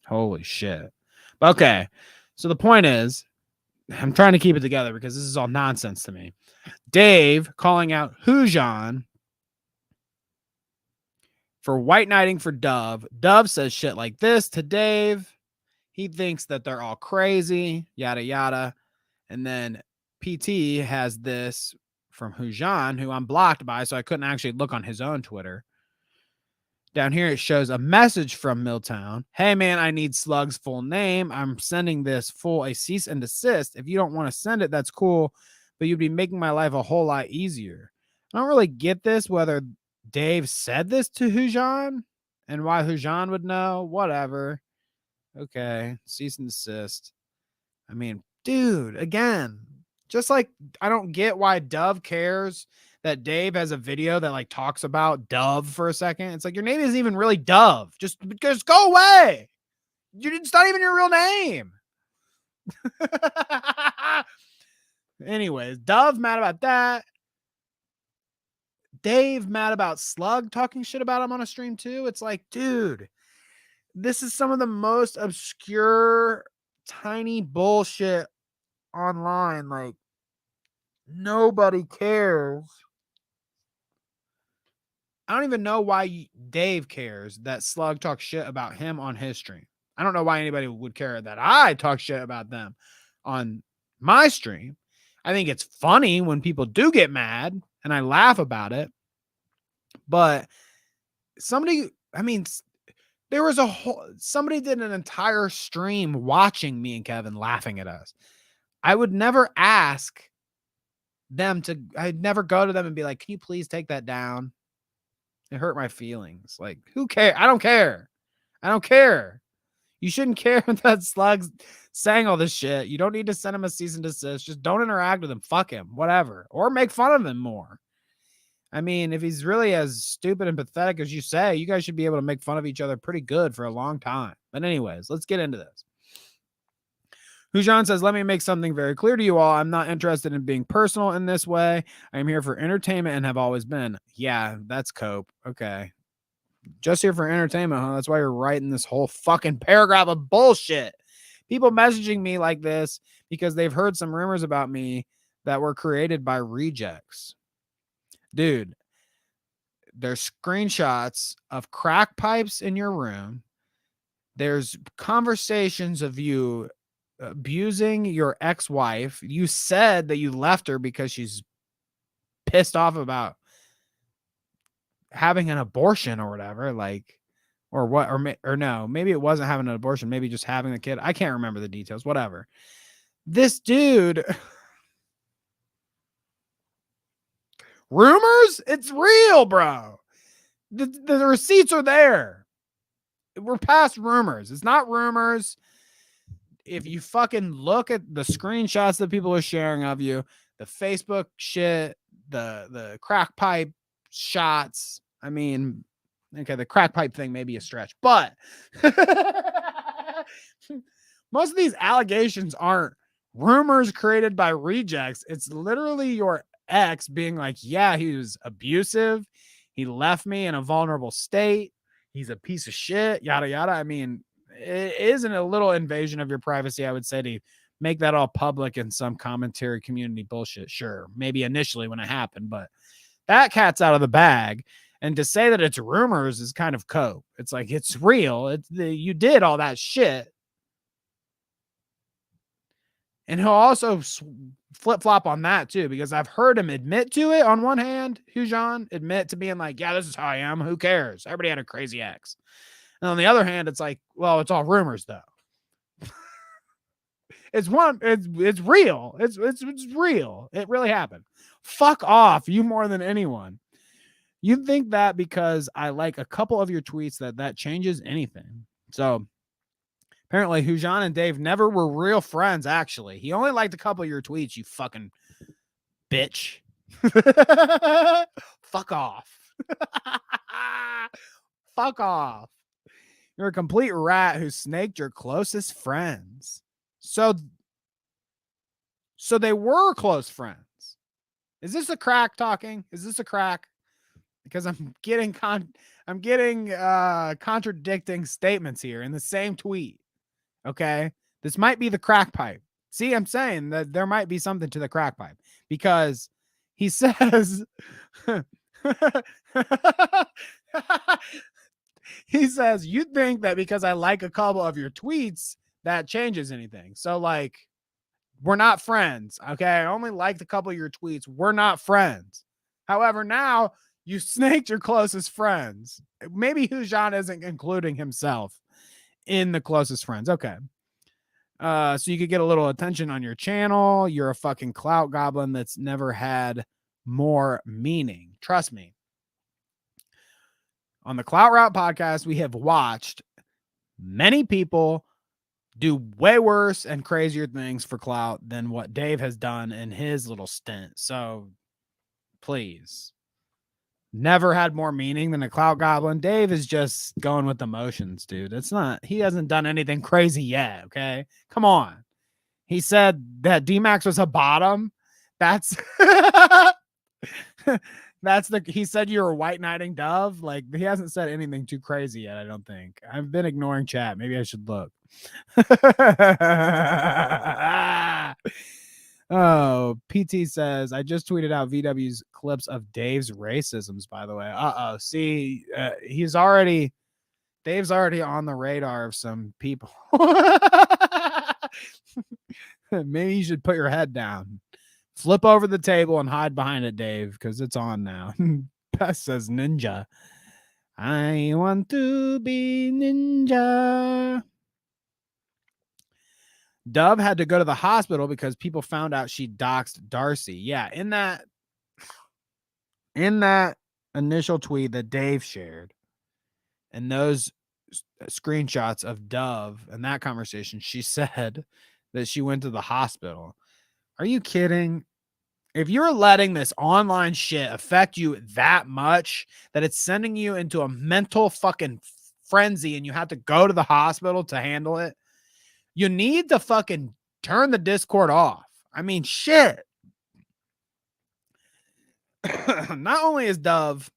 Holy shit. But okay. So the point is, I'm trying to keep it together because this is all nonsense to me. Dave calling out Hujan for white knighting for Dove. Dove says shit like this to Dave. He thinks that they're all crazy, yada, yada. And then PT has this from Hujan, who I'm blocked by, so I couldn't actually look on his own Twitter. Down here, it shows a message from Milltown. "Hey, man, I need Slug's full name. I'm sending this full a cease and desist. If you don't want to send it, that's cool, but you'd be making my life a whole lot easier." I don't really get this, whether Dave said this to Hujan and why Hujan would know. Whatever. Okay, cease and desist. I mean, dude, again, just like I don't get why Dove cares that Dave has a video that like talks about Dove for a second. It's like, your name isn't even really Dove. Just go away. It's not even your real name. Anyways, Dove mad about that. Dave mad about Slug talking shit about him on a stream too. It's like, dude, this is some of the most obscure, tiny bullshit online. Like, nobody cares. I don't even know why Dave cares that Slug talks shit about him on his stream. I don't know why anybody would care that I talk shit about them on my stream. I think it's funny when people do get mad and I laugh about it. But somebody did an entire stream watching me and Kevin laughing at us. I would never ask them to, I'd never go to them and be like, "Can you please take that down?" It hurt my feelings. Like, who cares? I don't care. I don't care. You shouldn't care that Slug's saying all this shit. You don't need to send him a cease and desist. Just don't interact with him. Fuck him. Whatever. Or make fun of him more. I mean, if he's really as stupid and pathetic as you say, you guys should be able to make fun of each other pretty good for a long time. But anyways, let's get into this. Hujan says, "Let me make something very clear to you all. I'm not interested in being personal in this way. I'm here for entertainment and have always been." Yeah, that's Cope. Okay. Just here for entertainment, huh? That's why you're writing this whole fucking paragraph of bullshit. People messaging me like this because they've heard some rumors about me that were created by rejects. Dude, there's screenshots of crack pipes in your room. There's conversations of you abusing your ex-wife. You said that you left her because she's pissed off about having an abortion or whatever, like, or what, or no, maybe it wasn't having an abortion, maybe just having the kid. I can't remember the details, whatever. This dude, rumors? It's real, bro. The receipts are there. We're past rumors. It's not rumors. If you fucking look at the screenshots that people are sharing of you, the Facebook shit, the crack pipe shots. I mean, okay, the crack pipe thing may be a stretch, but most of these allegations aren't rumors created by rejects. It's literally your ex being like, "Yeah, he was abusive. He left me in a vulnerable state. He's a piece of shit, yada, yada." I mean, it isn't a little invasion of your privacy, I would say, to make that all public in some commentary community bullshit. Sure, maybe initially when it happened, but that cat's out of the bag. And to say that it's rumors is kind of cope. It's like, it's real. You did all that shit. And he'll also flip-flop on that too, because I've heard him admit to it on one hand, Hujan, admit to being like, yeah, this is how I am. Who cares? Everybody had a crazy ex. And on the other hand, it's like, well, it's all rumors though. It's real. It's real. It really happened. Fuck off, you more than anyone. You think that because I like a couple of your tweets that changes anything. So apparently Hujan and Dave never were real friends, actually. He only liked a couple of your tweets, you fucking bitch. Fuck off. Fuck off. You're a complete rat who snaked your closest friends. So they were close friends. Is this a crack talking? Is this a crack? Because I'm getting contradicting statements here in the same tweet. Okay? This might be the crack pipe. See, I'm saying that there might be something to the crack pipe because he says he says, you think that because I like a couple of your tweets, that changes anything. So, like, we're not friends. Okay. I only liked a couple of your tweets. We're not friends. However, now you snaked your closest friends. Maybe Hujan isn't including himself in the closest friends. Okay. So you could get a little attention on your channel. You're a fucking clout goblin that's never had more meaning. Trust me. On the Clout Route podcast, we have watched many people do way worse and crazier things for clout than what Dave has done in his little stint. So please, never had more meaning than a clout goblin. Dave is just going with the motions, dude. He hasn't done anything crazy yet. Okay. Come on. He said that D-Max was a bottom. That's he said you're a white knighting dove. Like, he hasn't said anything too crazy yet, I don't think. I've been ignoring chat. Maybe I should look. Oh, PT says, I just tweeted out VW's clips of Dave's racisms, by the way. See, Dave's already on the radar of some people. Maybe you should put your head down. Flip over the table and hide behind it, Dave, because it's on now. Pest says ninja. I want to be ninja. Dove had to go to the hospital because people found out she doxed Darcy. Yeah, in that initial tweet that Dave shared and those screenshots of Dove and that conversation, she said that she went to the hospital. Are you kidding? If you're letting this online shit affect you that much that it's sending you into a mental fucking frenzy and you have to go to the hospital to handle it, you need to fucking turn the Discord off. I mean, shit. Not only is Dove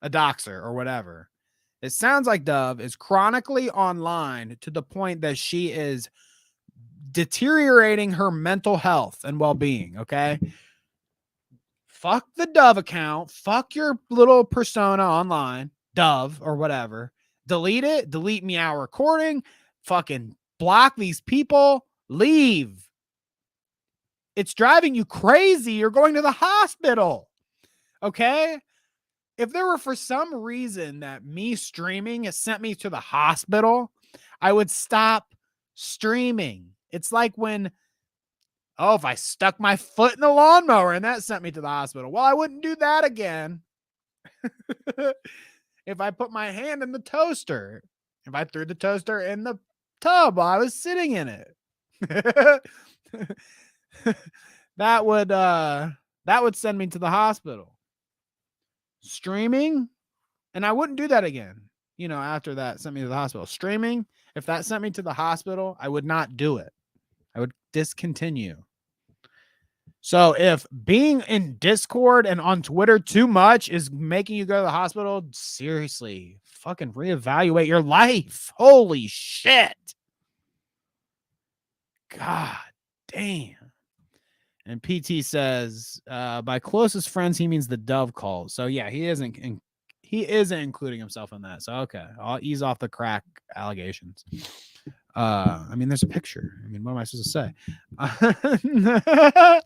a doxer or whatever, it sounds like Dove is chronically online to the point that she is deteriorating her mental health and well-being. Okay. Fuck the Dove account. Fuck your little persona online, Dove or whatever. Delete it. Delete Meow Recording. Fucking block these people. Leave. It's driving you crazy. You're going to the hospital. Okay. If there were for some reason that me streaming has sent me to the hospital, I would stop streaming. It's like when, if I stuck my foot in the lawnmower and that sent me to the hospital. Well, I wouldn't do that again. If I put my hand in the toaster, if I threw the toaster in the tub while I was sitting in it, that would send me to the hospital. Streaming, and I wouldn't do that again. After that sent me to the hospital. Streaming, if that sent me to the hospital, I would not do it. I would discontinue. So if being in Discord and on Twitter too much is making you go to the hospital, seriously, fucking reevaluate your life. Holy shit. God damn. And PT says, by closest friends, he means the Dove cult. So yeah, he isn't including himself in that. So okay, I'll ease off the crack allegations. I mean, there's a picture. I mean, what am I supposed to say?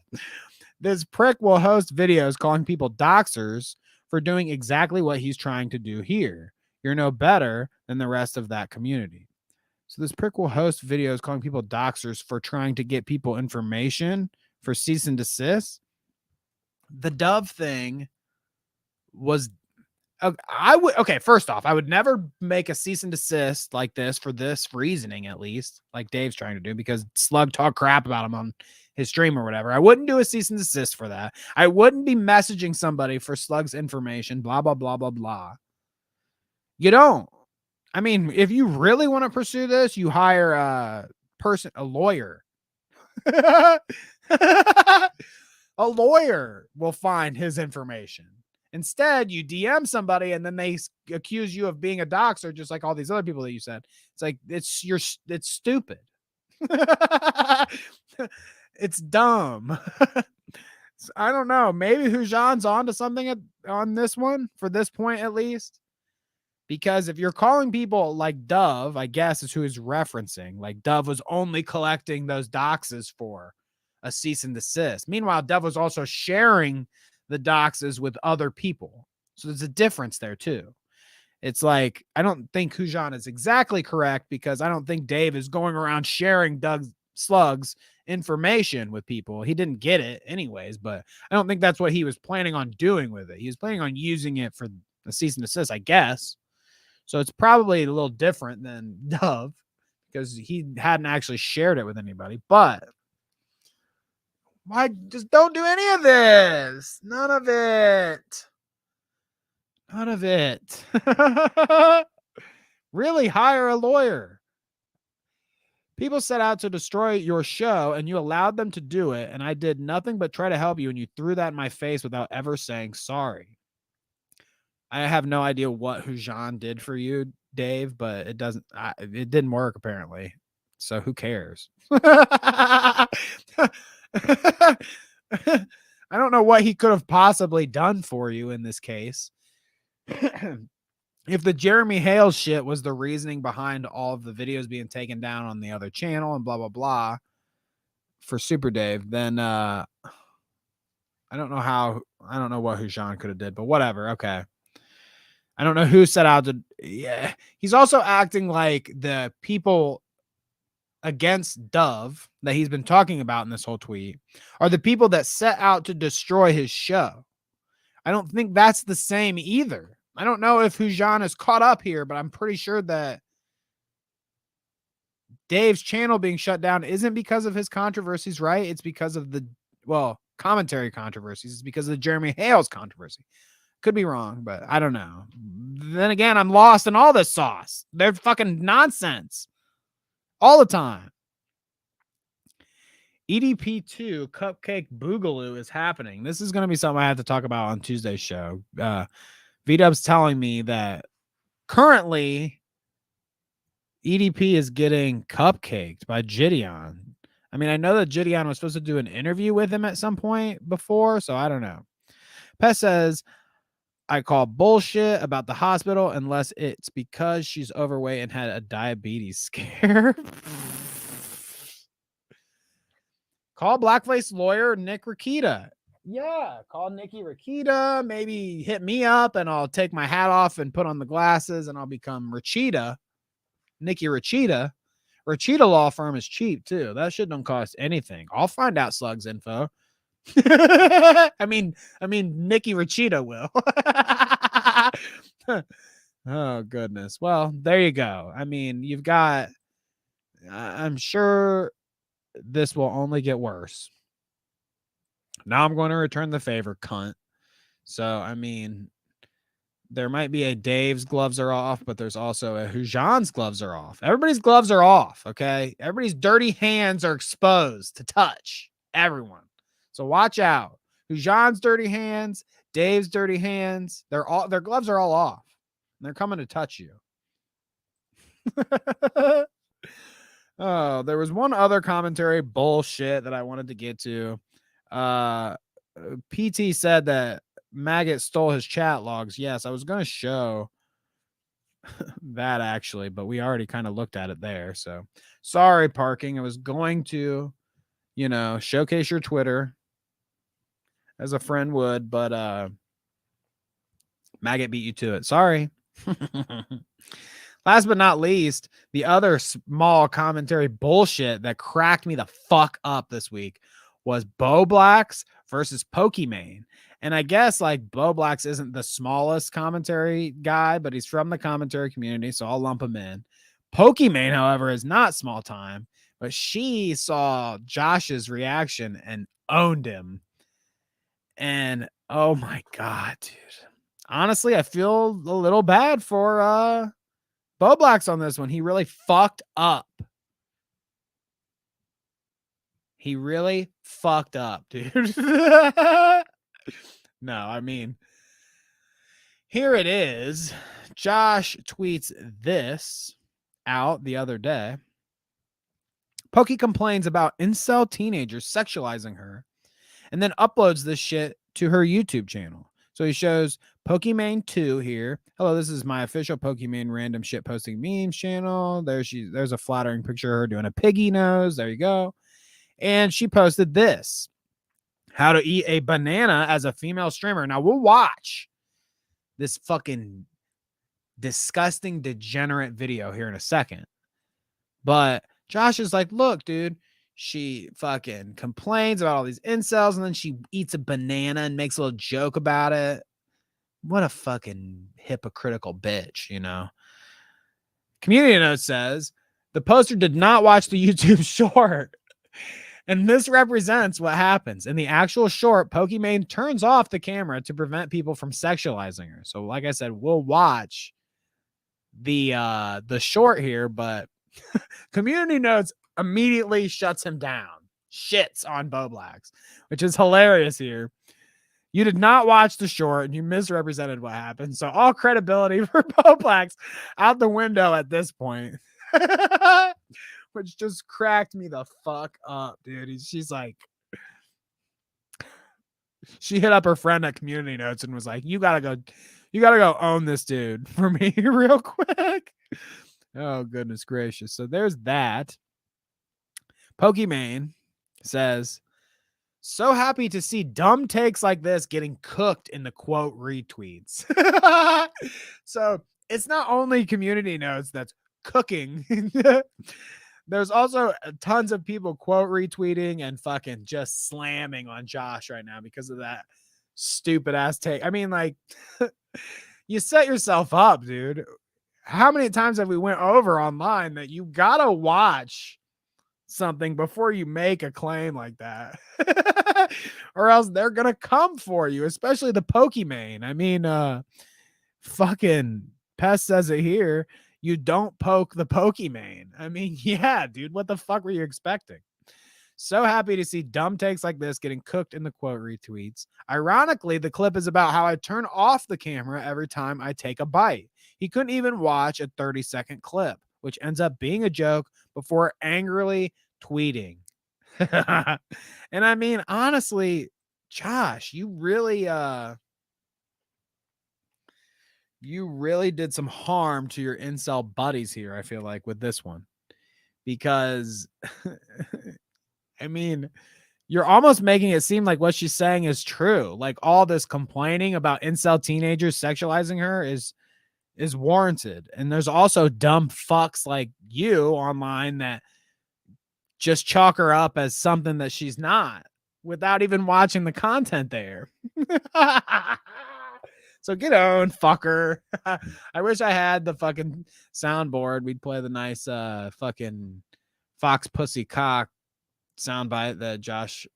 This prick will host videos calling people doxers for doing exactly what he's trying to do here. You're no better than the rest of that community. So this prick will host videos calling people doxers for trying to get people information for cease and desist. The Dove thing was first off, I would never make a cease and desist like this for this reasoning, at least, like Dave's trying to do, because Slug talked crap about him on his stream or whatever. I wouldn't do a cease and desist for that. I wouldn't be messaging somebody for Slug's information, blah, blah, blah, blah, blah. You don't. I mean, if you really want to pursue this, you hire a lawyer. A lawyer will find his information. Instead, you DM somebody and then they accuse you of being a doxer, just like all these other people that you said. It's like it's stupid. It's dumb. I don't know. Maybe Hujan's onto something on this one for this point at least. Because if you're calling people like Dove, I guess is who he's referencing. Like Dove was only collecting those doxes for a cease and desist. Meanwhile, Dove was also sharing the doxes with other people. So there's a difference there too. It's like, I don't think Hujan is exactly correct because I don't think Dave is going around sharing Slug's information with people. He didn't get it anyways, but I don't think that's what he was planning on doing with it. He was planning on using it for a cease and desist, I guess. So it's probably a little different than Dove because he hadn't actually shared it with anybody. But why just don't do any of this? None of it. None of it. Really hire a lawyer. People set out to destroy your show and you allowed them to do it. And I did nothing but try to help you. And you threw that in my face without ever saying sorry. I have no idea what Hujan did for you, Dave, but it didn't work apparently. So who cares? I don't know what he could have possibly done for you in this case. If the Jeremy Hales shit was the reasoning behind all of the videos being taken down on the other channel and blah, blah, blah for Super Dave, then I don't know what Hujan could have did, but whatever. Okay. I don't know who set out to. Yeah. He's also acting like the people against Dove that he's been talking about in this whole tweet are the people that set out to destroy his show. I don't think that's the same either. I don't know if Hujan is caught up here, but I'm pretty sure that Dave's channel being shut down isn't because of his controversies, right? It's because of the, commentary controversies. It's because of the Jeremy Hales controversy. Could be wrong, but I don't know. Then again, I'm lost in all this sauce. They're fucking nonsense all the time. EDP2 Cupcake Boogaloo is happening. This is going to be something I have to talk about on Tuesday's show. V-Dub's telling me that currently EDP is getting cupcaked by Gideon. I mean, I know that Gideon was supposed to do an interview with him at some point before, so I don't know. Pest says, I call bullshit about the hospital unless it's because she's overweight and had a diabetes scare. Call blackface lawyer Nick Rakita. Yeah, call Nikki Rakita. Maybe hit me up and I'll take my hat off and put on the glasses and I'll become Rachita. Nikki Rachita. Rachita Law Firm is cheap too. That shit don't cost anything. I'll find out Slug's info. I mean, Nikki Rachita will. Oh, goodness. Well, there you go. I mean, you've got, I'm sure this will only get worse. Now I'm going to return the favor, cunt. So, I mean, there might be a Dave's gloves are off, but there's also a Hujan's gloves are off. Everybody's gloves are off, okay? Everybody's dirty hands are exposed to touch everyone. So watch out. Hujan's dirty hands, Dave's dirty hands, their gloves are all off. And they're coming to touch you. Oh, there was one other commentary bullshit that I wanted to get to. PT said that Maggot stole his chat logs. Yes, I was going to show that actually, but we already kind of looked at it there. So sorry, parking. I was going to, showcase your Twitter as a friend would, but Maggot beat you to it. Sorry. Last but not least, the other small commentary bullshit that cracked me the fuck up this week was Bowblax versus Pokimane. And I guess like Bowblax isn't the smallest commentary guy, but he's from the commentary community, so I'll lump him in. Pokimane, however, is not small time, but she saw Josh's reaction and owned him. And oh my God, dude. Honestly, I feel a little bad for Bowblax on this one. He really fucked up. He really fucked up, dude. No, I mean, here it is. Josh tweets this out the other day. Pokey complains about incel teenagers sexualizing her and then uploads this shit to her YouTube channel. So he shows Pokimane 2 here. Hello, this is my official Pokimane random shit posting memes channel. There's a flattering picture of her doing a piggy nose. There you go. And she posted this. How to eat a banana as a female streamer. Now we'll watch this fucking disgusting degenerate video here in a second. But Josh is like, look, dude, she fucking complains about all these incels and then she eats a banana and makes a little joke about it. What a fucking hypocritical bitch, Community note says the poster did not watch the YouTube short. And this represents what happens. In the actual short, Pokimane turns off the camera to prevent people from sexualizing her. So like I said, we'll watch the short here, but Community Notes immediately shuts him down. Shits on Bowblax, which is hilarious here. You did not watch the short and you misrepresented what happened. So all credibility for Bowblax out the window at this point. Which just cracked me the fuck up, dude. She's like, she hit up her friend at Community Notes and was like, you gotta go own this dude for me real quick. Oh, goodness gracious. So there's that. Pokimane says, so happy to see dumb takes like this getting cooked in the quote retweets. So it's not only Community Notes that's cooking. There's also tons of people quote retweeting and fucking just slamming on Josh right now because of that stupid ass take. I mean, like, you set yourself up, dude. How many times have we went over online that you gotta watch something before you make a claim like that? Or else they're gonna come for you, especially the Pokimane. I mean, fucking Pest says it here. You don't poke the Pokimane. I mean, yeah, dude, what the fuck were you expecting? So happy to see dumb takes like this getting cooked in the quote retweets. Ironically, the clip is about how I turn off the camera every time I take a bite. He couldn't even watch a 30-second clip, which ends up being a joke before angrily tweeting. And I mean, honestly, Josh, you really did some harm to your incel buddies here, I feel like, with this one. Because, I mean, you're almost making it seem like what she's saying is true. Like, all this complaining about incel teenagers sexualizing her is warranted. And there's also dumb fucks like you online that just chalk her up as something that she's not without even watching the content there. So get on, fucker. I wish I had the fucking soundboard. We'd play the nice fucking Fox Pussy Cock soundbite that Josh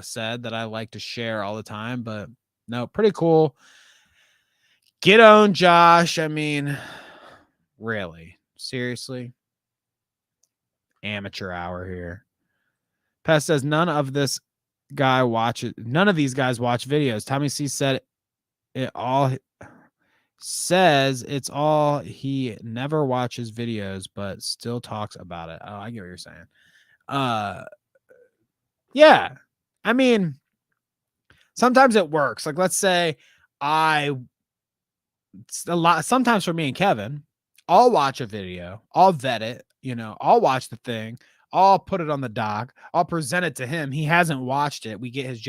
said that I like to share all the time. But no, pretty cool. Get on, Josh. I mean, really? Seriously? Amateur hour here. Pest says none of these guys watch videos. Tommy C said it all says it's all he never watches videos but still talks about it. Oh, I get what you're saying. Yeah. I mean, sometimes it works. Like, let's say sometimes for me and Kevin, I'll watch a video, I'll vet it, I'll watch the thing, I'll put it on the doc, I'll present it to him. He hasn't watched it. We get his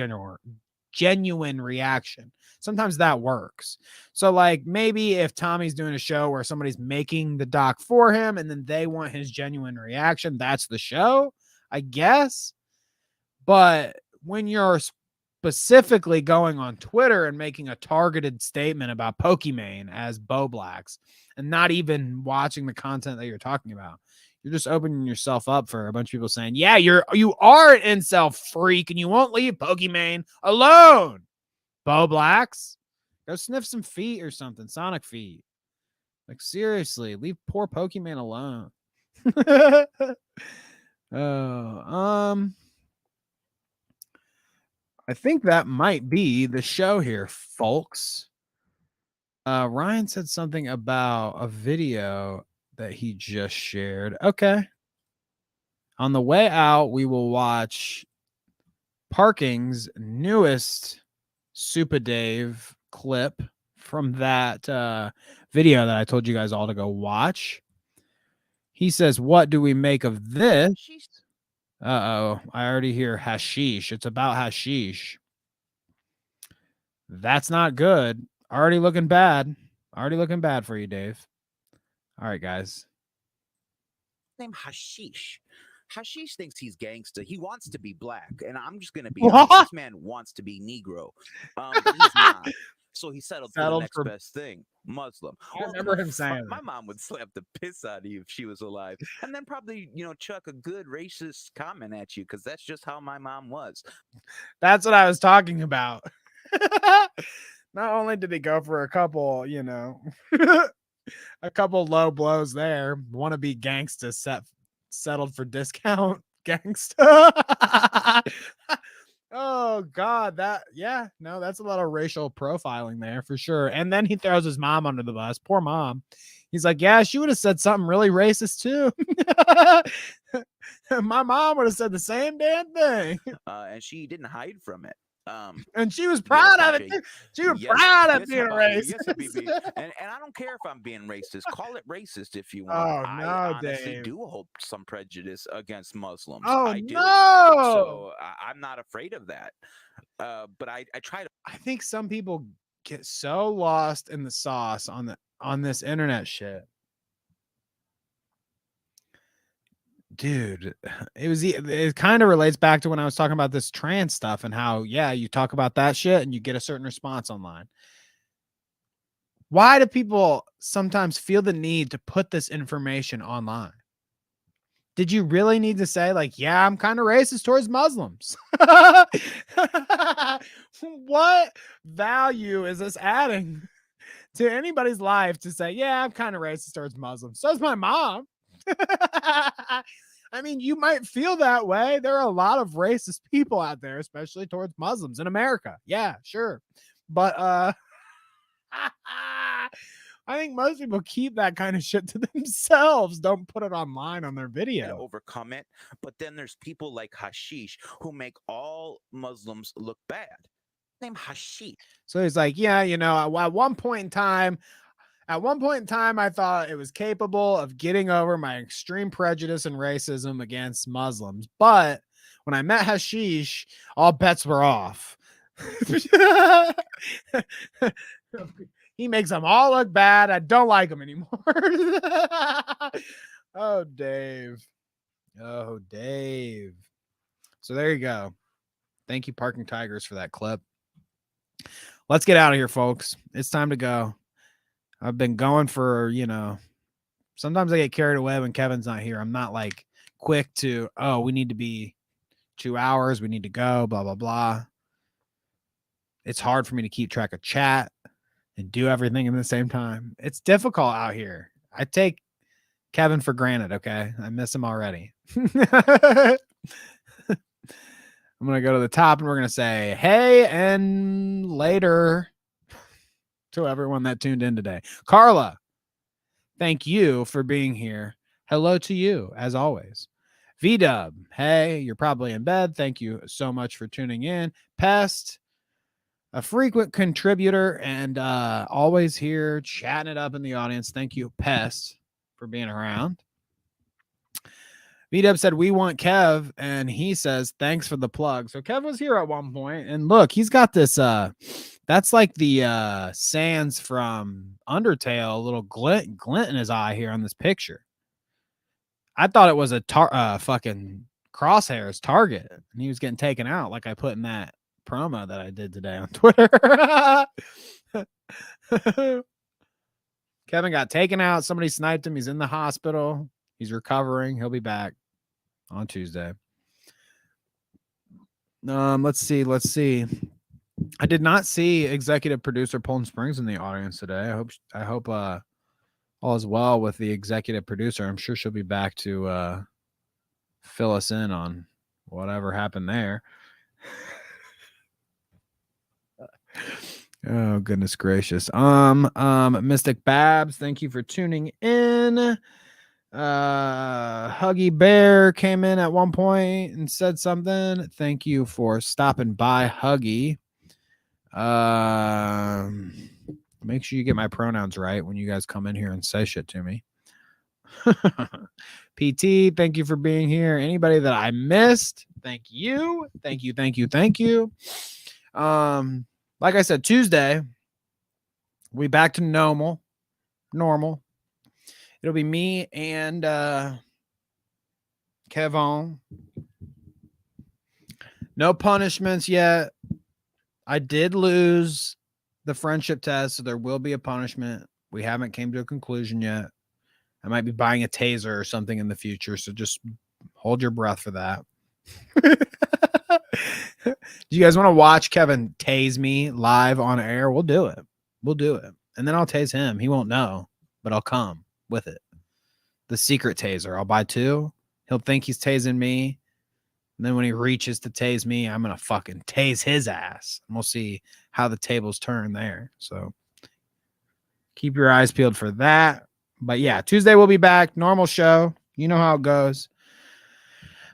genuine reaction. Sometimes that works. So like maybe if Tommy's doing a show where somebody's making the doc for him and then they want his genuine reaction, that's the show, I guess. But when you're specifically going on Twitter and making a targeted statement about Pokimane as Bowblax and not even watching the content that you're talking about, you're just opening yourself up for a bunch of people saying, yeah, you are an incel freak and you won't leave Pokimane alone. Bowblax, go sniff some feet or something, Sonic feet. Like seriously, leave poor Pokimane alone. I think that might be the show here, folks. Ryan said something about a video that he just shared. Okay. On the way out, we will watch Parking's newest Super Dave clip from that video that I told you guys all to go watch. He says, what do we make of this? Uh-oh, I already hear hashish. It's about hashish. That's not good. Already looking bad. Already looking bad for you, Dave. All right, guys. Name Hashish. Hashish thinks he's gangster. He wants to be black, and I'm just gonna be What? honest. This man wants to be Negro, but he's not. So he settled for the next best thing, Muslim. I remember him saying My mom would slap the piss out of you if she was alive, and then probably chuck a good racist comment at you because that's just how my mom was. That's what I was talking about. Not only did he go for a couple, a couple low blows there, wannabe gangsta settled for discount gangsta. Oh God, that's a lot of racial profiling there for sure. And then he throws his mom under the bus. Poor mom. He's like, yeah, she would have said something really racist too. My mom would have said the same damn thing. And she didn't hide from it. And she was proud of it. She was proud of being racist. And I don't care if I'm being racist. Call it racist if you want. Oh, no, I honestly Dave. do hold some prejudice against Muslims. Oh, I do. no. So I'm not afraid of that. But I try to. I think some people get so lost in the sauce on this internet shit. Dude, it kind of relates back to when I was talking about this trans stuff and how, yeah, you talk about that shit and you get a certain response online. Why do people sometimes feel the need to put this information online? Did you really need to say, like, yeah, I'm kind of racist towards Muslims? What value is this adding to anybody's life to say, yeah, I'm kind of racist towards Muslims? So's my mom. I mean, you might feel that way. There are a lot of racist people out there, especially towards Muslims in America. Yeah, sure. But I think most people keep that kind of shit to themselves. Don't put it online on their video. Overcome it. But then there's people like Hashish who make all Muslims look bad. Name Hashish. So he's like, yeah, at one point in time, I thought it was capable of getting over my extreme prejudice and racism against Muslims. But when I met Hashish, all bets were off. He makes them all look bad. I don't like him anymore. Oh, Dave. Oh, Dave. So there you go. Thank you, Parking Tigers, for that clip. Let's get out of here, folks. It's time to go. I've been going for, sometimes I get carried away when Kevin's not here. I'm not like quick to, we need to be 2 hours. We need to go, blah, blah, blah. It's hard for me to keep track of chat and do everything at the same time. It's difficult out here. I take Kevin for granted. Okay. I miss him already. I'm going to go to the top and we're going to say, hey, and later. To everyone that tuned in today. Carla, thank you for being here. Hello to you, as always. V-Dub, hey, you're probably in bed. Thank you so much for tuning in. Pest, a frequent contributor and always here chatting it up in the audience. Thank you, Pest. for being around. VDub said, we want Kev, and he says, thanks for the plug. So Kev was here at one point, and look, he's got this, that's like the Sans from Undertale, a little glint in his eye here on this picture. I thought it was a fucking Crosshair's target, and he was getting taken out like I put in that promo that I did today on Twitter. Kevin got taken out. Somebody sniped him. He's in the hospital. He's recovering. He'll be back on Tuesday. Let's see. I did not see executive producer Poland Springs in the audience today. I hope all is well with the executive producer. I'm sure she'll be back to fill us in on whatever happened there. Oh, goodness gracious. Mystic Babs, thank you for tuning in. Huggy Bear came in at one point and said something. Thank you for stopping by, Huggy. Make sure you get my pronouns right when you guys come in here and say shit to me. PT, thank you for being here. Anybody that I missed, thank you. Thank you. Like I said, Tuesday, we back to normal. It'll be me and Kevon. No punishments yet. I did lose the friendship test, so there will be a punishment. We haven't came to a conclusion yet. I might be buying a taser or something in the future, so just hold your breath for that. Do you guys want to watch Kevin tase me live on air? We'll do it. And then I'll tase him. He won't know, but I'll come with it. The secret taser. I'll buy 2. He'll think he's tasing me. And then when he reaches to tase me, I'm going to fucking tase his ass. And we'll see how the tables turn there. So keep your eyes peeled for that. But yeah, Tuesday we'll be back. Normal show. You know how it goes.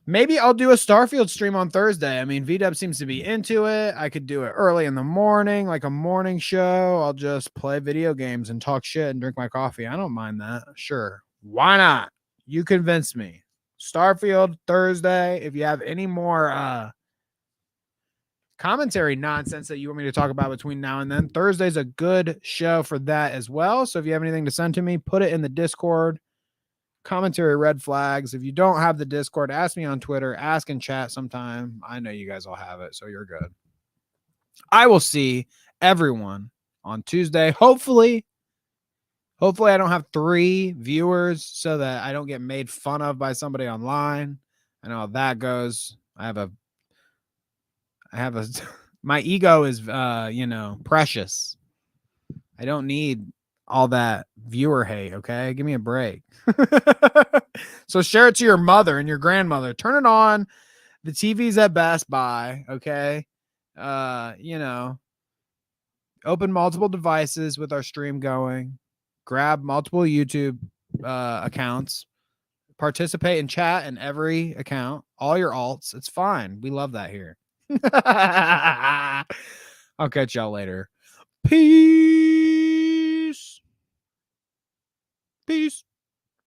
Maybe I'll do a Starfield stream on Thursday. I mean, VDub seems to be into it. I could do it early in the morning, like a morning show. I'll just play video games and talk shit and drink my coffee. I don't mind that. Sure. Why not? You convinced me. Starfield Thursday. If you have any more commentary nonsense that you want me to talk about between now and then, Thursday's a good show for that as well. So if you have anything to send to me, put it in the Discord. Commentary red flags. If you don't have the Discord, ask me on Twitter, ask in chat sometime. I know you guys all have it, so you're good. I will see everyone on Tuesday. Hopefully I don't have 3 viewers so that I don't get made fun of by somebody online. I know how that goes. I have a my ego is precious. I don't need all that viewer hate, okay? Give me a break. So share it to your mother and your grandmother. Turn it on. The TV's at Best Buy, okay? Open multiple devices with our stream going. Grab multiple YouTube accounts. Participate in chat in every account. All your alts. It's fine. We love that here. I'll catch y'all later. Peace.